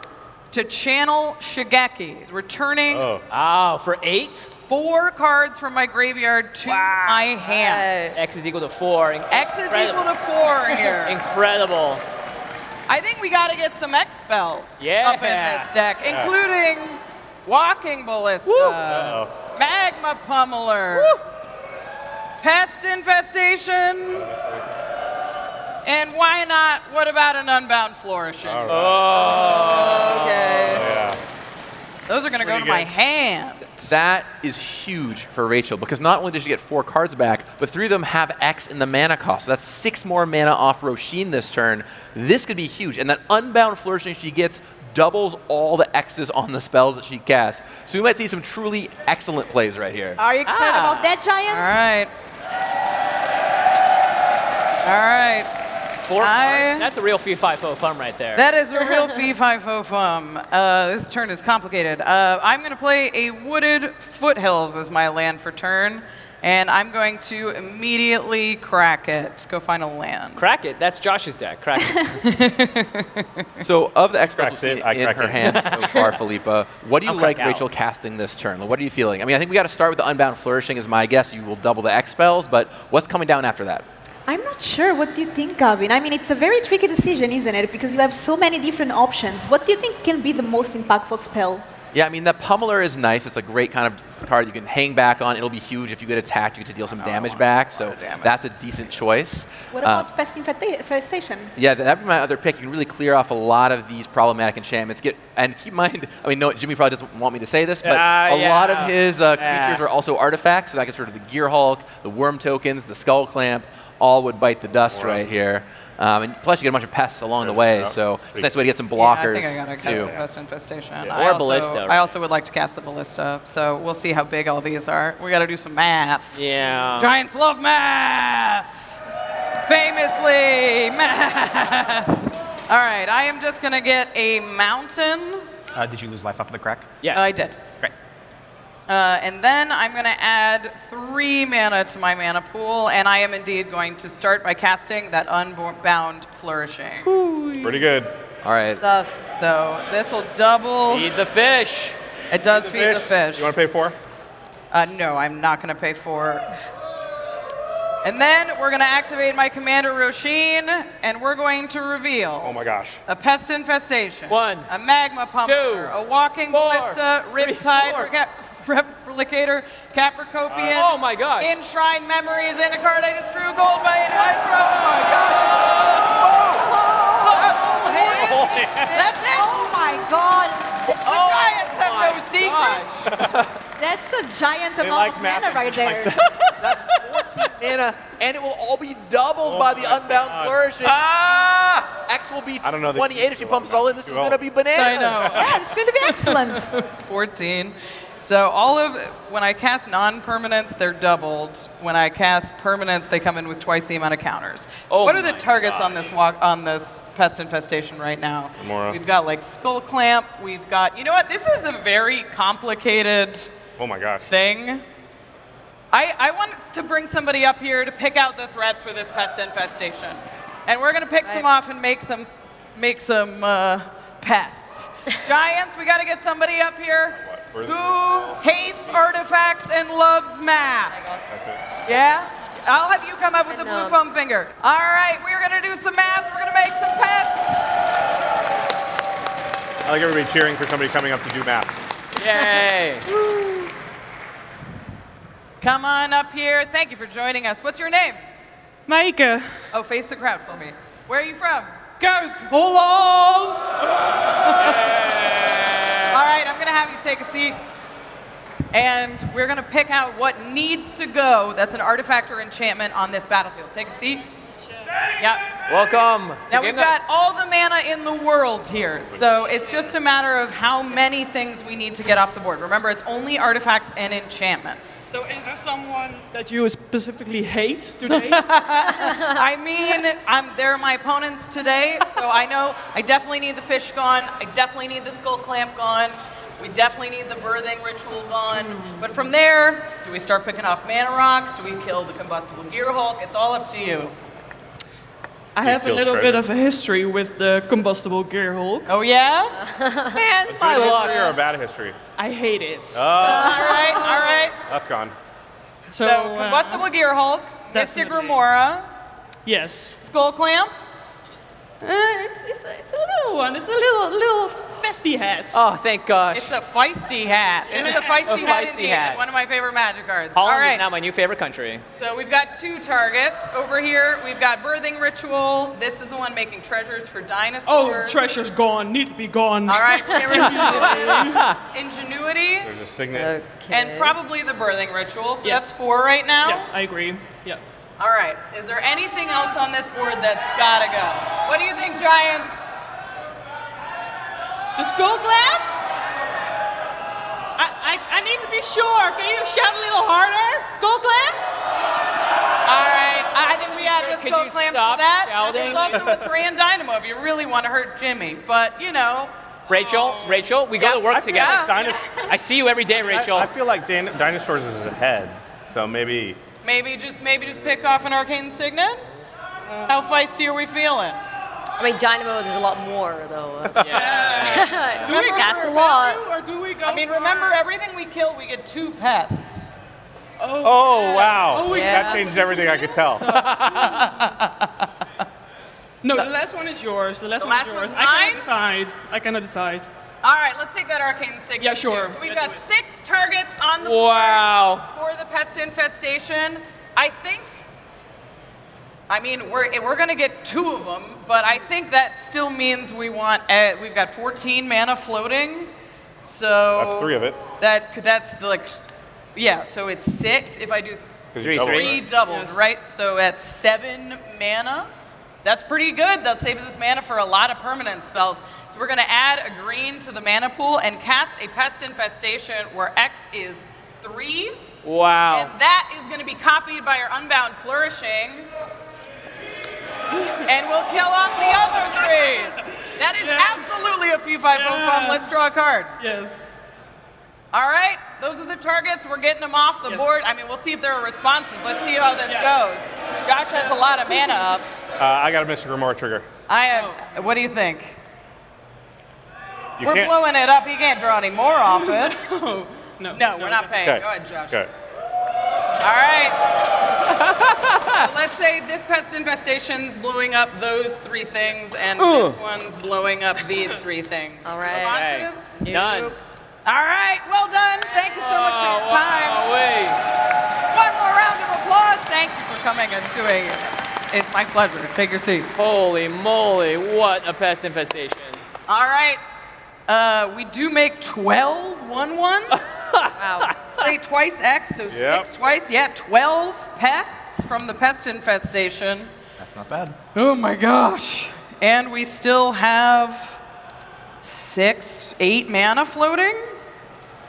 to channel Shigeki, returning for 8? 4 cards from my graveyard to my hand. X is equal to 4. X is equal to 4 here. Incredible. I think we got to get some X spells up in Yeah. this deck, including Walking Ballista, Magma Pummeler, Pest Infestation, and why not, what about an Unbound Flourishing? Okay. Yeah. Those are going to go to my hand. That is huge for Rachel because not only does she get 4 cards back, but 3 of them have X in the mana cost. So that's 6 more mana off Roshin this turn. This could be huge. And that Unbound Flourishing she gets doubles all the X's on the spells that she casts. So we might see some truly excellent plays right here. Are you excited about that, Giants? All right. 4 cards? That's a real fee-fi-fo fum right there. That is a real fee-fi-fo-fum. This turn is complicated. I'm going to play a Wooded Foothills as my land for turn, and I'm going to immediately crack it. Let's go find a land. Crack it. That's Josh's deck. Crack it. So of the X spells we've seen I in crack her it. hand so far, Philippa, what do you I'll like crack out. Rachel casting this turn? What are you feeling? I mean, I think we got to start with the Unbound Flourishing is my guess. You will double the X spells, but what's coming down after that? I'm not sure. What do you think, Gavin? I mean, it's a very tricky decision, isn't it? Because you have so many different options. What do you think can be the most impactful spell? Yeah, I mean, the Pummeler is nice. It's a great kind of card you can hang back on. It'll be huge. If you get attacked, you get to deal some damage back. So that's a decent choice. What about Pest Infestation? Yeah, that'd be my other pick. You can really clear off a lot of these problematic enchantments. And keep in mind, I mean, no, Jimmy probably doesn't want me to say this, but a lot of his creatures are also artifacts. So that gets rid of the Gear Hulk, the Worm tokens, the Skull Clamp, all would bite the dust right here. And plus, you get a bunch of pests along the way, so it's a nice way to get some blockers. I think I gotta cast the Pest Infestation. Or Ballista. I also would like to cast the Ballista, so we'll see how big all these are. We gotta do some math. Yeah. Giants love math! Famously, math! All right, I am just gonna get a mountain. Did you lose life off of the crack? Yes. I did. Great. And then I'm going to add 3 mana to my mana pool, and I am indeed going to start by casting that Unbound Flourishing. Pretty good. All right. So this will double. Feed the fish. It does feed the fish. You want to pay 4? No, I'm not going to pay 4. And then we're going to activate my Commander Roshin, and we're going to reveal. Oh my gosh. A Pest Infestation. 1. A Magma Pumper. 2. A Walking 4. Ballista. 3, Riptide. 4. Replicator. Capricopian. Oh my gosh. Enshrine Memories. And a card I just drew. Gold by Hydro. Oh my god. That's it. Oh my god. The Giants have no secrets. That's a giant amount of mana right there. That's 14 mana, and it will all be doubled by the Unbound Flourishing. X will be 28 if she pumps it all in. This is going to be bananas. I know. Yeah, it's going to be excellent. 14. So when I cast non-permanents, they're doubled. When I cast permanents, they come in with twice the amount of counters. Oh what are the targets on this Pest Infestation right now? Gamora. We've got like Skull Clamp. We've got, you know what? This is a very complicated thing. I want us to bring somebody up here to pick out the threats for this Pest Infestation. And we're going to pick some off and make some pests. Giants, we got to get somebody up here who hates artifacts and loves math. That's it. Yeah? I'll have you come up with the blue foam finger. All right, we're going to do some math. We're going to make some pests. I like everybody cheering for somebody coming up to do math. Yay. Come on up here. Thank you for joining us. What's your name? Maaike. Oh, face the crowd for me. Where are you from? Kijk, Holland! All right, I'm going to have you take a seat. And we're going to pick out what needs to go. That's an artifact or enchantment on this battlefield. Take a seat. Yeah. Welcome. Now we've got all the mana in the world here, so it's just a matter of how many things we need to get off the board. Remember, it's only artifacts and enchantments. So is there someone that you specifically hate today? I mean, they're my opponents today, so I know I definitely need the fish gone. I definitely need the skull clamp gone. We definitely need the birthing ritual gone. But from there, do we start picking off mana rocks? Do we kill the combustible Gear Hulk? It's all up to you. I have a little bit of a history with the combustible Gear Hulk. Oh yeah? Man, A good history or a bad history? I hate it. Oh. All right. That's gone. So combustible Gear Hulk, Mystic Remora. Yes. Skull Clamp. It's a little one. It's a little festy hat. Oh, thank gosh. It's a feisty hat. It's a feisty hat feisty indeed. hat. One of my favorite Magic cards. Holland All right. is now my new favorite country. So we've got 2 targets. Over here, we've got Birthing Ritual. This is the one making treasures for dinosaurs. Oh, treasure's gone. Need to be gone. All right, get rid of Ingenuity. There's a signet. And probably the Birthing Ritual. So Yes. that's 4 right now. Yes, I agree. Yeah. All right. Is there anything else on this board that's gotta go? What do you think, Giants? The skull clamp? I need to be sure. Can you shout a little harder? Skull clamp? All right. I think we add the Could skull you clamp to stop that. shouting? There's also a 3 and Dynamo if you really want to hurt Jimmy. But, you know. Rachel, we go to work together. I see you every day, Rachel. I feel like dinosaurs is ahead, so maybe. Maybe just pick off an Arcane Signet? How feisty are we feeling? I mean, Dynamo, there's a lot more, though. Yeah. That's a lot. Or do we go remember, everything we kill, we get 2 pests. Oh, wow. Oh, That changed everything I could tell. No, the last one is yours. The last The one last is yours. one's I cannot mine? decide. I cannot decide. All right, let's take that arcane signature. Yeah, sure. So we've got 6 targets on the board for the pest infestation. I think, I mean, we're going to get 2 of them, but I think that still means we've got 14 mana floating. So That's 3 of it. That's like, yeah. So it's 6 if I do 3 doubled, Yes. right? So that's 7 mana. That's pretty good. That saves us mana for a lot of permanent spells. So we're going to add a green to the mana pool and cast a pest infestation where X is 3. Wow. And that is going to be copied by our Unbound Flourishing. And we'll kill off the other 3. That is absolutely a fee, 5, fun. Let's draw a card. Yes. All right, those are the targets. We're getting them off the board. I mean, we'll see if there are responses. Let's see how this goes. Josh has a lot of mana up. I got a Mystic Grimoire trigger. I have. What do you think? We're can't- blowing it up. He can't draw any more off it. No, we're not paying. Okay. Go ahead, Josh. Okay. All right. So let's say this pest infestation's blowing up those 3 things, and this one's blowing up these 3 things. All right. Responses? None. All right. Well done. Thank you so much for your time. Wait. One more round of applause. Thank you for coming and doing it. It's my pleasure. Take your seat. Holy moly, what a pest infestation. All right. We do make 12 1/1. Wow. Play twice X, so 6 twice. Yeah, 12 pests from the pest infestation. That's not bad. Oh my gosh. And we still have 8 mana floating?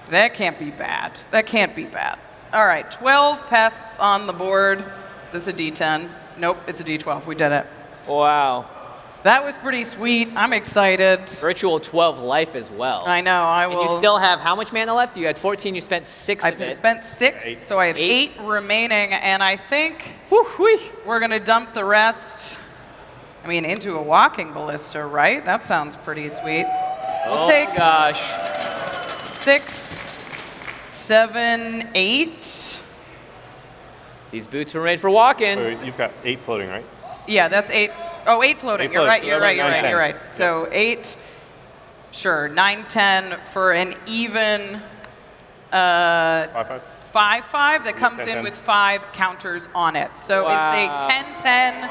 That can't be bad. That can't be bad. All right, 12 pests on the board. Is this a D10? Nope, it's a D12. We did it. Wow. That was pretty sweet. I'm excited. Virtual 12 life as well. I know, I will. And you still have how much mana left? You had 14, you spent 6 of I it. spent 6, so I have 8 remaining, and I think we're going to dump the rest, into a walking ballista, right? That sounds pretty sweet. We'll take gosh. 6, 7, 8. These boots were made for walking. Wait, you've got 8 floating, right? Yeah, that's 8. Oh, 8 floating. 8 You're right, floating. you're right, you're 9, right, 10. you're right. So 8, sure, 9, 10 for an even 5-5. 5-5 that comes 10, in 10. with 5 counters on it. So Wow. it's a 10-10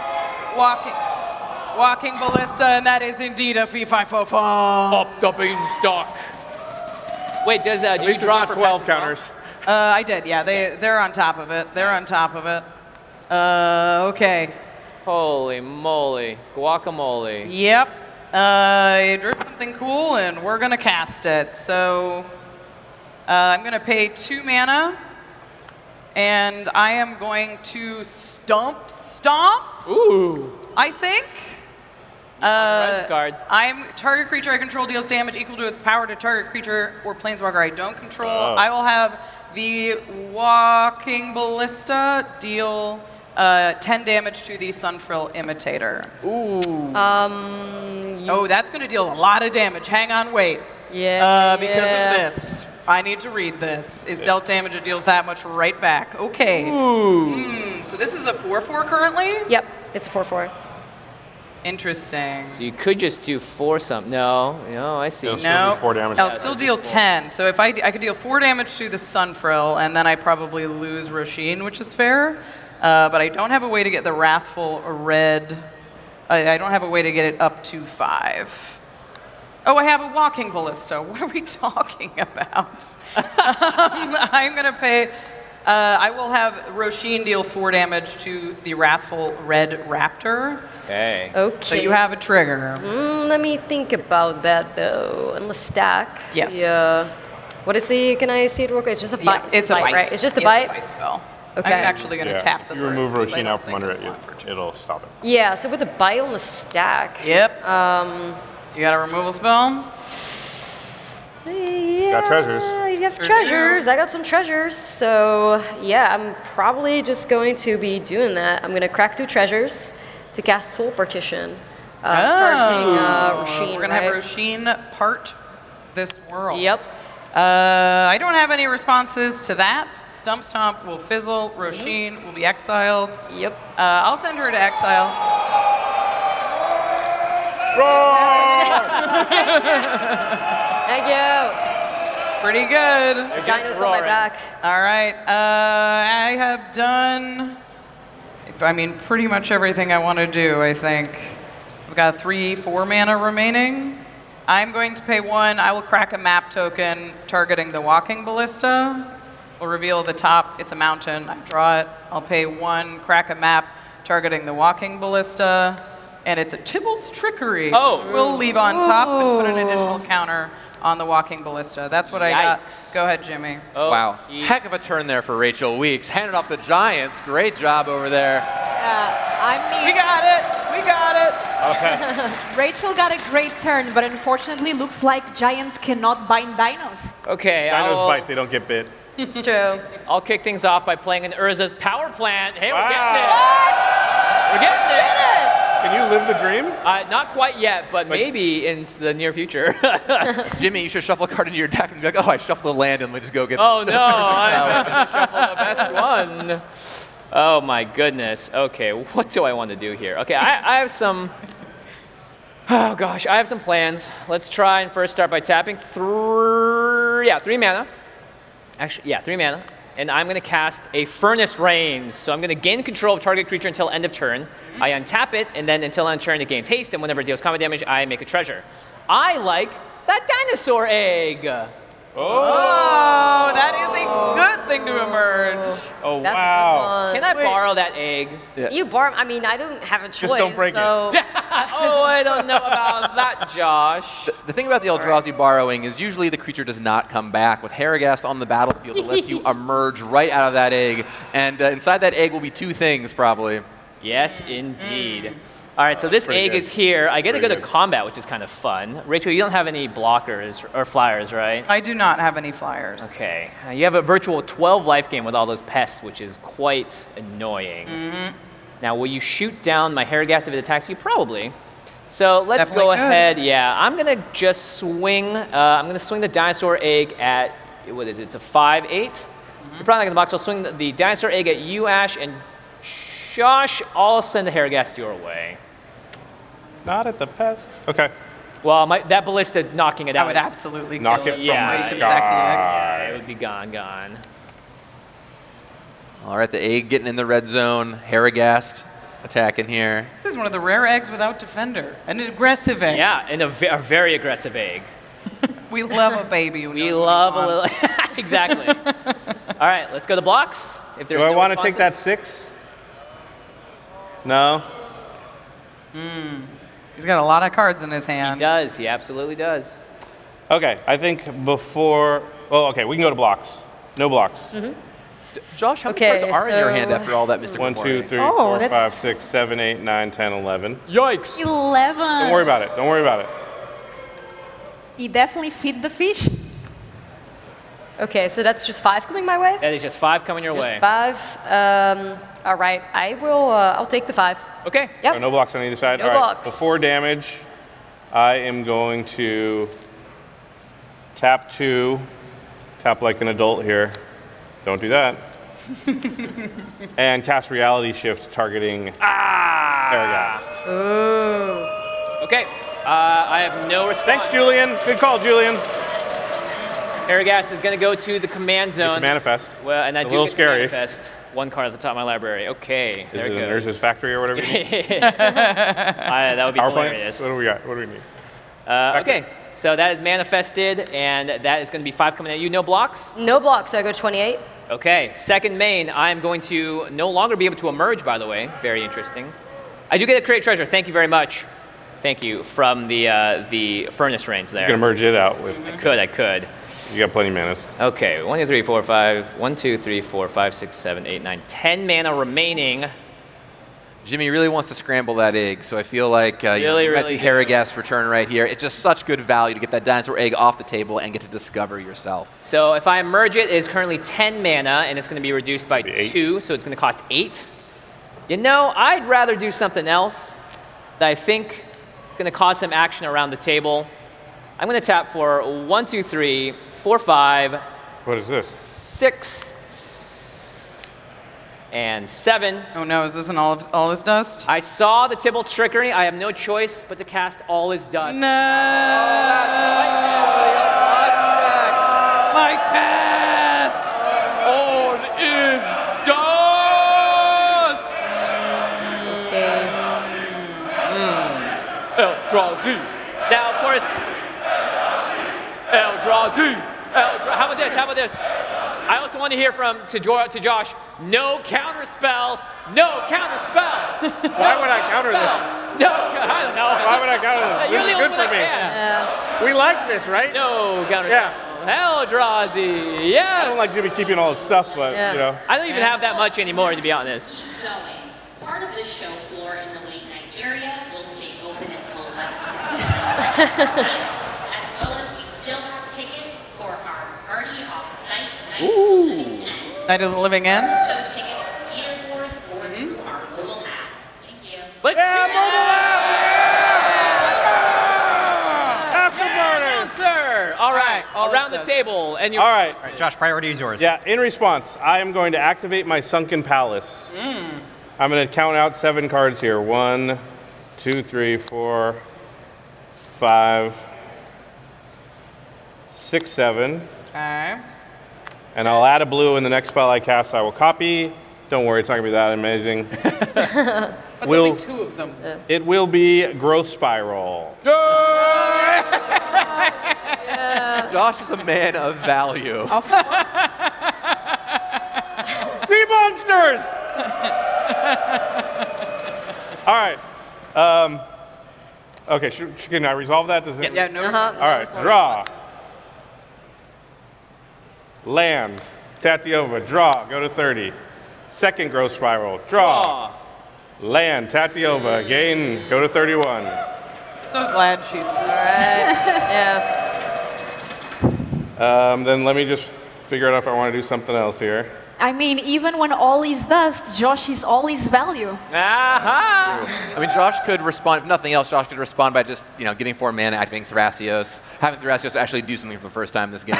walking ballista, and that is indeed a fee, 5, 4, 4. Up the beanstalk. Wait, do you draw for 12 pest as well? counters. I did, yeah. They're on top of it. They're on top of it. Okay. Holy moly. Guacamole. Yep. I drew something cool, and we're going to cast it. So I'm going to pay 2 mana, and I am going to stomp. Ooh. I think. Card. Target creature I control deals damage equal to its power to target creature or planeswalker I don't control. Oh. I will have the walking ballista deal 10 damage to the Sunfrill Imitator. Ooh. Oh, that's going to deal a lot of damage. Hang on, wait. Yeah. Because of this. I need to read this. Is dealt damage, it deals that much right back. Okay. Ooh. So this is a 4/4 currently? Yep, it's a 4/4. Interesting. So you could just do 4 something. No, I see. No, 4 damage. I'll still deal 10. So if I could deal 4 damage to the Sunfrill, and then I probably lose Roshin, which is fair. But I don't have a way to get the Wrathful Red. I don't have a way to get it up to 5. Oh, I have a walking ballista. What are we talking about? I'm going to pay. I will have Roshin deal 4 damage to the Wrathful Red Raptor. Okay. Okay. So you have a trigger. Let me think about that though. On the stack. Yes. Yeah. What is the? Can I see it real quick? It's just a bite. It's a bite, right? It's just a It's bite. a bite spell. Okay. I'm actually going to tap the If you remove birds, 'cause I Roshin don't out from think under it's it, fun for it'll stop it. Yeah. So with the bite on the stack. Yep. You got a removal spell? Yeah. Got treasures. You have treasures. I got some treasures. So yeah, I'm probably just going to be doing that. I'm going to crack 2 treasures to cast Soul Partition. Targeting Roshin. We're going to have Roshin part this world. Yep. I don't have any responses to that. Stump Stomp will fizzle. Roisin will be exiled. Yep. I'll send her to exile. Thank you. Pretty good. Dino's got my back. All right. I have done, pretty much everything I want to do, I think. I've got 4 mana remaining. I'm going to pay 1. I will crack a map token targeting the Walking Ballista. We'll reveal the top. It's a mountain. I draw it. I'll pay 1, crack a map targeting the Walking Ballista. And it's a Tybalt's Trickery, which we'll leave on top and put an additional counter on the Walking Ballista. That's what I got. Go ahead, Jimmy. Oh, wow. Heck of a turn there for Rachel Weeks. Handing off the Giants. Great job over there. We got it. We got it. Okay. Rachel got a great turn, but unfortunately looks like Giants cannot bind dinos. Okay, Dinos bite, they don't get bit. It's true. I'll kick things off by playing an Urza's Power Plant. Hey, we're getting there. What? We're getting there. Can you live the dream? Not quite yet, but maybe in the near future. Jimmy, you should shuffle a card into your deck and be like, oh, I shuffled the land and let me just go get Oh, no, I'm going to shuffle the best one. Oh, my goodness. Okay, what do I want to do here? Okay, I have some... Oh, gosh, I have some plans. Let's try and first start by tapping 3 mana. Actually, 3 mana. And I'm going to cast a Furnace Reigns. So I'm going to gain control of target creature until end of turn. I untap it, and then until end of turn, it gains haste, and whenever it deals combat damage, I make a treasure. I like that dinosaur egg. Oh, that is a good thing to emerge. Oh, That's wow. a good one. Can I borrow that egg? Yeah. You borrow? I mean, I don't have a choice. Just don't break so. Oh, I don't know about that, Josh. The thing about the Eldrazi borrowing is usually the creature does not come back. With Harrogast on the battlefield, it lets you emerge right out of that egg. And inside that egg will be 2 things, probably. Yes, indeed. All right, so this egg is here. I get to go to combat, which is kind of fun. Rachel, you don't have any blockers or flyers, right? I do not have any flyers. Okay. You have a virtual 12 life gain with all those pests, which is quite annoying. Now, will you shoot down my Harrogast if it attacks you? Probably. So let's Definitely go could. ahead. Yeah, I'm going to just swing. I'm going to swing the dinosaur egg at, what is it? It's a 5/8. You're probably not going to box. I'll swing the dinosaur egg at you, Ash, and Josh, I'll send the Harrogast your way. Not at the pests. Okay. Well, that ballista knocking it That out. would absolutely Knock kill it it. from Yeah, the exactly. sky. It would be gone. All right, the egg getting in the red zone. Harrogast attacking here. This is one of the rare eggs without defender. An aggressive egg. Yeah, and a very aggressive egg. We love a baby. Who We knows what love he a wants. little. Exactly. All right, let's go to blocks. If there's Do I no want to take that responses. 6? No? He's got a lot of cards in his hand. He does. He absolutely does. Okay, I think before... Oh, okay, we can go to blocks. No blocks. Josh, how many Okay, cards are in your hand so- after all that Mystic 1, 2, Warning? 3, Oh, 4, that's- 5, 6, 7, 8, 9, 10, 11. Yikes. 11. Don't worry about it. Don't worry about it. He definitely feed the fish. Okay, so that's just 5 coming my way? That is just 5 coming your Just way. 5. All right, I'll take the 5. Okay. Yep. So no blocks on either side. No All right. blocks. Before damage, I am going to tap 2. Tap like an adult here. Don't do that. And cast Reality Shift targeting Harrogast. Ooh. Okay. I have no response. Thanks, Julian. Good call, Julian. Harrogast is going to go to the command zone. It's a manifest. Well, and I It's a do little get to scary. manifest 1 card at the top of my library. Okay, Is there it it an goes. Urza's Factory or whatever you need? That would be Power plant? hilarious. What do we got? What do we need? Okay, so that is manifested, and that is going to be 5 coming at you. No blocks? No blocks, so I go 28. Okay, second main, I'm going to no longer be able to emerge, by the way. Very interesting. I do get to create treasure. Thank you very much. Thank you from the furnace range there. You can merge it out with. I could. You got plenty of manas. Okay, 1, 2, 3, 4, 5. 1, 2, 3, 4, 5, 6, 7, 8, 9, 10 mana remaining. Jimmy really wants to scramble that egg, so I feel like you might really see do. Harrogast return right here. It's just such good value to get that dinosaur egg off the table and get to discover yourself. So if I emerge it, it's currently 10 mana, and it's going to be reduced by 2, so it's going to cost 8. You know, I'd rather do something else that I think is going to cause some action around the table. I'm going to tap for 1, 2, 3, 4, 5. What is this? 6, and 7. Oh no, is this an all is dust? I saw the Tybalt's trickery. I have no choice but to cast All Is Dust. No. My pass. All is dust. Eldrazi. Now, of course, Eldrazi. How about this? How about this? I also want to hear to Josh. No counter spell. No counter spell. Why would I counter this? No, I don't know. Why would I counter this? You're This the is only good one for me. that can. We like this, right? No counter Yeah. spell. Eldrazi. Yes. I don't like Jimmy keeping all his stuff, but you know. I don't even have that much anymore, to be honest. Part of the show floor in the late night area will stay open until 11. As well as we still have tickets for our party off-site night. Ooh. Night of the Living End. Those tickets leaderboards or through our mobile app. Thank you. Let's mobile Afterburner. All right. Around the table. And All right. Josh, priority is yours. Yeah, in response, I am going to activate my Sunken Palace. I'm going to count out 7 cards here. 1, 2, 3, 4, 5, 6, 7. Okay. And I'll add a blue in the next spell I cast. I will copy. Don't worry, it's not going to be that amazing. But there'll be 2 of them. It will be Growth Spiral. Josh is a man of value. Sea monsters! All right. Okay, can I resolve that? Does it? Yes. Yeah, no All right, draw. Land. Tatiova, draw, go to 30. Second growth spiral, draw. Land, Tatiova, again, go to 31. So glad she's all right. Yeah. Then let me just figure out if I want to do something else here. I mean, even when all is dust, Josh is all is value. Aha! I mean, Josh could respond, if nothing else, Josh could respond by just, getting 4 mana, activating Thrasios, having Thrasios actually do something for the first time this game.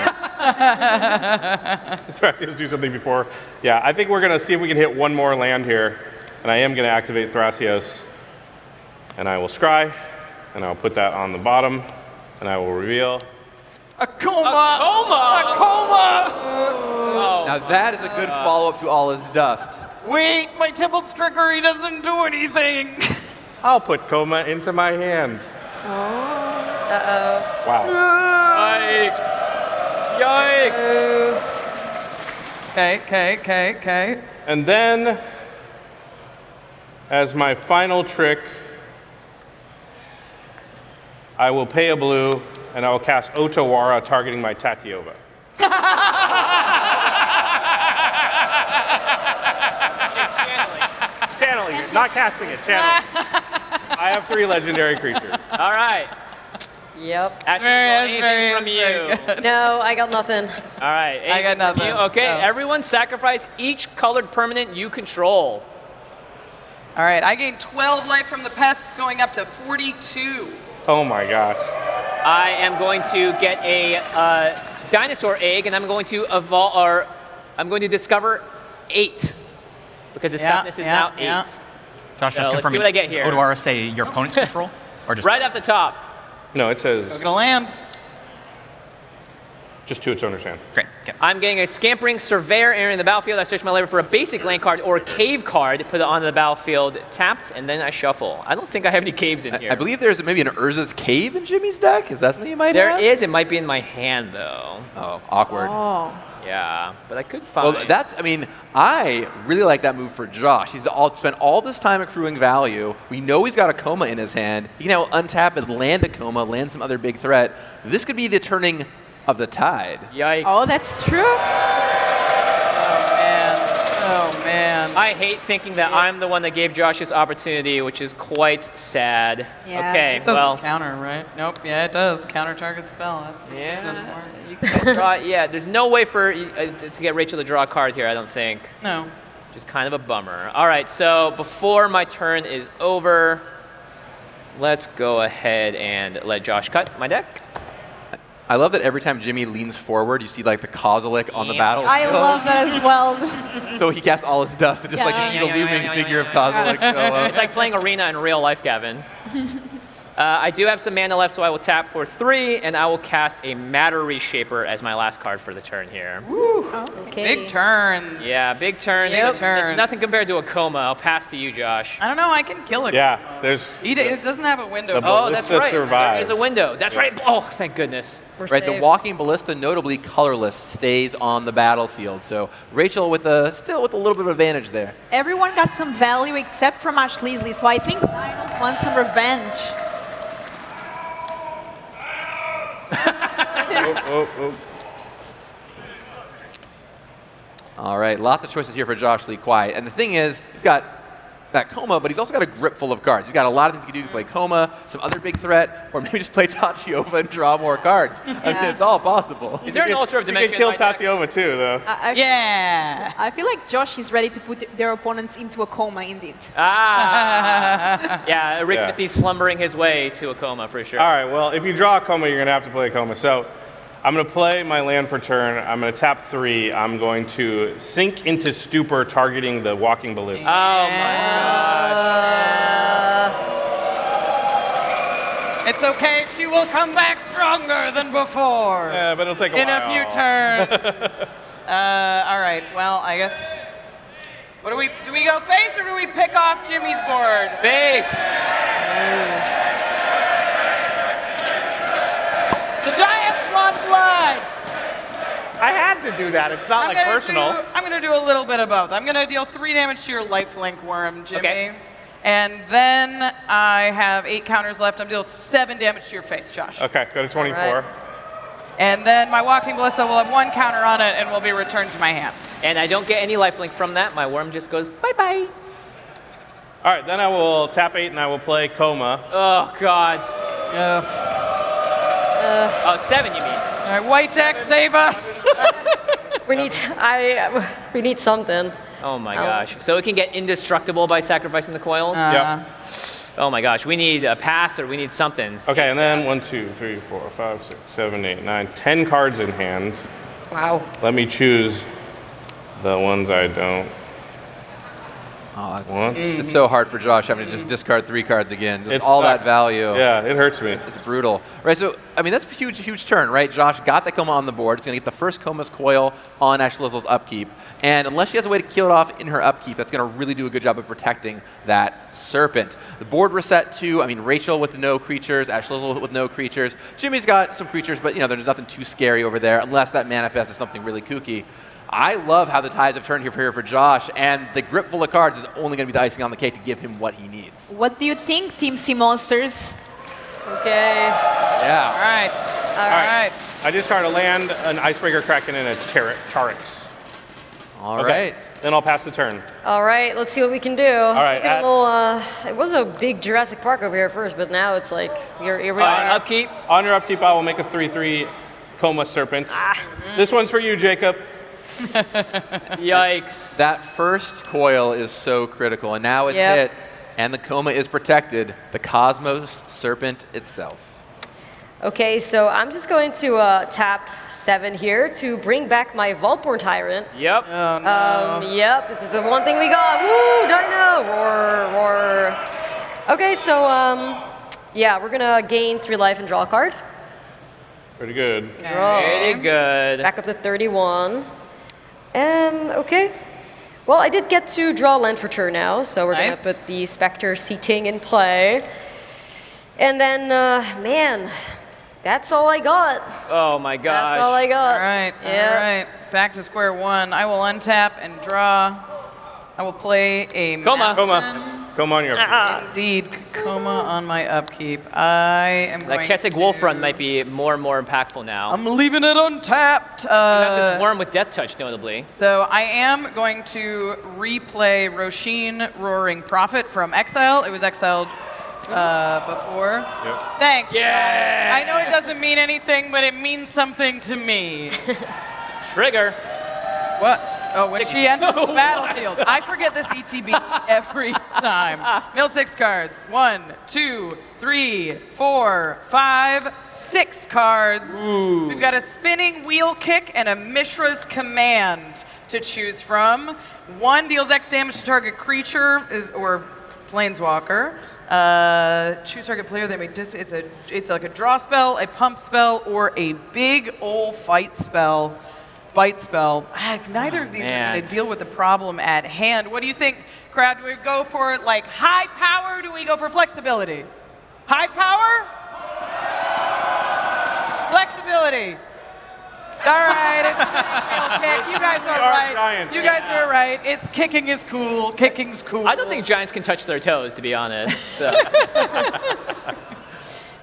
Thrasios do something before. Yeah, I think we're going to see if we can hit one more land here. And I am going to activate Thrasios. And I will scry. And I'll put that on the bottom. And I will reveal. A coma! A coma! Now that is a good follow-up to All Is Dust. Wait, my Tybalt's trickery doesn't do anything. I'll put Coma into my hand. Uh-oh. Wow. Yikes! Okay. And then, as my final trick, I will pay a blue, and I will cast Otawara, targeting my Tatiova. Channeling it, not casting it, channeling. I have 3 legendary creatures. All right. Yep. Ashlizzle, anything from you? No, I got nothing. All right. I got anything from nothing. you? Okay, No. everyone sacrifice each colored permanent you control. All right, I gained 12 life from the pests, going up to 42. Oh my gosh. I am going to get a dinosaur egg, and I'm going to evolve, or I'm going to discover 8, because its toughness is now 8. Josh, So just let's confirm. see what I get here. Does Odawara say your opponent's control? Or just Right off the top. No, it says We're gonna land. just to its owner's hand. Great. Okay. I'm getting a Scampering Surveyor entering the battlefield. I search my library for a basic land card or a cave card, put it onto the battlefield, tapped, and then I shuffle. I don't think I have any caves in here. I believe there's maybe an Urza's Cave in Jimmy's deck. Is that something you might There have? is. It might be in my hand, though. Oh, awkward. Oh. Yeah, but I could find. Well, I really like that move for Josh. He's spent all this time accruing value. We know he's got a Coma in his hand. He can now untap and land a Coma, land some other big threat. This could be the turning of the tide. Yikes. Oh, that's true. Oh man. I hate thinking that I'm the one that gave Josh this opportunity, which is quite sad. Yeah. Okay, It doesn't well. counter, right? Nope. Yeah, it does. Counter target spell. That doesn't Yeah. work. You can draw, yeah, there's no way for to get Rachel to draw a card here, I don't think. No. Which is kind of a bummer. All right, so before my turn is over, let's go ahead and let Josh cut my deck. I love that every time Jimmy leans forward, you see like the Kozilek on the battlefield. I love that as well. So he casts all his dust, and just like you see the looming figure of Kozilek show up. It's like playing Arena in real life, Gavin. I do have some mana left, so I will tap for 3, and I will cast a Matter Reshaper as my last card for the turn here. Woo. Okay. Big turns. Yeah, big turn. Big turns. It's nothing compared to a coma. I'll pass to you, Josh. I don't know. I can kill it. Yeah, there's. It doesn't have a window. Oh, that's right. Survive. There is a window. That's right. Oh, thank goodness. Right, the Walking Ballista, notably colorless, stays on the battlefield. So Rachel still with a little bit of advantage there. Everyone got some value except from Ashlizzlle, so I think Dinos wants some revenge. All right, lots of choices here for Josh Lee Quiet. And the thing is, he's got that Coma, but he's also got a grip full of cards. He's got a lot of things he can do. He can play Coma, some other big threat, or maybe just play Tatiova and draw more cards. I mean, it's all possible. Is there an Altar of Dimension? You can kill Tatiova too, though. Yeah. I feel like Josh is ready to put their opponents into a coma, indeed. Yeah, Rick Yeah. Smithy's slumbering his way to a coma for sure. All right, well, if you draw a Coma, you're going to have to play a Coma. So I'm going to play my land for turn. I'm going to tap 3. I'm going to sink into Stupor, targeting the Walking Ballista. Oh, my gosh. It's okay. She will come back stronger than before. Yeah, but it'll take a In while. a few turns. All right. Well, I guess. What do we go face or do we pick off Jimmy's board? Face. The Giants want blood. I had to do that. It's not personal. I'm going to do a little bit of both. I'm going to deal 3 damage to your lifelink worm, Jimmy. Okay. And then I have 8 counters left. I'm dealing 7 damage to your face, Josh. Okay, go to 24. All right. And then my Walking Ballista will have 1 counter on it and will be returned to my hand. And I don't get any lifelink from that. My worm just goes bye-bye. All right, then I will tap 8 and I will play Coma. Oh, God. 7, you mean? All right, white deck, save us. We need something. Oh, my gosh. So it can get indestructible by sacrificing the coils? Yep. Oh, my gosh. We need a path or we need something. Okay, and then 1, 2, 3, 4, 5, 6, 7, 8, 9, 10 cards in hand. Wow. Let me choose the ones I don't. Oh, it's so hard for Josh having to just discard 3 cards again. Just It all that sucks. value. Yeah, it hurts me. It's brutal. Right, so, I mean, that's a huge turn, right? Josh got the Coma on the board. It's going to get the first Coma's Coil on Ashlizzle's upkeep. And unless she has a way to kill it off in her upkeep, that's going to really do a good job of protecting that Serpent. The board reset too. I mean, Rachel with no creatures, Ashlizzle with no creatures. Jimmy's got some creatures, but, there's nothing too scary over there unless that manifests as something really kooky. I love how the tides have turned here for Josh, and the grip full of cards is only going to be the icing on the cake to give him what he needs. What do you think, Team Sea Monsters? Okay. Yeah. All right. All right. I discard a land, an Icebreaker Kraken, and a Charix. All right. Then I'll pass the turn. All right, let's see what we can do. All right, it was a big Jurassic Park over here first, but now it's like, here we are. Upkeep. On your upkeep, I will make a 3/3 Coma Serpent. This one's for you, Jacob. Yikes. That first coil is so critical, and now it's hit, and the Coma is protected. The Cosmos Serpent itself. Okay, so I'm just going to tap 7 here to bring back my Voltborn Tyrant. Yep. Oh, no. Yep, this is the one thing we got. Woo, Dino! Roar. Okay, so, yeah, we're going to gain 3 life and draw a card. Pretty good. Draw. Pretty good. Back up to 31. Okay. Well, I did get to draw land for turn now, so we're going to put the Spectre seating in play. And then, man, that's all I got. Oh, my gosh. That's all I got. All right. All right. Back to square one. I will untap and draw. I will play a Coma. Coma on your upkeep. Indeed, Coma on my upkeep. I am That going Kessig Wolf run might be more and more impactful now. I'm leaving it untapped. You have this worm with Death Touch, notably. So I am going to replay Roshin Roaring Prophet from Exile. It was exiled before. Yep. Thanks. Yeah. Guys. I know it doesn't mean anything, but it means something to me. Trigger. What? Oh, when she enters the battlefield. I forget this ETB every time. Mill 6 cards. 1, 2, 3, 4, 5, 6 cards. We've got a spinning wheel kick and a Mishra's Command to choose from. 1 deals X damage to target creature or planeswalker. Choose target player that may it's like a draw spell, a pump spell, or a big ol' fight spell. Bite spell. Neither of these are going to deal with the problem at hand. What do you think, crowd? Do we go for like high power? Or do we go for flexibility? High power? Flexibility. All right, it's a kick. You guys are right. Giants. You guys are right. It's kicking is cool. Kicking's cool. I don't think giants can touch their toes, to be honest. So.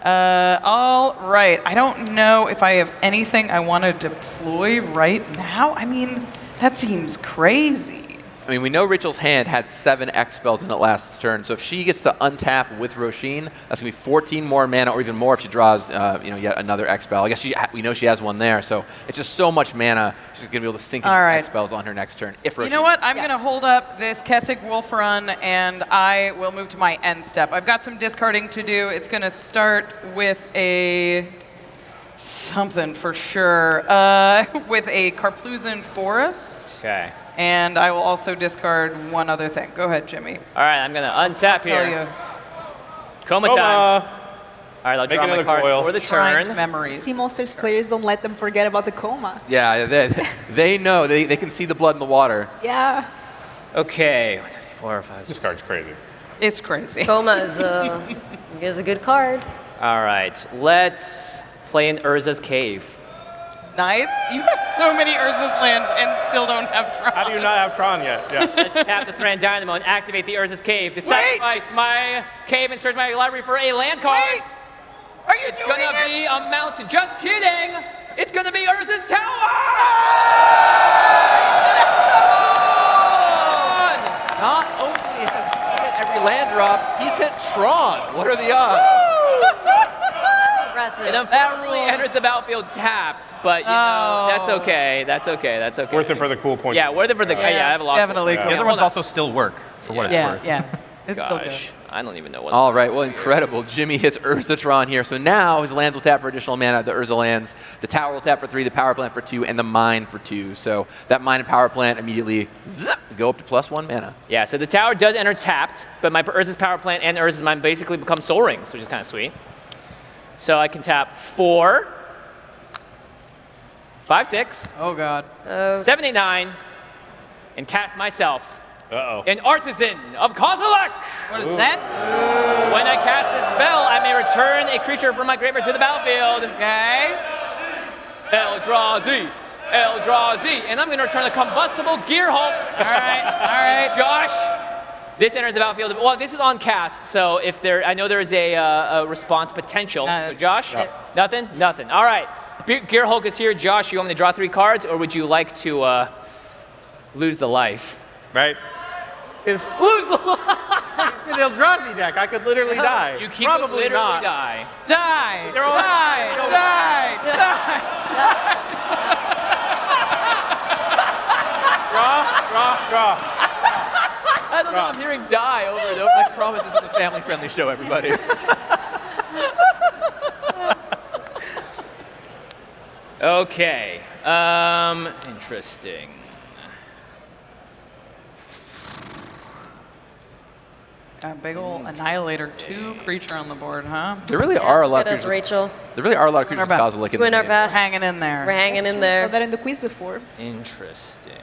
All right. I don't know if I have anything I want to deploy right now. I mean, that seems crazy. I mean, we know Rachel's hand had 7 X spells in it last turn, so if she gets to untap with Roisin, that's going to be 14 more mana, or even more if she draws, yet another X spell. I guess we know she has one there, so it's just so much mana. She's going to be able to sink in X spells on her next turn. If Roisin. You know what? I'm going to hold up this Kessig Wolf Run, and I will move to my end step. I've got some discarding to do. It's going to start with a something for sure, with a Karpluzan Forest. Okay. And I will also discard one other thing. Go ahead, Jimmy. All right, I'm going to untap here. Tell you. Coma time. All right, I'll draw my card for the turn. Memories. See, Monsters players don't let them forget about the coma. Yeah, they know. They can see the blood in the water. Yeah. Okay. 4 or 5. This card's crazy. It's crazy. Coma is a good card. All right, let's play in Urza's Cave. Nice. You have so many Urza's lands and still don't have Tron. How do you not have Tron yet? Yeah. Let's tap the Thran Dynamo and activate the Urza's Cave to sacrifice my cave and search my library for a land card. Wait. Are you it's doing gonna it? be a mountain. Just kidding. It's gonna be Urza's Tower. Not only has he hit every land drop, he's hit Tron. What are the odds? It unfortunately enters the battlefield tapped, but you know, that's okay. That's okay. That's okay. Worth it for the cool point. Yeah, worth it for the. Yeah, I have a lot. Definitely. The other ones also still work for what it's worth. Yeah, it's still good. Gosh, I don't even know what. All right, well, incredible. Jimmy hits Urzatron here. So now his lands will tap for additional mana, the Urza lands. The tower will tap for 3, the power plant for 2, and the mine for 2. So that mine and power plant immediately go up to +1 mana. Yeah, so the tower does enter tapped, but my Urza's power plant and Urza's mine basically become Soul Rings, which is kind of sweet. So I can tap 4, 5, 6. Oh, God. 7, 8, 9, and cast myself. An Artisan of Kozilek. What is that? When I cast this spell, I may return a creature from my graveyard to the battlefield. Okay. Eldrazi. And I'm going to return a Combustible Gearhulk. All right. Josh. This enters the battlefield. Well, this is on cast, so if I know there is a response potential. So Josh, nothing. All right, Gearhulk is here. Josh, you want me to draw 3 cards, or would you like to lose the life? Right. Lose the life. It's an Eldrazi deck. I could literally die. You keep Probably literally not. die. Die. They're all Die. Draw. I don't know. I'm hearing die over and over. I promise this is a family-friendly show, everybody. Okay. Interesting. Got a big ol' Annihilator 2 creature on the board, huh? There really are a lot of Good as creatures. Rachel. There really are a lot of creatures with Kozilek in the Doing our game. best. Hanging in there. We're hanging in there. Saw that in the quiz before. Interesting.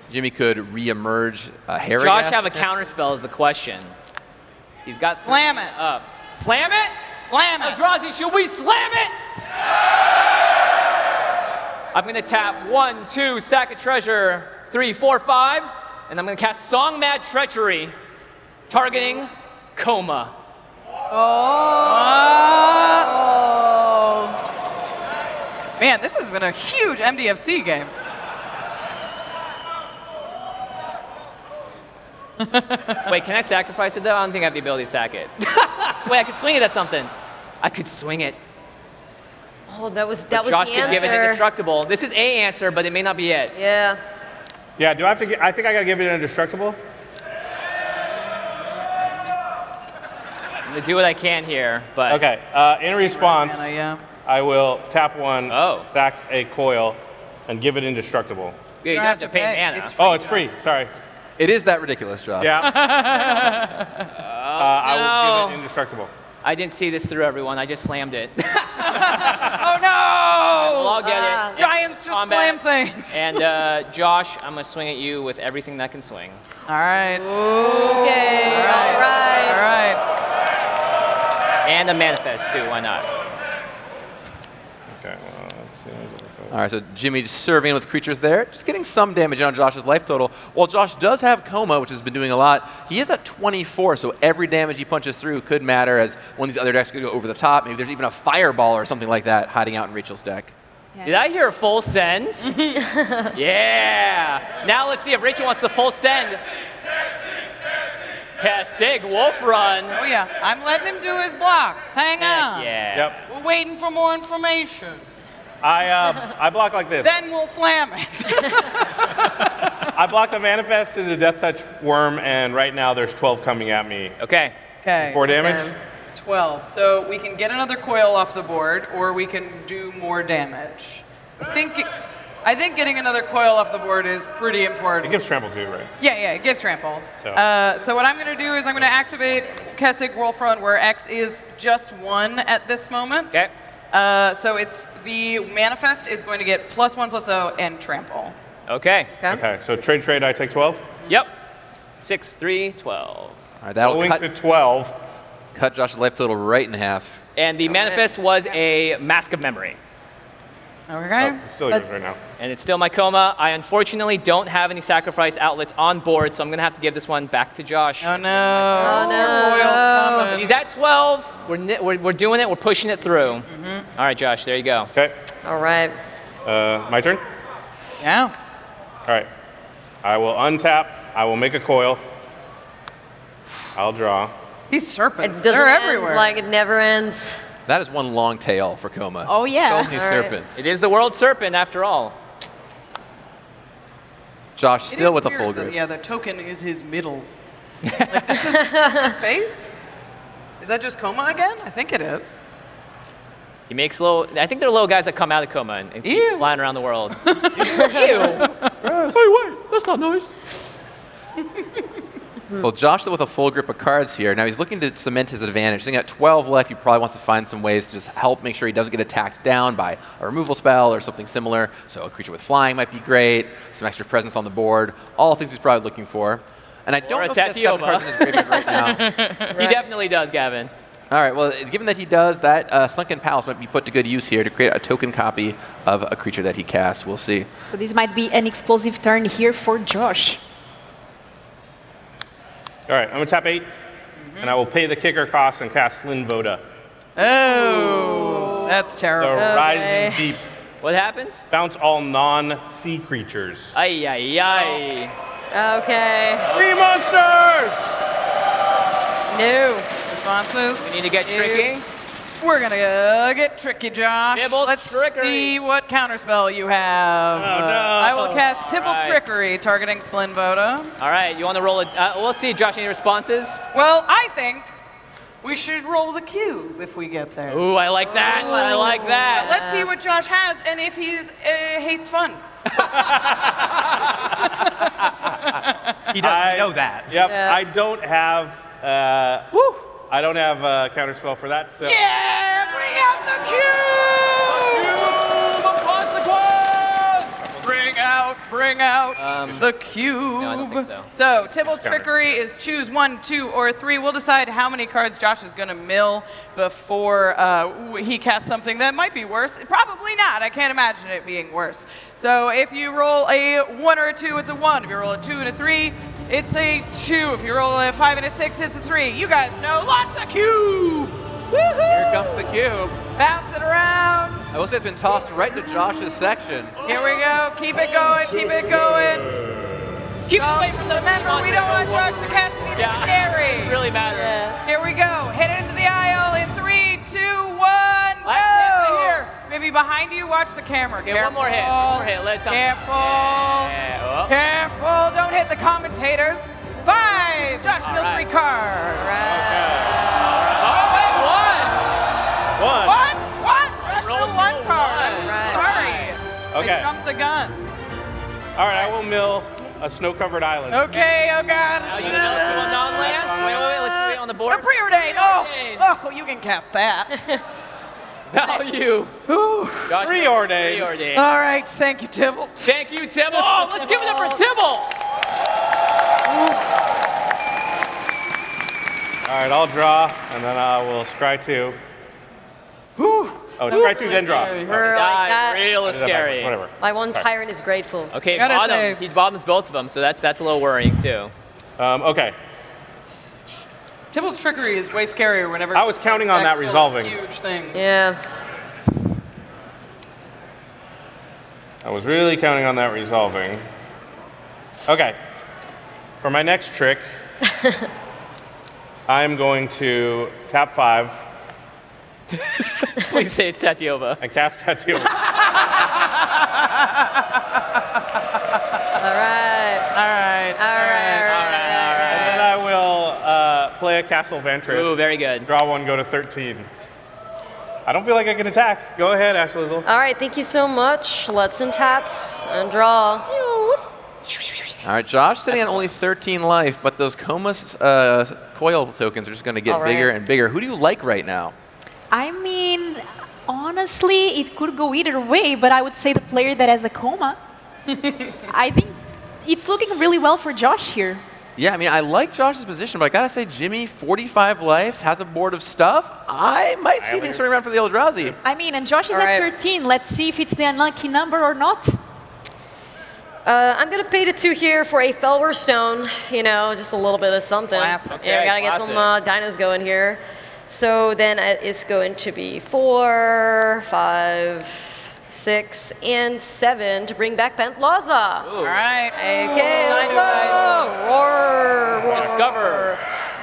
Jimmy could re-emerge Harry. Josh have a counter spell is the question. He's got Slam it. up. Slam it? Slam it. Eldrazi, should we slam it? I'm going to tap 1, 2, sack a treasure, 3, 4, 5, and I'm going to cast Song Mad Treachery, targeting Coma. Man, this has been a huge MDFC game. Wait, can I sacrifice it though? I don't think I have the ability to sack it. Wait, I could swing it at something. I could swing it. Oh, that was Josh the could give it answer. indestructible. This is a answer, but it may not be it. Yeah. Yeah, do I have to I think I gotta give it an indestructible? I'm gonna do what I can here, but Okay, in response, yeah. I will tap one, Oh. sack a coil, and give it indestructible. Yeah, you don't have to pay mana. It's Oh, it's free, sorry. It is that ridiculous, Josh. Yeah. I will give it indestructible. I didn't see this through, everyone. I just slammed it. Oh no! Well, I'll get it. Giants just Combat. slam things. And Josh, I'm gonna swing at you with everything that can swing. All right. Okay. All right. All right. And a manifest too. Why not? Okay, well, let's see. All right, so Jimmy just serving with creatures there, just getting some damage on Josh's life total. While Josh does have Coma, which has been doing a lot, he is at 24, so every damage he punches through could matter as one of these other decks could go over the top. Maybe there's even a Fireball or something like that hiding out in Rachel's deck. Did I hear a full send? Yeah. Now let's see if Rachel wants the full send. Sig Wolf Run. Oh yeah, I'm letting him do his blocks. Hang on. Yeah. Yep. We're waiting for more information. I block like this. Then we'll slam it. I blocked a manifest into Death Touch Worm, and right now there's 12 coming at me. Okay. Okay. 4 damage. 12. So we can get another coil off the board, or we can do more damage. I think getting another coil off the board is pretty important. It gives trample too, right? Yeah, it gives trample. So. So what I'm going to do is I'm going to activate Kessig Wolfrun, where X is just 1 at this moment. Okay. So it's the manifest is going to get +1/+0 and trample. Okay. Okay, so trade, I take 12? Yep. 6, 3, 12. All right, that'll Going cut, to 12. cut Josh's life total right in half. And the manifest was a Mask of Memory. Okay. Oh, it's still yours right now. And it's still my Coma. I unfortunately don't have any sacrifice outlets on board, so I'm going to have to give this one back to Josh. Oh no. Oh no. Coils coming. He's at 12. We're doing it. We're pushing it through. All right, Josh, there you go. Okay. All right. My turn? Yeah. All right. I will untap. I will make a coil. I'll draw. These serpents, It doesn't they're end everywhere. like it never ends. That is one long tail for Coma. Oh, yeah. So many All right. serpents. It is the world serpent, after all. Josh It still is with a weird full that, group. Yeah, the token is his middle. Like this is his face? Is that just Coma again? I think it is. He makes little. I think they're little guys that come out of Coma and keep Ew. flying around the world. Ew. Wait, that's not nice. Well, Josh still with a full grip of cards here. Now he's looking to cement his advantage. He's got 12 left. He probably wants to find some ways to just help make sure he doesn't get attacked down by a removal spell or something similar. So a creature with flying might be great. Some extra presence on the board. All things he's probably looking for. And I don't know if he has 7 cards in his graveyard right now. He definitely does, Gavin. All right, well, given that he does, that Sunken Palace might be put to good use here to create a token copy of a creature that he casts. We'll see. So this might be an explosive turn here for Josh. All right, I'm going to tap 8, and I will pay the kicker cost and cast Slinvoda. Oh, that's The terrible. Rising Deep. What happens? Bounce all non-sea creatures. Ay, ay, ay. Okay. Sea monsters! No. Responses? We need to get tricky. We're gonna get tricky, Josh. Tibble's Let's Trickery. see what counterspell you have. Oh, no. I will cast Tibble's Right. Trickery, targeting Slinvoda. All right, you want to roll it? Let's see, Josh, any responses? Well, I think we should roll the cube if we get there. Ooh, I like that. I like that. Let's see what Josh has and if he hates fun. He doesn't know that. Yep, Yeah. I don't have... I don't have a counterspell for that, so... Yeah, bring out the cube! Bring out the cube. No, I don't think so. Tibble's Trickery is choose 1, 2, or 3. We'll decide how many cards Josh is going to mill before he casts something that might be worse. Probably not. I can't imagine it being worse. So if you roll a 1 or a 2, it's a 1. If you roll a 2 and a 3, it's a 2. If you roll a 5 and a 6, it's a 3. You guys know. Launch the cube! Woohoo! Here comes the cube. Bounce it around. I will say it's been tossed right into Josh's section. Here we go. Keep it going. Keep it going. Keep away from the Remember, we don't want Josh to cast anything scary. It really matters. Here we go. Hit it into the aisle in 3, 2, 1, go. Right here. maybe behind you, watch the camera. Okay, Careful. one more hit. One more hit. Let it Careful. Yeah. Oh. Careful. Don't hit the commentators. 5. Josh, All deal right. 3 cards. Oh, wait, one. One? Josh, Roll deal to 1 card. one. Sorry. Okay. I jumped the gun. All right, I will mill a snow-covered island. Okay, oh God. Now you know two on non-lands. Wait, let's see it on the board. A preordained. Oh, you can cast that. Value. Josh, Preordained. All right, thank you, Tibble. Thank you, Tibble. Oh, let's give it up for Tibble. All right, I'll draw, and then I will scry 2. Oh, scry 2, then draw. We're like that. Real scary. Whatever. My one tyrant is grateful. Okay, Gotta bottom. say- He bottoms both of them, so that's a little worrying too. Okay. Tibble's trickery is way scarier whenever. I was counting on that decks full of resolving. Huge things. Yeah. I was really counting on that resolving. Okay. For my next trick, I'm going to tap 5 Please say it's Tatiova. and cast Tatiova. All right. And then I will play a Castle Ventress. Ooh, very good. Draw 1, go to 13. I don't feel like I can attack. Go ahead, Ashlizzle. All right, thank you so much. Let's untap and draw. All right, Josh sitting at only 13 life, but those Coma's coil tokens are just going to get All right. bigger and bigger. Who do you like right now? I mean, honestly, it could go either way, but I would say the player that has a coma. I think it's looking really well for Josh here. Yeah, I mean, I like Josh's position, but I gotta say, Jimmy, 45 life, has a board of stuff. I might see things turning around for the Eldrazi. I mean, and Josh is All at right. 13. Let's see if it's the unlucky number or not. I'm gonna pay the 2 here for a Felwar Stone. You know, just a little bit of something. Classic. Yeah, we gotta get some dinos going here. So then it's going to be 4, 5, 6, and 7 to bring back Pentlaza. All right. Okay, let's go. Roar. Discover.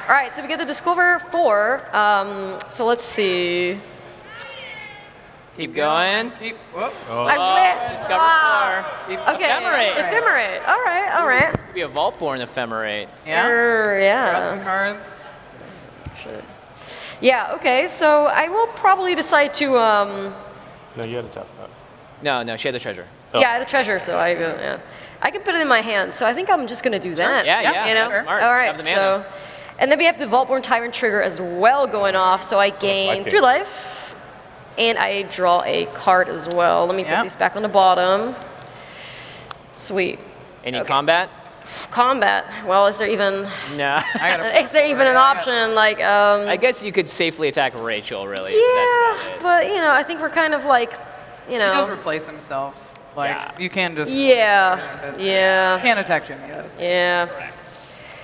All right, so we get to discover 4. So let's see. Keep going. Keep. Whoop. I wish. Discover 4. Okay. Ephemerate. Ephemerate. All right. Could be a Vaultborn ephemerate. Yeah. Yeah. Draw some cards. Yeah, okay, so I will probably decide to, No, you had to tap that. No, she had the treasure. yeah, I had a treasure, so I can put it in my hand, so I think I'm just gonna do that. Yeah, you know? that's smart. All Have right, the so, mana. and then we have the Vaultborn Tyrant trigger as well going off, so I gain life 3 life, and I draw a card as well. Let me put these back on the bottom. Sweet. Any combat? Combat. Well, is there even? No. Is there even an option? Like, I guess you could safely attack Rachel, really. yeah, That's about it. but you know, I think we're kind of like, you He does know. replace himself. Like, you can just. Yeah. Can't attack Jimmy. That is Yeah.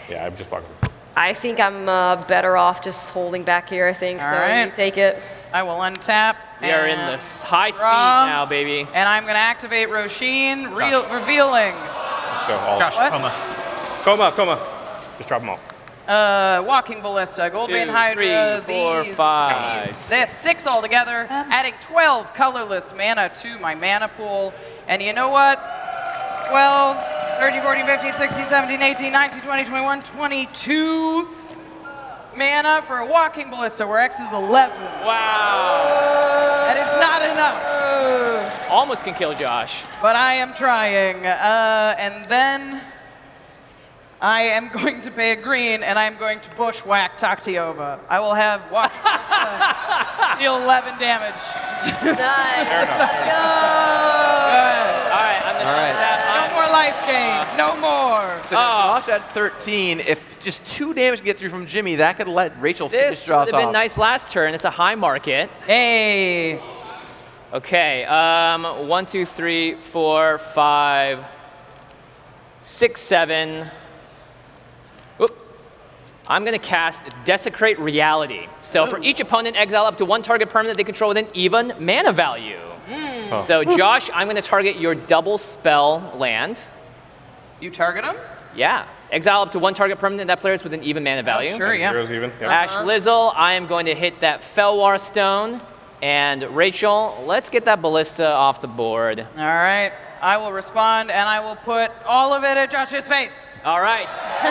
Yeah, I'm just blocking. I think I'm better off just holding back here. I think All so. right. You take it. I will untap. We are in and this high speed draw, now, baby. And I'm going to activate Roshin, revealing. Let's go. All. Josh, What? Coma. Just drop them all. Walking Ballista, Goldbane 2, Hydra, 3, 4, these, 5. This 6 altogether, adding 12 colorless mana to my mana pool. And you know what? 12, 13, 14, 15, 16, 17, 18, 19, 20, 21, 22 mana for a Walking Ballista, where X is 11. Wow. That is not enough. Almost can kill Josh. But I am trying. And then I am going to pay a green, and I am going to bushwhack Taktiova. I will have Walking Ballista deal 11 damage. Nice. Let's go. All right, I'm going to tap No more life gain. No more. So Josh at 13, if just 2 damage can get through from Jimmy, that could let Rachel finish This draws would have been off. nice last turn. It's a high market. Hey. Okay, 1, 2, 3, 4, 5, 6, 7. Oop. I'm going to cast Desecrate Reality. So for each opponent, exile up to 1 target permanent they control with an even mana value. So Josh, I'm going to target your double spell land. You target him? Yeah. Exile up to 1 target permanent that player is with an even mana value. Sure, yeah. Zero's even. Yep. Ashlizzle, I am going to hit that Felwar Stone. And Rachel, let's get that ballista off the board. All right. I will respond, and I will put all of it at Josh's face. All right. Go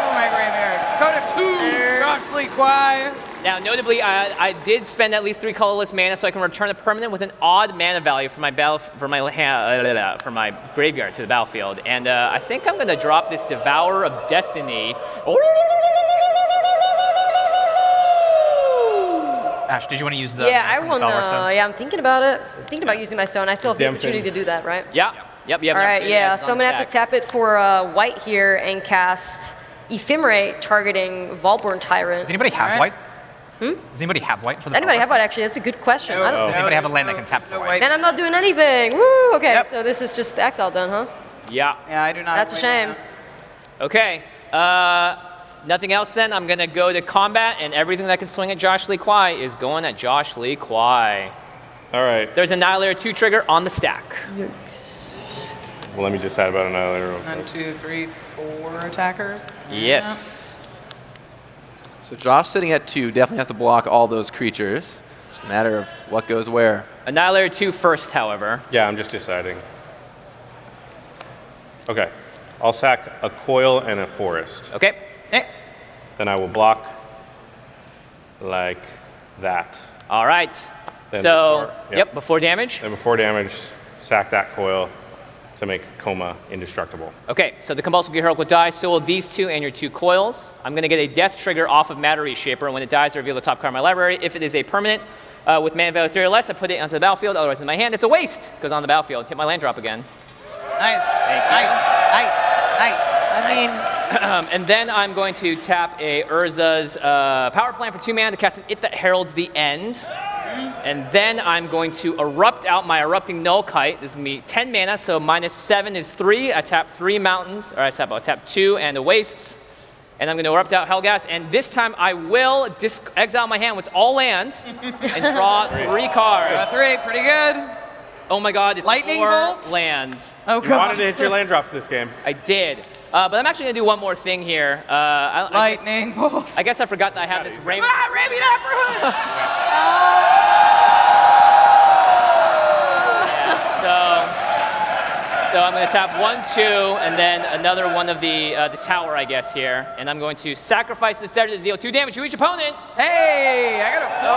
for my graveyard. Go to 2, Josh Lee Kwai. Now, notably, I did spend at least 3 colorless mana, so I can return a permanent with an odd mana value for my graveyard to the battlefield. And I think I'm going to drop this Devourer of Destiny. Ash, did you want to use the? Yeah, I want to. Yeah, I'm thinking about it. I'm thinking about using my stone. I still have the opportunity to do that, right? Yeah. Yep. All right. Yeah. So I'm gonna have to tap it for white here and cast Ephemerate, targeting Volborn Tyrant. Does anybody have white? Does anybody have white for the? Anybody have white? Actually, that's a good question. I don't. Does anybody have a land that can tap for white? Then I'm not doing anything. Woo. Okay. So this is just exile done, huh? Yeah. Yeah, I do not. That's a shame. Okay. Nothing else then. I'm going to go to combat, and everything that can swing at Josh Lee Kwai is going at Josh Lee Kwai. All right. There's Annihilator 2 trigger on the stack. Well, let me just add about Annihilator real quick. 1, 2, 3, 4 attackers. Yes. So Josh sitting at 2 definitely has to block all those creatures. Just a matter of what goes where. Annihilator 2 first, however. Yeah, I'm just deciding. Okay. I'll sack a coil and a forest. Okay. Then I will block like that. All right. Then So, before damage. Then before damage, sack that coil to make Coma indestructible. Okay, so the Compulsive Heroic will die, so will these 2 and your 2 coils. I'm going to get a death trigger off of Matter Reshaper. When it dies, I reveal the top card of my library. If it is a permanent with mana value 3 or less, I put it onto the battlefield, otherwise in my hand. It's a waste. Goes on the battlefield. Hit my land drop again. Nice. I mean... and then I'm going to tap a Urza's power plant for 2 mana to cast an It That Heralds the End. And then I'm going to erupt out my Erupting Null Kite. This is going to be 10 mana, so -7 is 3. I tap 3 mountains, or I tap 2 and the wastes. And I'm going to erupt out Helghast, and this time I will exile my hand with all lands and draw 3 cards. 3, pretty good. Oh my god, it's Lightning 4 bolt? lands. Oh You wanted to hit your land drops this game. I did. But I'm actually going to do one more thing here. Lightning bolt. I guess I forgot that I have this rainbow. Raven Neighborhood! So I'm going to tap 1, 2, and then another one of the tower, I guess, here. And I'm going to sacrifice this desert to deal 2 damage to each opponent. Hey, I got a 40.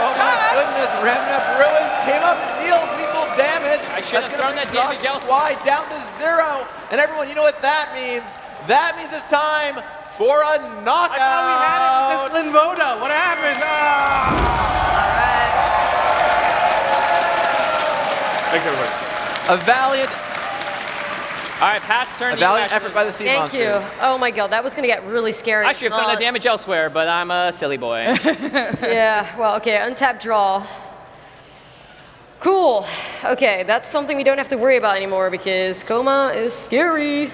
Oh my goodness, Remnant Ruins came up and dealed lethal damage. I should have thrown that damage elsewhere. Wide down to 0. And everyone, you know what that means? That means it's time for a knockout. I thought we had it with this Linvoda. What happened? Thanks, everybody. A valiant. All right, pass turn. A valiant effort by the sea Thank monsters. you. Oh my god, that was gonna get really scary. I should have thrown that damage elsewhere, but I'm a silly boy. Yeah, well, okay, untap draw. Cool. Okay, that's something we don't have to worry about anymore because Coma is scary.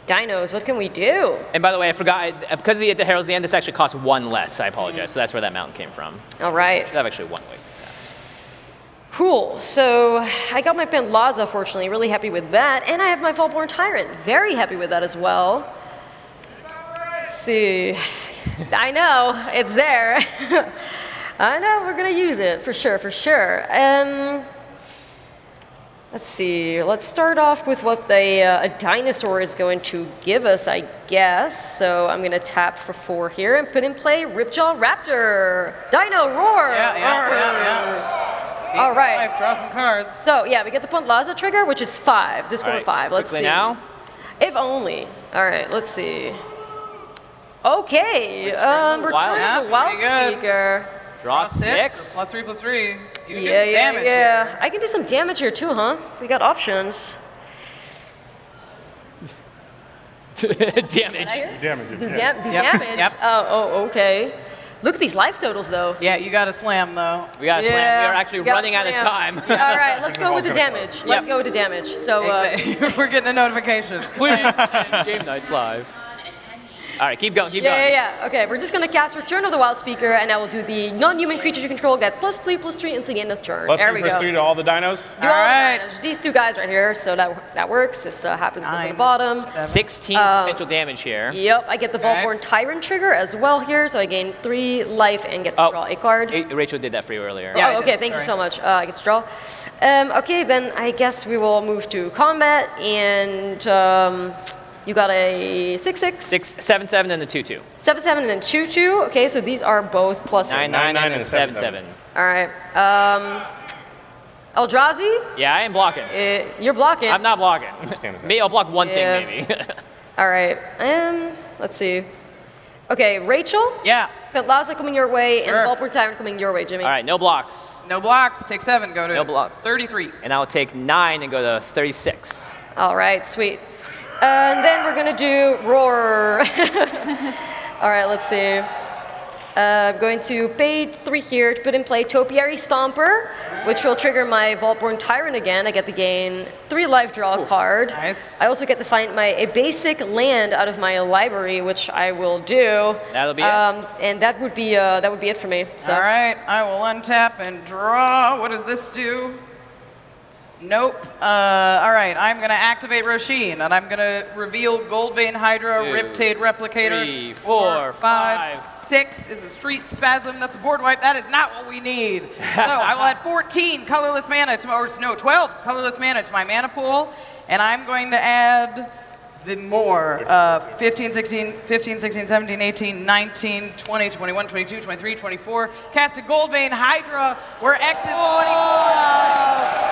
Dinos, what can we do? And by the way, I forgot, because of the Herald's the End, this actually costs 1 less. I apologize. So that's where that mountain came from. All right. Should have actually 1 waste. Cool. So I got my Pendlaza, fortunately. Really happy with that. And I have my Volborn Tyrant. Very happy with that as well. Let's see. I know. It's there. I know. We're going to use it. For sure. For sure. Let's see. Let's start off with what a dinosaur is going to give us, I guess. So I'm going to tap for 4 here and put in play Ripjaw Raptor. Dino Roar. Yeah. All right. Draw some cards. So yeah, we get the Pendlaza trigger, which is 5. This go to 5. Let's see. Now. If only. All right. Let's see. Okay. Return the Wild Speaker. Draw 6. +3/+3. You can do some Yeah. damage here. I can do some damage here too, huh? We got options. Damage. Damage. Damage. Yep. Oh, okay. Look at these life totals, though. Yeah, you got to slam, though. We got to slam. We are actually running out of time. All right, let's go with the damage. Let's go with the damage. So We're getting a notification. Please. Game Night's live. All right, keep going, keep Yeah, going. yeah, yeah. Okay, we're just gonna cast Return of the Wild Speaker, and I will do the non-human creature you control get +3/+3 until the end of turn. Plus there 3 we plus go. 3 to all the dinos. Do all right. These two guys right here, so that works. This happens goes to the bottom. 16 potential damage here. Yep, I get the Volborn Tyrant trigger as well here, so I gain 3 life and get to draw a card. Rachel did that for you earlier. Yeah, okay, thank you so much. I get to draw. Okay, then I guess we will move to combat, and you got a 6/6. 6/7/7 and a 2/2. 7/7 and a 2/2. Okay, so these are both plus 9/9 and a 7/7. All right. Eldrazi? Yeah, I am blocking. You're blocking. I'm not blocking. Maybe I'll block one Yeah. thing, maybe. All right. Let's see. Okay, Rachel? Yeah. Laza coming your way, Sure. and Volborn Tyrant coming your way, Jimmy. All right, no blocks. No blocks. Take 7. Go to No block. 33. And I'll take 9 and go to 36. All right, sweet. And then we're gonna do Roar. All right, let's see. I'm going to pay 3 here to put in play Topiary Stomper, which will trigger my Volborn Tyrant again. I get to gain 3 life, draw a card. Nice. I also get to find a basic land out of my library, which I will do. That'll be it. And that would be it for me. So. All right. I will untap and draw. What does this do? Nope. All right. I'm going to activate Roshin, and I'm going to reveal Goldvein Hydra, 2, Riptide Replicator. 3, 4, 5. 6 is a Street Spasm. That's a board wipe. That is not what we need. So I will add 14 colorless mana to, 12 colorless mana to my mana pool, and I'm going to add the more 15, 16, 17, 18, 19, 20, 21, 22, 23, 24. Cast a Goldvein Hydra where X is 24.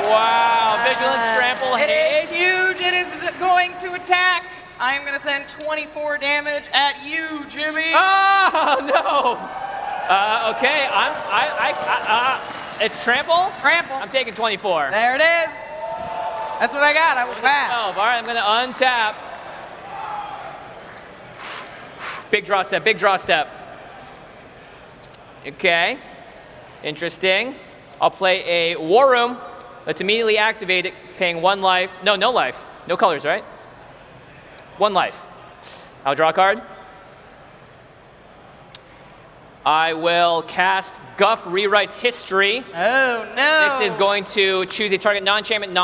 Wow, Vigilance, Trample, It Haste. is huge. It is going to attack. I'm going to send 24 damage at you, Jimmy. Oh, no. Okay, it's Trample? Trample. I'm taking 24. There it is. That's what I got. I will pass. 12. All right, I'm going to untap. Big draw step, big draw step. Okay, interesting. I'll play a War Room. Let's immediately activate it, paying 1 life. No life. No colors, right? 1 life. I'll draw a card. I will cast Guff Rewrites History. Oh, no. This is going to choose a target non-enchantment,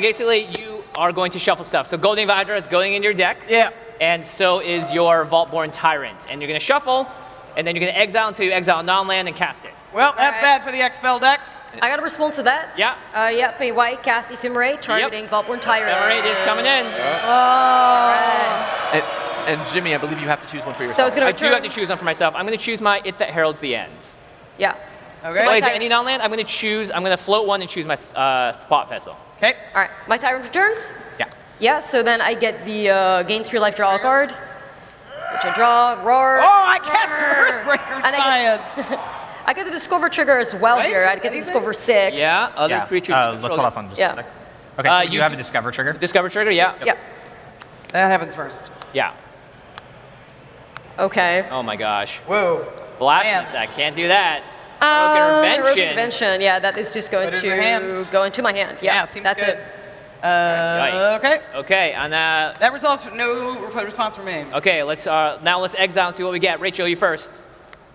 basically, you are going to shuffle stuff. So Golden Hydra is going into your deck. Yeah. And so is your Vaultborn Tyrant. And you're going to shuffle, and then you're going to exile until you exile non-land and cast it. Well, that's bad for the X-Spell deck. I got a response to that. Yeah. Yeah, pay white, cast Ephemerate, targeting Volborn Tyrant. Ephemerate is coming in. And Jimmy, I believe you have to choose one for yourself. So it's gonna I do have to choose one for myself. I'm going to choose my It That Heralds the End. Yeah. Okay. So is it any non-land? I'm going to float one and choose my Thought Vessel. Okay. All right, my Tyrant returns? Yeah. Yeah, so then I get the gain 3 life, draw a card, which I draw, roar. Oh, I cast Earthbreaker And Giant. I get the Discover trigger as well Wait, here. I get the Discover 6. Yeah, other Yeah. creatures. Let's hold off on just Yeah. a sec. Okay, so you you have do- a Discover trigger? Discover trigger, yeah. Yep. That happens first. Yeah. Okay. Oh my gosh. Whoa. Blasphemous, I can't do that. Broken Rogue Invention. Intervention, yeah, that is just going Put it in your hands. to go into my hand. Yeah, seems that's good. it. Yikes. Okay. Okay, and That results in no response from me. okay, now let's exile and see what we get. Rachel, you first.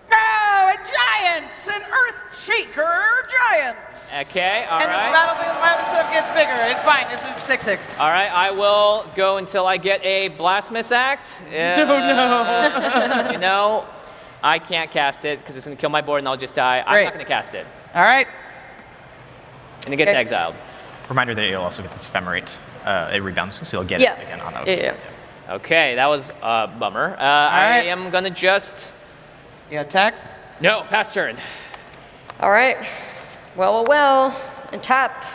No, a giant! An Earth Shaker Giant! Okay, all And this right. battlefield weapon stuff gets bigger. It's fine. It's a 6/6. All right, I will go until I get a Blasphemous Act. No. You know, I can't cast it because it's going to kill my board and I'll just die. I'm Great. not going to cast it. All right. And it gets Okay. exiled. Reminder that you'll also get this Ephemerate. It rebounds, so you'll get Yeah. it again on Yeah. Okay, that was a bummer. I right. am going to just... You got attacks? No, pass turn. All right. Well. And tap.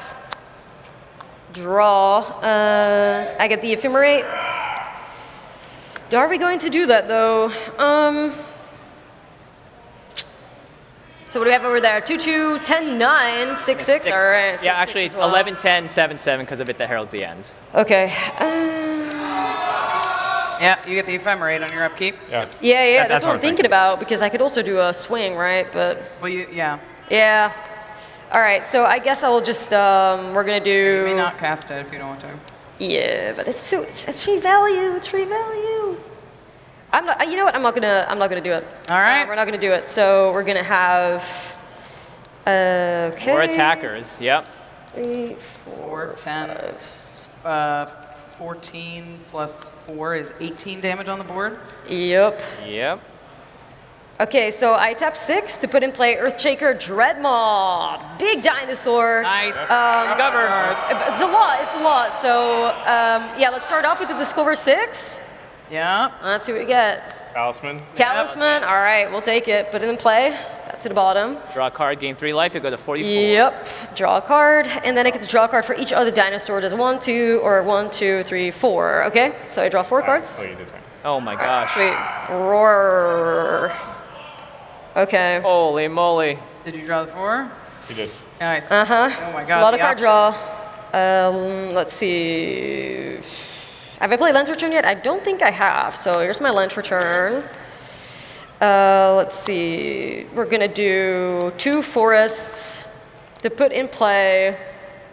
Draw. I get the Ephemerate. Are we going to do that, though? So what do we have over there? 2/2, 10/9, 6/6. All right. 6/6 Yeah, actually, as well. 11-10, 7-7 because of It That Heralds the End. Okay. Yeah, you get the Ephemerate on your upkeep. Yeah. Yeah, That's that's what what I'm I'm thinking about because I could also do a swing, right? But Well, yeah. yeah. All right, so I guess I will just we're gonna do. You may not cast it if you don't want to. Yeah, but it's free value. It's free value. I'm not. You know what? I'm not gonna do it. All right. We're not gonna do it. So we're gonna have. Okay. We're attackers. Yep. 3, 4, 10. 14 plus 4 is 18 damage on the board. Yep. Yep. Okay, so I tap 6 to put in play Earthshaker Dreadmaw. Big dinosaur. Nice. It's a lot. It's a lot. So yeah, let's start off with the Discover 6. Yeah. Let's see what we get. Talisman. Talisman. All right, we'll take it. Put it in play. Back to the bottom. Draw a card, gain 3 life. You go to 44. Yep. Draw a card, and then I get to draw a card for each other dinosaur. There's 1, 2, or 1, 2, 3, 4. Okay. So I draw 4 cards. Oh, you did that. Oh my gosh. Sweet. Roar. Okay. Holy moly. Did you draw the 4? You did. Nice. Uh huh. Oh my god. It's a lot of the card draw. Let's see. Have I played Lens Return yet? I don't think I have. So here's my Lens Return. Let's see. We're gonna do 2 forests to put in play.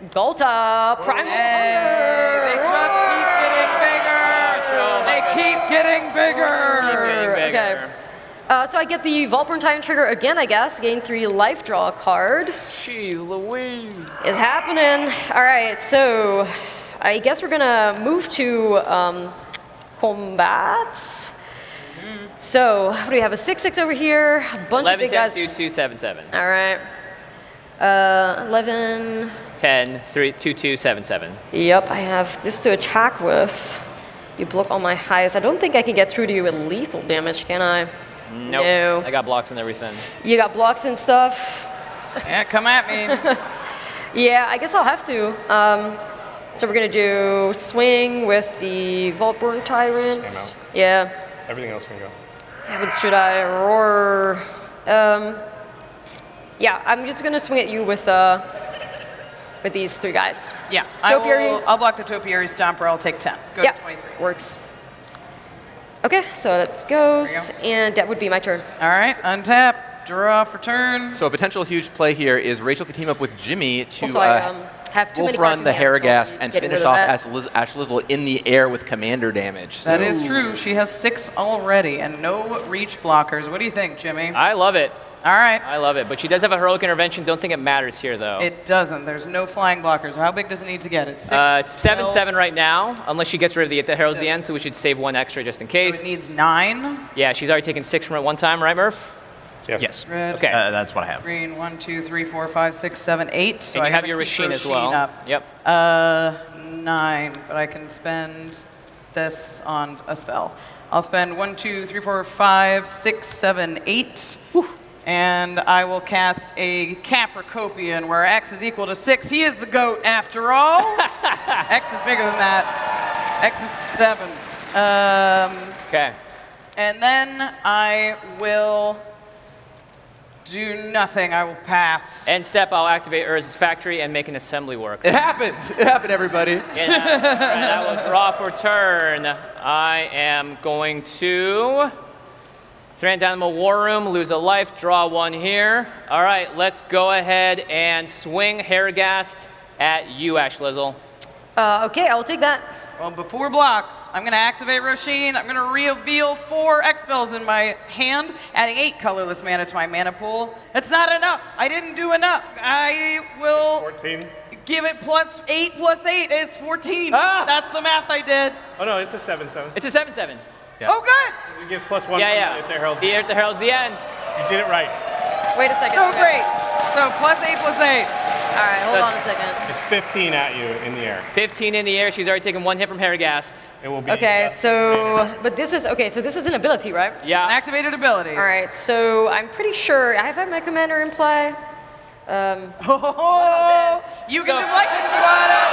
Golta, Primal Hunger. They just keep getting bigger. They keep getting bigger. Okay. So I get the Volpurn Titan trigger again, I guess. Gain 3 life, draw a card. Jeez Louise. It's happening. All right, so I guess we're gonna move to combats. So what do we have? A 6/6 over here. A bunch 11, of big 10, guys. 2, 2, 7, 7. All right. 11. 10, 3, 2, 2, 7, 7. Yep, I have this to attack with. You block all my highest. I don't think I can get through to you with lethal damage, can I? Nope. No. I got blocks and everything. You got blocks and stuff. Yeah, come at me. Yeah, I guess I'll have to. So we're gonna do swing with the Volpurn Tyrant. Just came out. Yeah. Everything else can go. What should I roar? Yeah, I'm just gonna swing at you with these 3 guys. Yeah, Topiary. I'll block the Topiary Stomper. I'll take 10. Go Yeah, to 23. works. Okay, so that goes, and that would be my turn. All right, untap, draw for turn. So a potential huge play here is Rachel could team up with Jimmy to Also, I have too Wolf many run cards in the hand, so I'll Harrogast be and getting finish rid of off that. Ashlizzle in the air with commander damage. That So- is true. She has 6 already and no reach blockers. What do you think, Jimmy? I love it. All right. I love it. But she does have a heroic intervention. Don't think it matters here, though. It doesn't. There's no flying blockers. How big does it need to get? It's 6. It's 7, 7 right now, unless she gets rid of the Herald's the end, so we should save 1 extra just in case. So it needs 9. Yeah, she's already taken 6 from it one time, right, Murph? Yes. Red. Okay. That's what I have. Green, 1, 2, 3, 4, 5, 6, 7, 8. So And I you have to your keep Rasheen as Rasheen well. Up. Yep. 9, but I can spend this on a spell. I'll spend 1, 2, 3, 4, 5, 6, 7, 8. And I will cast a Capricopian where X is equal to 6. He is the GOAT after all. X is bigger than that. X is 7. Okay. And then I will do nothing. I will pass. End step, I'll activate Urz's factory and make an assembly work. It happened. It happened, everybody. And I will draw for turn. I am going to Threaten Animal War Room, lose a life, draw 1 here. All right, let's go ahead and swing Harrogast at you, Ashlizzle. Okay, I'll take that. Well, before blocks, I'm going to activate Rasheen. I'm going to reveal 4 X-Spells in my hand, adding 8 colorless mana to my mana pool. That's not enough. I didn't do enough. I will 14. give it plus 8 is 14. Ah! That's the math I did. Oh no, it's a 7/7. It's a 7/7. Yeah. Oh, good. It gives +1. Yeah. If the Herald. The Herald's the end. You did it right. Wait a second. Oh, great. So plus 8. All right, hold on a second. It's 15 at you in the air. 15 in the air. She's already taken 1 hit from Harrogast. It will be. Okay, so, but this is, okay, so this is an ability, right? Yeah. An activated ability. All right, so I'm pretty sure, I have my commander in play. Oh, you can deflecting swat it.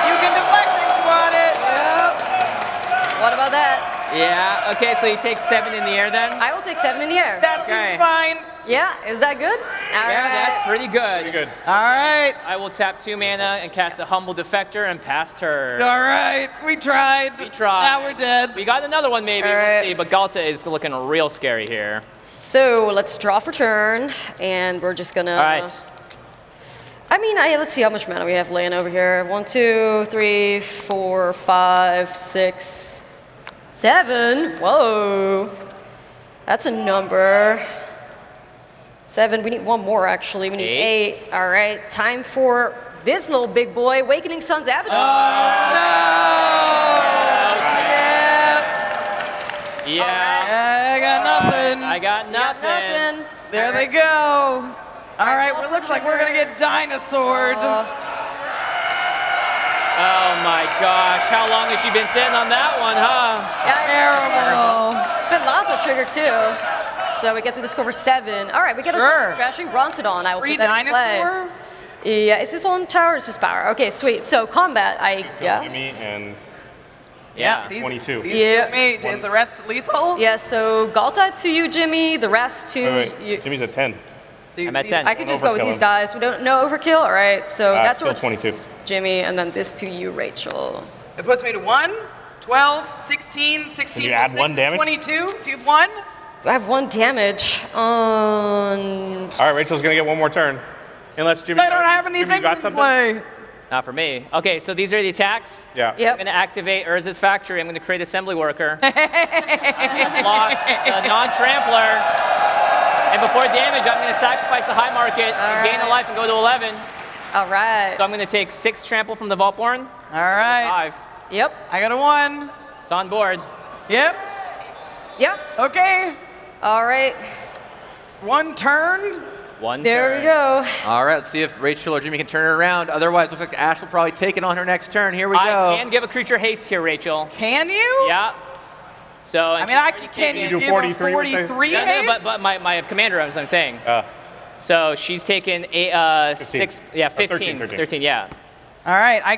You can deflecting swat it. Yep. What about that? Yeah, okay, so you take 7 in the air then? I will take 7 in the air. That's Okay. fine. Yeah, is that good? Yeah, that's pretty good. Pretty good. All right. I will tap 2 mana and cast a Humble Defector and pass turn. All right. We tried. We tried. Now we're dead. We got another one maybe, All we'll right. see, but Galta is looking real scary here. So let's draw for turn, and we're just gonna. All right. I mean, let's see how much mana we have laying over here. 1, 2, 3, 4, 5, 6, 7. Whoa. That's a number. 7. We need one more, actually. We need 8. All right. Time for this little big boy, Awakening Sun's Avatar. Yeah. I got nothing. I got nothing. There they go. All right, well, it looks like we're going to get dinosaured. Oh my gosh, how long has she been sitting on that one, huh? Terrible. Been lots of trigger, too. So we get to discover 7. All right, we get a Crashing Brontodon. I will Free put that in play. dinosaur? Yeah, is this on tower or is this power? Okay, sweet. So combat, I guess. Jimmy and These, 22. These yeah. Me. Is the rest lethal? Yeah, so Galta to you, Jimmy. The rest to Wait. you. Jimmy's at 10. I'm at 10. I could just go with these guys. We don't know overkill. All right, so that's still 22. Jimmy, and then this to you, Rachel. It puts me to 1, 12, 16, 16 Can you plus add 1 6 damage? is 22. Do you have 1? I have 1 damage. All right, Rachel's gonna get one more turn, unless Jimmy. I don't have any Jimmy things got in something? play. Not for me. Okay, so these are the attacks. Yeah. Yep. I'm going to activate Urza's Factory. I'm going to create Assembly Worker. Block the non-trampler. And before damage, I'm going to sacrifice the high market and gain a life and go to 11. All right. So I'm going to take 6 trample from the Vaultborn. All right. 5. Yep. I got a 1. It's on board. Yep. Yep. Okay. All right. 1 turn. 1 There turn. we go. All right, let's see if Rachel or Jimmy can turn it around. Otherwise, looks like Ash will probably take it on her next turn. Here we go. I can give a creature haste here, Rachel. Can you? Yeah. So I mean, can you do give 43 a 43 No, haste? but my commander, as I'm saying. So she's taken 6, yeah, 15, 13, yeah. All right, I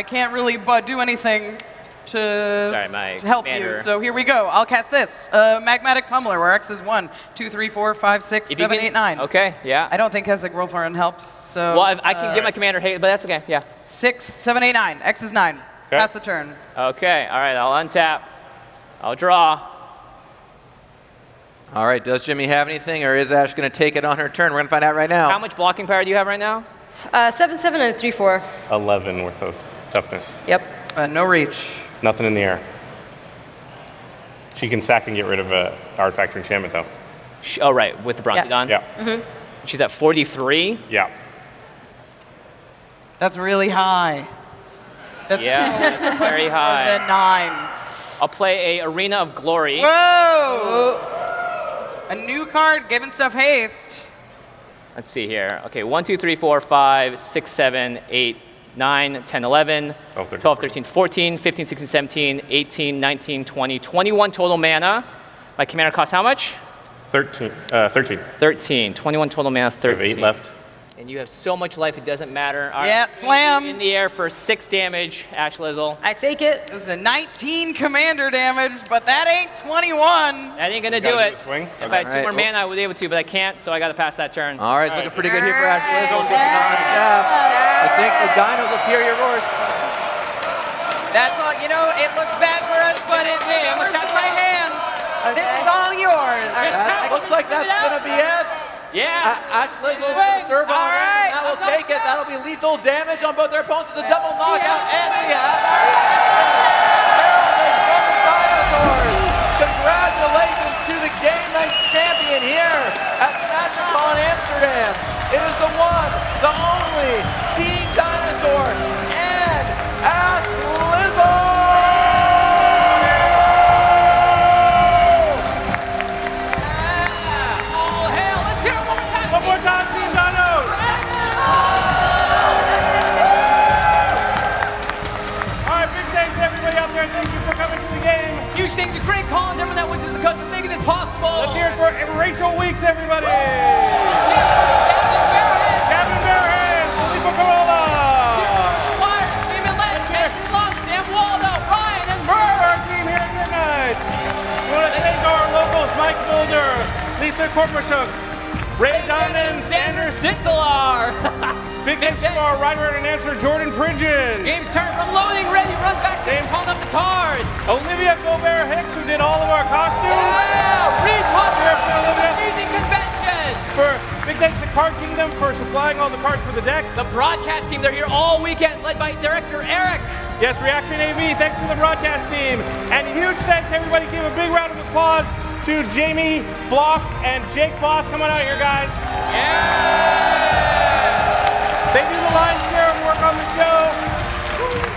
can't really do anything to help commander. you. So here we go. I'll cast this. Magmatic Pummeler, where X is 1, 2, 3, 4, 5, 6, 7, 8, 9. Okay, yeah. I don't think Hezek Rolfaren helps. So Well, I can give my commander haste, but that's okay, yeah. 6, 7, 8, 9. X is 9. Pass the turn. Okay, all right, I'll untap. I'll draw. All right, does Jimmy have anything, or is Ash going to take it on her turn? We're going to find out right now. How much blocking power do you have right now? 7, 7, and 3, 4. 11 worth of toughness. Yep. No reach. Nothing in the air. She can sack and get rid of a artifact or enchantment, though. Oh, right, with the Brontodon? Yeah. Mm-hmm. She's at 43? Yeah. That's really high. That's That's very high. Than 9. I'll play a Arena of Glory. Whoa! A new card, giving stuff haste. Let's see here. Okay, 1, 2, 3, 4, 5, 6, 7, 8, 9, 10, 11, 12, 13, 14, 15, 16, 17, 18, 19, 20, 21 total mana. My commander costs how much? 13. 13. 21 total mana, 13. We have 8 left. And you have so much life, it doesn't matter. All Yeah, right. slam. In the air for 6 damage, Ashlizzle. I take it. This is a 19 commander damage, but that ain't 21. That ain't gonna You gotta do do it. the swing? If I had 2 Okay. more mana, I would be able to, but I can't, so I gotta pass that turn. All right, it's looking pretty good here for Ashlizzle. I think the dinos, let's hear your roars. That's all, you know, it looks bad for us, but it works in my hand. This is all yours. That looks like that's going to be it. Yeah. Ashlizzle's going to serve on it. That will take it. That'll be lethal damage on both their opponents. It's a double knockout, and we have our heralding from the dinosaurs. Congratulations to the Game Night champion here at MagicCon Amsterdam. It is the one, the only, Team Dinosaur, and Ashlizzle. One more time, Team Dino! All right, big thanks to everybody out there. Thank you for coming to the game. Huge thanks to Greg Collins, everyone that Wizards of the Coast for making this possible. Let's hear it for Rachel Weeks, everybody. Gavin Bearhead, Filippo Corolla. Sam Waldo, Ryan, and Murr. Our team here at Midnight. We want to thank our locals, Mike Mulder, Lisa Korpashuk, Ray Diamond, Sanders Sitzelar. Big thanks to our writer and announcer, Jordan Pridgeon. Game's turn from loading, ready, run back, calling up the cards. Olivia Gobert-Hicks, who did all of our costumes. Yeah, Reed Potter Here for for this Olivia. amazing convention. Big thanks to Card Kingdom for supplying all the cards for the decks. The broadcast team, they're here all weekend, led by director Eric. Yes, Reaction AV, thanks to the broadcast team. And huge thanks, everybody. Give a big round of applause to Jamie Block and Jake Boss. Come on out here, guys. Yeah! They do the lion's share of work on the show.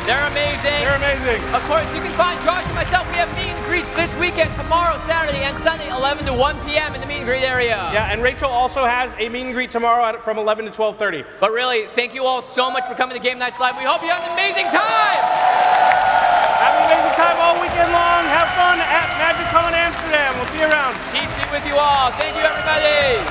They're amazing. They're amazing. Of course, you can find Josh and myself. We have meet and greets this weekend, tomorrow, Saturday, and Sunday, 11 to 1 p.m. in the meet and greet area. Yeah, and Rachel also has a meet and greet tomorrow from 11 to 12:30. But really, thank you all so much for coming to Game Nights Live. We hope you have an amazing time. Have an amazing time all weekend long. Have fun at MagicCon Amsterdam. We'll see you around. Peace be with you all. Thank you, everybody.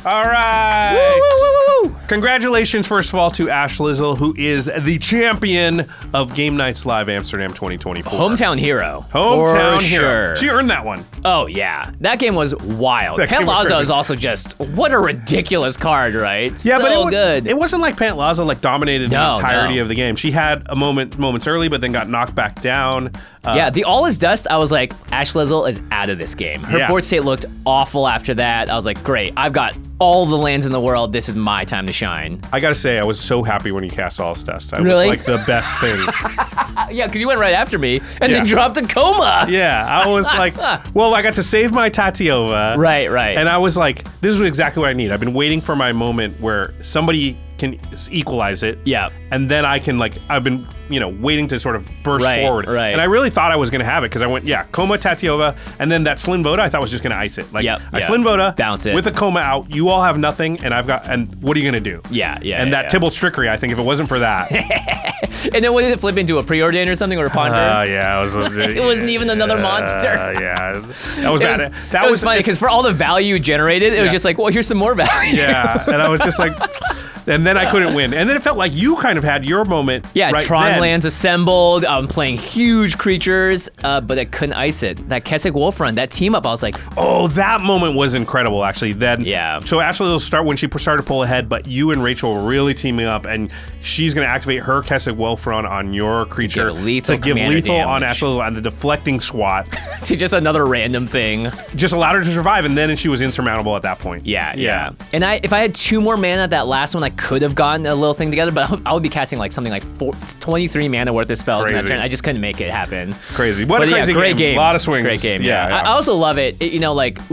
All right. Woo, woo, woo, woo. Congratulations, first of all, to Ashlizzle, who is the champion of Game Nights Live Amsterdam 2024. Hometown hero. Hometown for hero. Sure. She earned that one. Oh, yeah. That game was wild. That game was Pantlaza crazy. is also just, what a ridiculous card, right? Yeah, so but good. It wasn't like Pantlaza dominated the No, entirety no. of the game. She had a moments early, but then got knocked back down. Yeah, the All Is Dust, I was like, Ashlizzle is out of this game. Her Yeah. board state looked awful after that. I was like, great, I've got all the lands in the world. This is my time to shine. I gotta say, I was so happy when you cast All Is Dust. It Really? was like the best thing. Yeah, because you went right after me and Yeah. then dropped a coma. Yeah, I was like, well, I got to save my Tatiova. Right, right. And I was like, this is exactly what I need. I've been waiting for my moment where somebody can equalize it. Yeah. And then I can I've been, waiting to sort of burst forward. Right. And I really thought I was going to have it because I went, Coma, Tatiova, and then that Slin Voda I thought was just going to ice it. I Slin Voda, bounce it. with a Coma out, you all have nothing, and what are you going to do? Yeah. And that Tybalt Trickery, I think if it wasn't for that. And then what did it flip into, a Preordain or something, or a Ponder? Yeah, it was. It wasn't even another monster. Yeah, that was bad. That was funny because for all the value generated, it was just like, well, here's some more value. Yeah, and I was just like, and then I couldn't win. And then it felt like you kind of had your moment. Yeah, right Tron then. lands assembled, playing huge creatures, but I couldn't ice it. That Keswick Wolf run, that team up, I was like, oh, that moment was incredible, actually. Then, yeah. So Ashley will start when she started to pull ahead, but you and Rachel were really teaming up, and she's going to activate her Keswick Wolf run on your creature to give lethal lethal on damage. Ashley on the deflecting swat. To just another random thing. Just allowed her to survive, and then she was insurmountable at that point. Yeah. And if I had 2 more mana at that last one, I could have gotten a little thing together, but I would be casting something like 23 mana worth of spells in that Crazy. turn. I just couldn't make it happen. Crazy. What But a crazy great game. A lot of swings. Great game. Yeah. I also love it.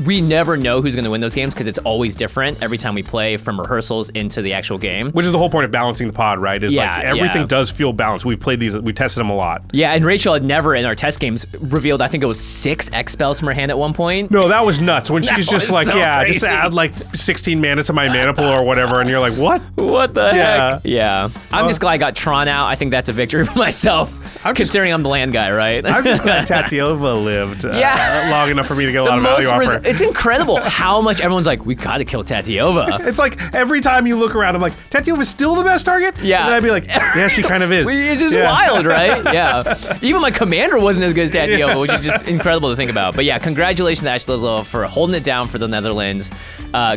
We never know who's going to win those games because it's always different every time we play from rehearsals into the actual game. Which is the whole point of balancing the pod, right? Is everything does feel balanced. We've played these, we tested them a lot. Yeah, and Rachel had never in our test games revealed, I think it was 6 X spells from her hand at one point. No, that was nuts. When she's just like, so just crazy. add 16 mana to my mana pool or whatever, and you're like, what? What the heck? Yeah. I'm just glad I got Tron out. I think that's a victory for myself, considering I'm the land guy, right? I'm just glad Tatiova lived long enough for me to get a lot of value off her. It's incredible how much everyone's like, we gotta kill Tatiova. It's like every time you look around, I'm like, Tatiova's still the best target? Yeah. And then I'd be like, yeah, she kind of is. It's just wild, right? Yeah. Even my commander wasn't as good as Tatiova, which is just incredible to think about. But yeah, congratulations to Ashlizzle for holding it down for the Netherlands.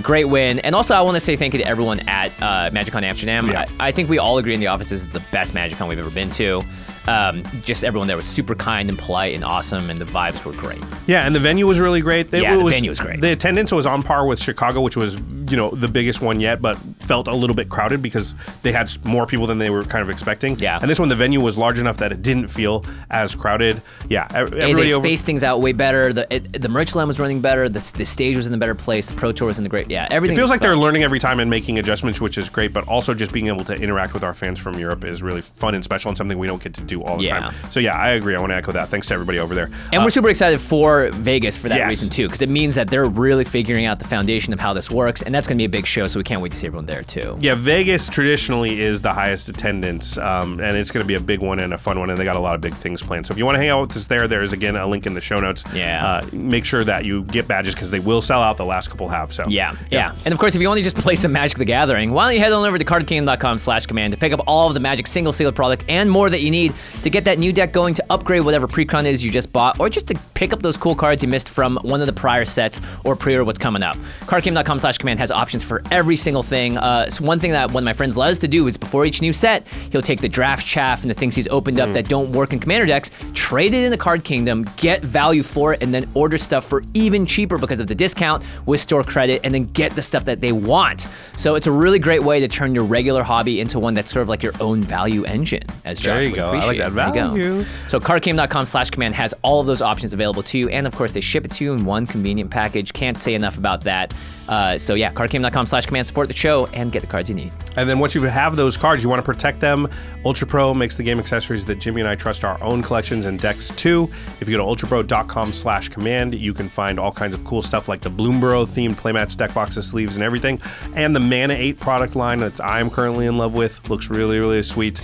Great win. And also, I want to say thank you to everyone at MagicCon Amsterdam. Yeah. I think we all agree in the office this is the best MagicCon we've ever been to. Just everyone there was super kind and polite and awesome, and the vibes were great. Yeah, and the venue was really great. The venue was great. The attendance was on par with Chicago, which was, the biggest one yet, but felt a little bit crowded because they had more people than they were kind of expecting. Yeah. And this one, the venue was large enough that it didn't feel as crowded. Yeah. They spaced things out way better. The merch land was running better. The stage was in a better place. The Pro Tour was in the great. Yeah, everything. It feels was like they're fun. learning every time and making adjustments, which is great, but also just being able to interact with our fans from Europe is really fun and special and something we don't get to do all the time. So yeah, I agree. I want to echo that. Thanks to everybody over there. And we're super excited for Vegas for that Yes. reason too, because it means that they're really figuring out the foundation of how this works, and that's going to be a big show, so we can't wait to see everyone there too. Yeah, Vegas traditionally is the highest attendance, and it's going to be a big one and a fun one, and they got a lot of big things planned. So if you want to hang out with us there is again a link in the show notes. Yeah. Make sure that you get badges because they will sell out. The last couple have. So Yeah. And of course, if you want to just play some Magic the Gathering, why don't you head on over to cardkingdom.com/command to pick up all of the Magic single sealed product and more that you need to get that new deck going, to upgrade whatever pre-con is you just bought, or just to pick up those cool cards you missed from one of the prior sets or pre-order what's coming up. Cardkingdom.com/command has options for every single thing. So one thing that one of my friends loves to do is before each new set, he'll take the draft chaff and the things he's opened up that don't work in Commander decks, trade it in the Card Kingdom, get value for it, and then order stuff for even cheaper because of the discount with store credit, and then get the stuff that they want. So it's a really great way to turn your regular hobby into one that's sort of like your own value engine, as Josh There you would go. I like appreciate. that There you go. value. So cardkingdom.com/command has all of those options available to you, and of course they ship it to you in one convenient package. Can't say enough about that. So yeah, cardkingdom.com/command, support the show and get the cards you need. And then once you have those cards, you want to protect them. Ultra Pro makes the game accessories that Jimmy and I trust our own collections and decks too. If you go to ultrapro.com/command, you can find all kinds of cool stuff like the Bloomborough themed playmats, deck boxes, sleeves, and everything. And the Mana 8 product line that I'm currently in love with, looks really, really sweet,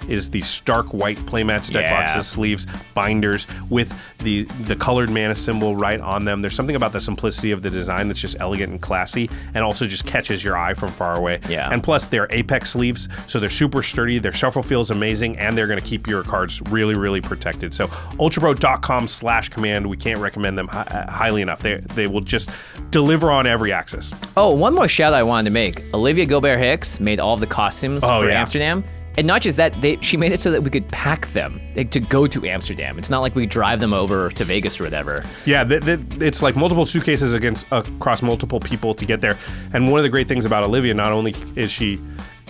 is the stark white playmats, deck boxes, sleeves, binders with the colored mana symbol right on them. There's something about the simplicity of the design that's just elegant and classy, and also just catches your eye from far away. Yeah. And plus, they're Apex sleeves, so they're super sturdy. Their shuffle feels amazing, and they're going to keep your cards really, really protected. So ultrapro.com/command, we can't recommend them highly enough. They will just deliver on every axis. Oh, one more shout out I wanted to make. Olivia Gobert Hicks made all of the costumes for Amsterdam. And not just that, she made it so that we could pack them to go to Amsterdam. It's not like we drive them over to Vegas or whatever. Yeah, it's like multiple suitcases across multiple people to get there. And one of the great things about Olivia, not only is she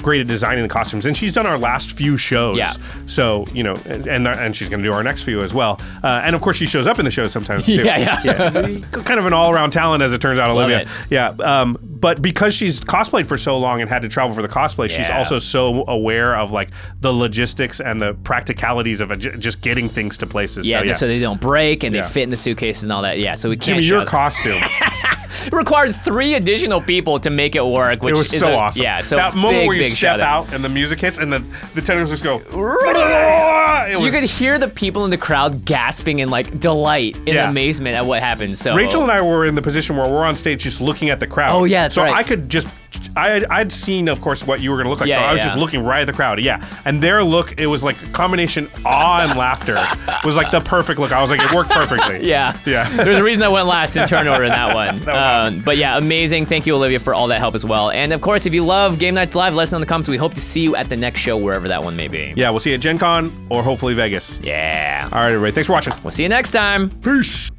great at designing the costumes, and she's done our last few shows. Yeah. So, you know, and she's going to do our next few as well. And of course, she shows up in the shows sometimes too. Yeah. Kind of an all-around talent, as it turns out, Olivia. it. Yeah. But because she's cosplayed for so long and had to travel for the cosplay, she's also so aware of like the logistics and the practicalities of just getting things to places. Yeah, so they don't break and Yeah. they fit in the suitcases and all that. Yeah, so we can't. Jimmy, your shout- costume. It required 3 additional people to make it work. Which It was is so awesome. Yeah, so that moment where you big step shout out and the music hits and the tentacles just go. You could hear the people in the crowd gasping in like delight and amazement at what happened. So Rachel and I were in the position where we're on stage just looking at the crowd. Oh, yeah, that's so right. I could just. I'd seen, of course, what you were going to look like, Yeah, so I was yeah. just looking right at the crowd. Yeah, and their look, it was like a combination awe and laughter. It was like the perfect look. I was like, it worked perfectly. Yeah. There's a reason I went last in turnover in that one. That was awesome. But yeah, amazing. Thank you, Olivia, for all that help as well. And of course, if you love Game Nights Live, let us know in the comments. We hope to see you at the next show, wherever that one may be. Yeah, we'll see you at Gen Con or hopefully Vegas. Yeah. All right, everybody. Thanks for watching. We'll see you next time. Peace.